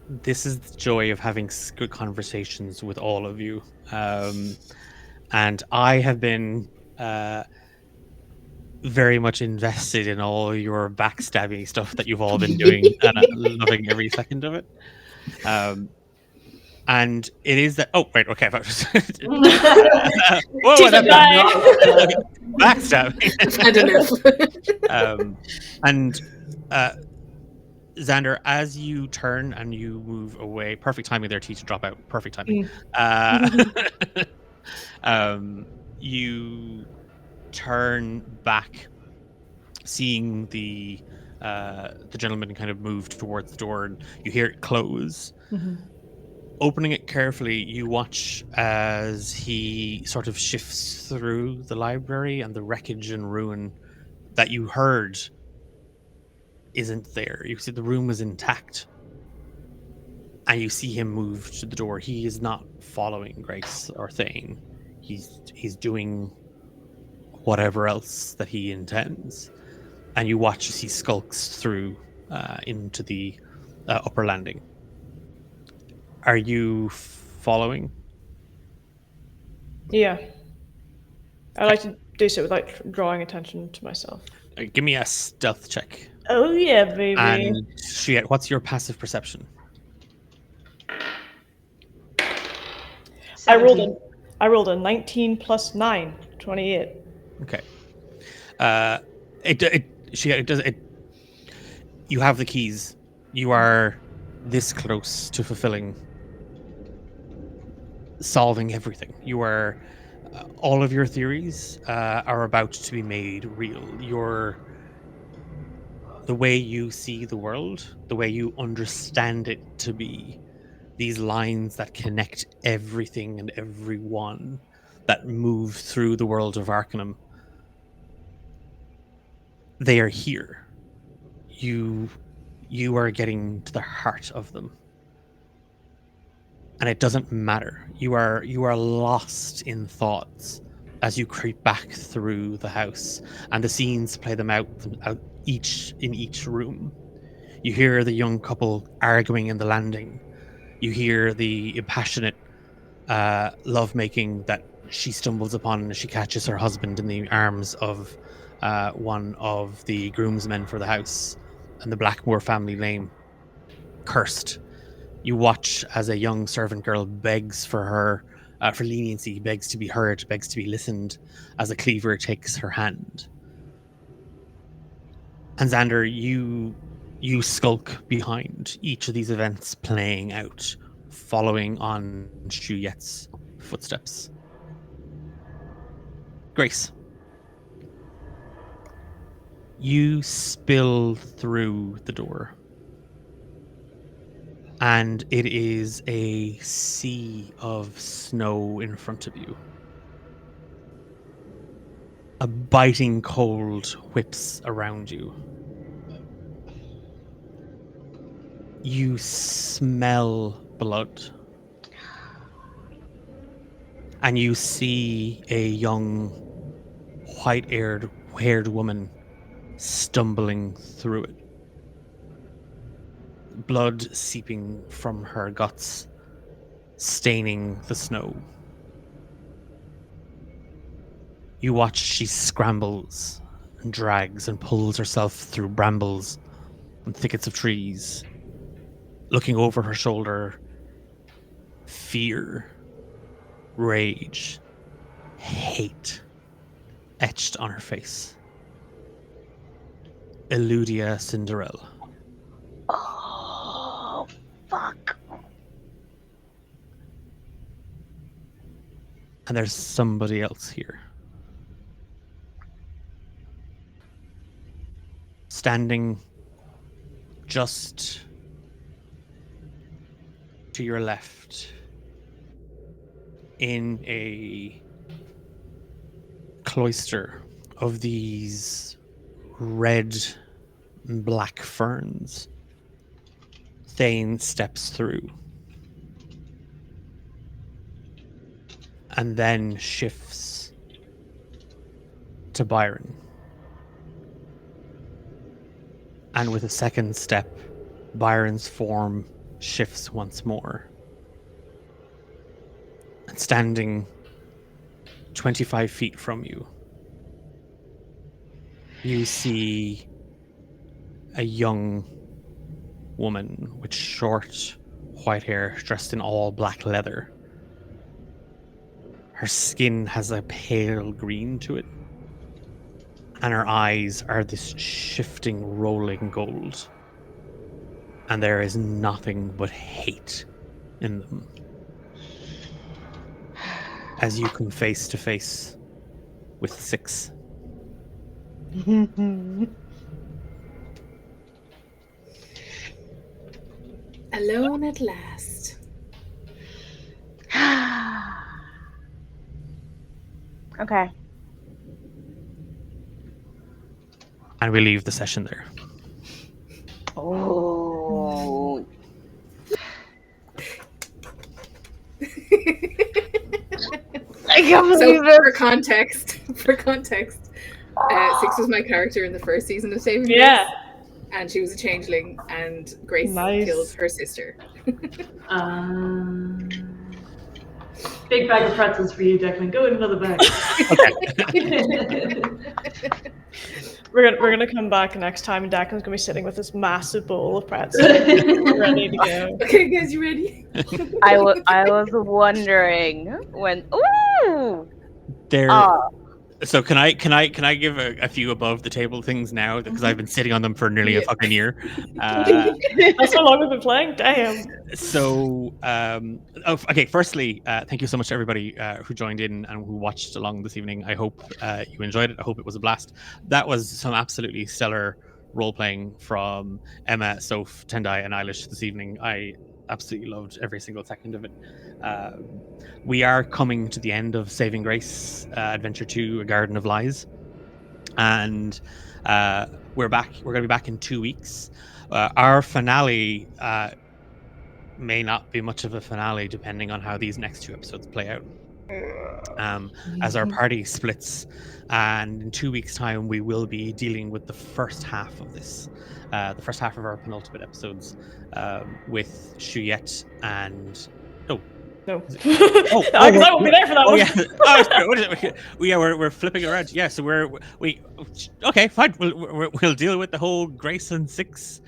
this is the joy of having good conversations with all of you. And I have been very much invested in all your backstabbing stuff that you've all been doing, and I'm loving every second of it. And it is that. Oh, right. Okay. Whoa, backstabbing. I don't know. And Xander, as you turn and you move away, perfect timing there, T, to drop out. Perfect timing. You turn back, seeing the gentleman kind of move towards the door, and you hear it close. Opening it carefully, you watch as he sort of shifts through the library, and the wreckage and ruin that you heard isn't there. You see the room is intact, and you see him move to the door. He is not following Grace or Thane. He's doing whatever else that he intends, and you watch as he skulks through into the upper landing. Are you following? Yeah. I like to do so without drawing attention to myself. Give me a stealth check. Oh yeah, baby. And Shuet, what's your passive perception? I rolled a 19 plus 9, 28. Okay. You have the keys. You are this close to solving everything. You are all of your theories are about to be made real. The way you see the world, the way you understand it to be, these lines that connect everything and everyone that move through the world of Arcanum, they are here. You are getting to the heart of them. And it doesn't matter. You are lost in thoughts as you creep back through the house, and the scenes play them out each in each room. You hear the young couple arguing in the landing. You hear the impassionate lovemaking that she stumbles upon as she catches her husband in the arms of one of the groomsmen for the house, and the Blackmore family name cursed. You watch as a young servant girl begs for leniency, begs to be heard, begs to be listened, as a cleaver takes her hand. And Xander, you skulk behind each of these events playing out, following on Shuet's footsteps. Grace, you spill through the door. and it is a sea of snow in front of you. A biting cold whips around you. You smell blood. And you see a young, white-haired woman stumbling through it. Blood seeping from her guts, staining the snow. You watch she scrambles and drags and pulls herself through brambles and thickets of trees. Looking over her shoulder, fear, rage, hate etched on her face. Eludia Cinderella. Oh, fuck. And there's somebody else here. Standing just to your left in a cloister of these red and black ferns, Thane steps through and then shifts to Byron. And with a second step, Byron's form shifts once more. And standing 25 feet from you, you see a young woman with short white hair dressed in all black leather. Her skin has a pale green to it, and her eyes are this shifting, rolling gold. And there is nothing but hate in them. As you come face to face with Six. Alone at last. Okay. And we leave the session there. Oh. I can't believe So it. for context, Six was my character in the first season of Saving Grace. Yeah. And she was a changeling, and Grace Nice. killed her sister. Big bag of pretzels for you, Declan. Go in another bag. We're gonna come back next time, and Declan's gonna be sitting with this massive bowl of pretzels, ready to go. Okay, guys, you ready? I was wondering when. Ooh. There. Oh. So can I give a few above the table things now, because I've been sitting on them for nearly a fucking year. That's how long we've been playing. Damn. So okay. Firstly, thank you so much to everybody who joined in and who watched along this evening. I hope you enjoyed it. I hope it was a blast. That was some absolutely stellar role playing from Emma, Soph, Tendai, and Eilish this evening. I absolutely loved every single second of it. We are coming to the end of Saving Grace Adventure 2, A Garden of Lies. And we're back. We're going to be back in 2 weeks. Our finale may not be much of a finale, depending on how these next 2 episodes play out. As our party splits. And in 2 weeks' time, we will be dealing with the first half of this. The first half of our penultimate episodes with Shuyet and... No. Oh, I won't be there for that one. Yeah. Oh, sorry, what is it? We're flipping around. Yeah, so we okay, fine. We'll deal with the whole Grace and Six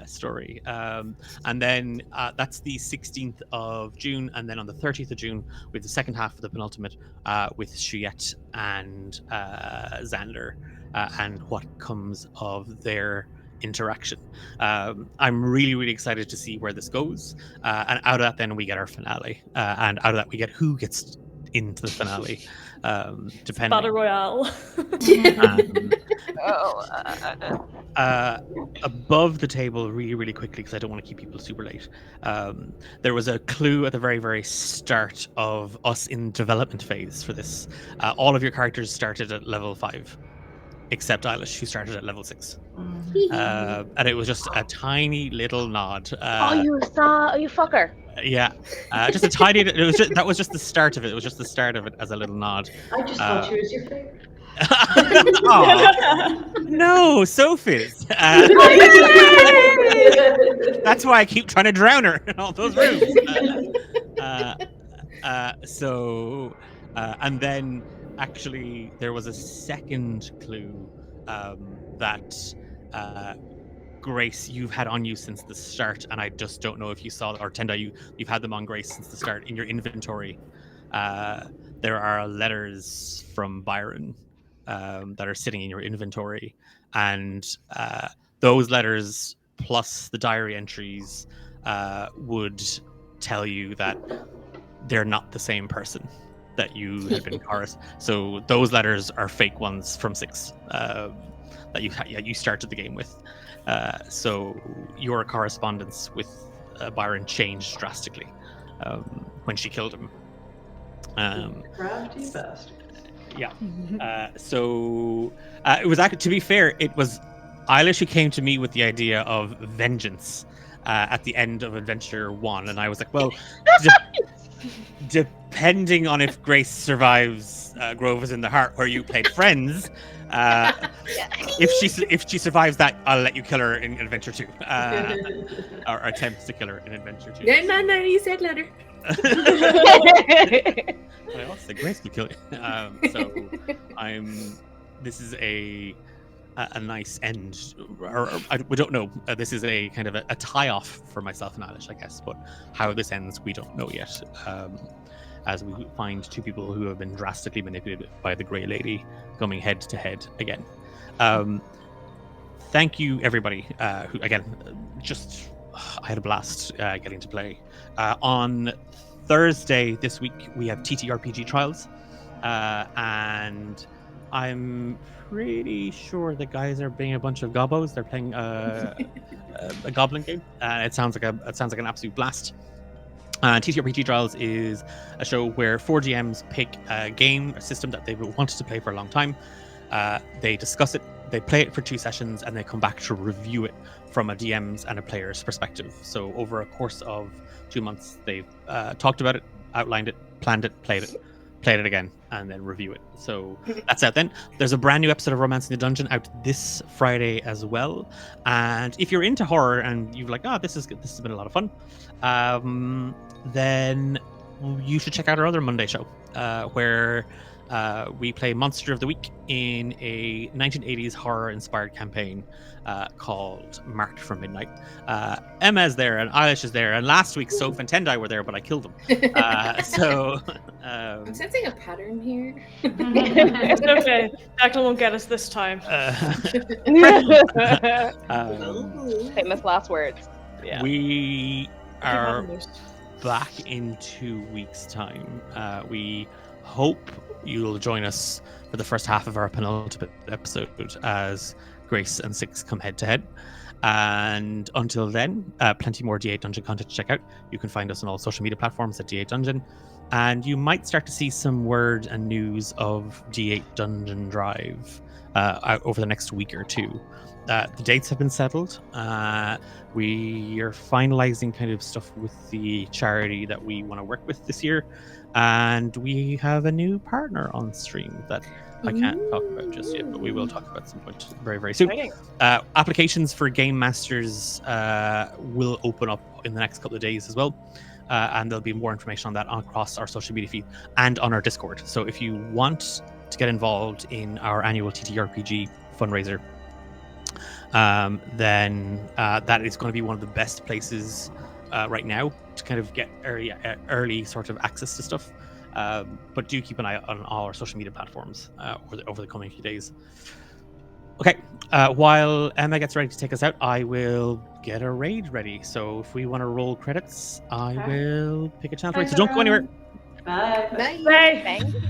story, and then that's the 16th of June, and then on the 30th of June with the second half of the penultimate with Shuyet and Xander, and what comes of their interaction. I'm really excited to see where this goes, and out of that then we get our finale, and out of that we get who gets into the finale, depending. Battle Royale. Um, Oh, above the table, really, really quickly, because I don't want to keep people super late. There was a clue at the very, very start of us in development phase for this. All of your characters started at level 5, except Eilish, who started at level 6. And it was just a tiny little nod. oh, you fucker. Yeah, just a tiny. That was just the start of it. It was just the start of it as a little nod. I just thought she was your favorite. Aw, no, Sophie's. That's why I keep trying to drown her in all those rooms. And then actually there was a second clue that Grace, you've had on you since the start, and I just don't know if you saw, or Tenda, you've had them on Grace since the start. In your inventory, there are letters from Byron that are sitting in your inventory, and those letters plus the diary entries would tell you that they're not the same person that you have been So those letters are fake ones from 6 that you started the game with. So your correspondence with Byron changed drastically when she killed him. Crafty bastard. Yeah. So it was actually, to be fair, it was Eilish who came to me with the idea of vengeance at the end of Adventure 1, and I was like, well, depending on if Grace survives Grove is in the Heart, where you played friends, if she survives that, I'll let you kill her in Adventure 2, or attempt to kill her in Adventure 2. No, you said letter. I also said Grace could kill you. So this is a nice end, we don't know. This is a kind of a tie-off for myself and Eilish, I guess. But how this ends, we don't know yet. As we find 2 people who have been drastically manipulated by the Grey Lady coming head to head again. Thank you, everybody. Who again, I had a blast getting to play. On Thursday this week, we have TTRPG trials, and I'm pretty sure the guys are being a bunch of gobbos. They're playing a goblin game. It sounds like an absolute blast. TTRPG Trials is a show where 4 GMs pick a game, a system that they've wanted to play for a long time. They discuss it, they play it for 2 sessions, and they come back to review it from a DM's and a player's perspective. So over a course of 2 months, they've talked about it, outlined it, planned it, played it again, and then review it. So that's out then. There's a brand new episode of Romance in the Dungeon out this Friday as well. And if you're into horror and you're like, this is good, this has been a lot of fun, then you should check out our other Monday show, where we play Monster of the Week in a 1980s horror-inspired campaign called Marked from Midnight. Emma's there, and Eilish is there, and last week Soph and Tendai were there, but I killed them. I'm sensing a pattern here. It's okay. Declan won't get us this time. Famous last words. Yeah. We are back in 2 weeks' time. We hope you'll join us for the first half of our penultimate episode as Grace and 6 come head to head. And until then, plenty more D8 Dungeon content to check out. You can find us on all social media platforms at D8 Dungeon. And you might start to see some word and news of D8 Dungeon Drive over the next week or 2. The dates have been settled. We are finalizing kind of stuff with the charity that we want to work with this year. And we have a new partner on stream that I can't talk about just yet, but we will talk about at some point very, very soon. Applications for Game Masters will open up in the next couple of days as well. And there'll be more information on that across our social media feed and on our Discord. So if you want to get involved in our annual TTRPG fundraiser, then that is going to be one of the best places right now to kind of get early sort of access to stuff. But do keep an eye on all our social media platforms over the coming few days. Okay, while Emma gets ready to take us out, I will get a raid ready. So if we want to roll credits, I will pick a channel raid. So don't go anywhere. Bye. Bye. Bye. Thank you.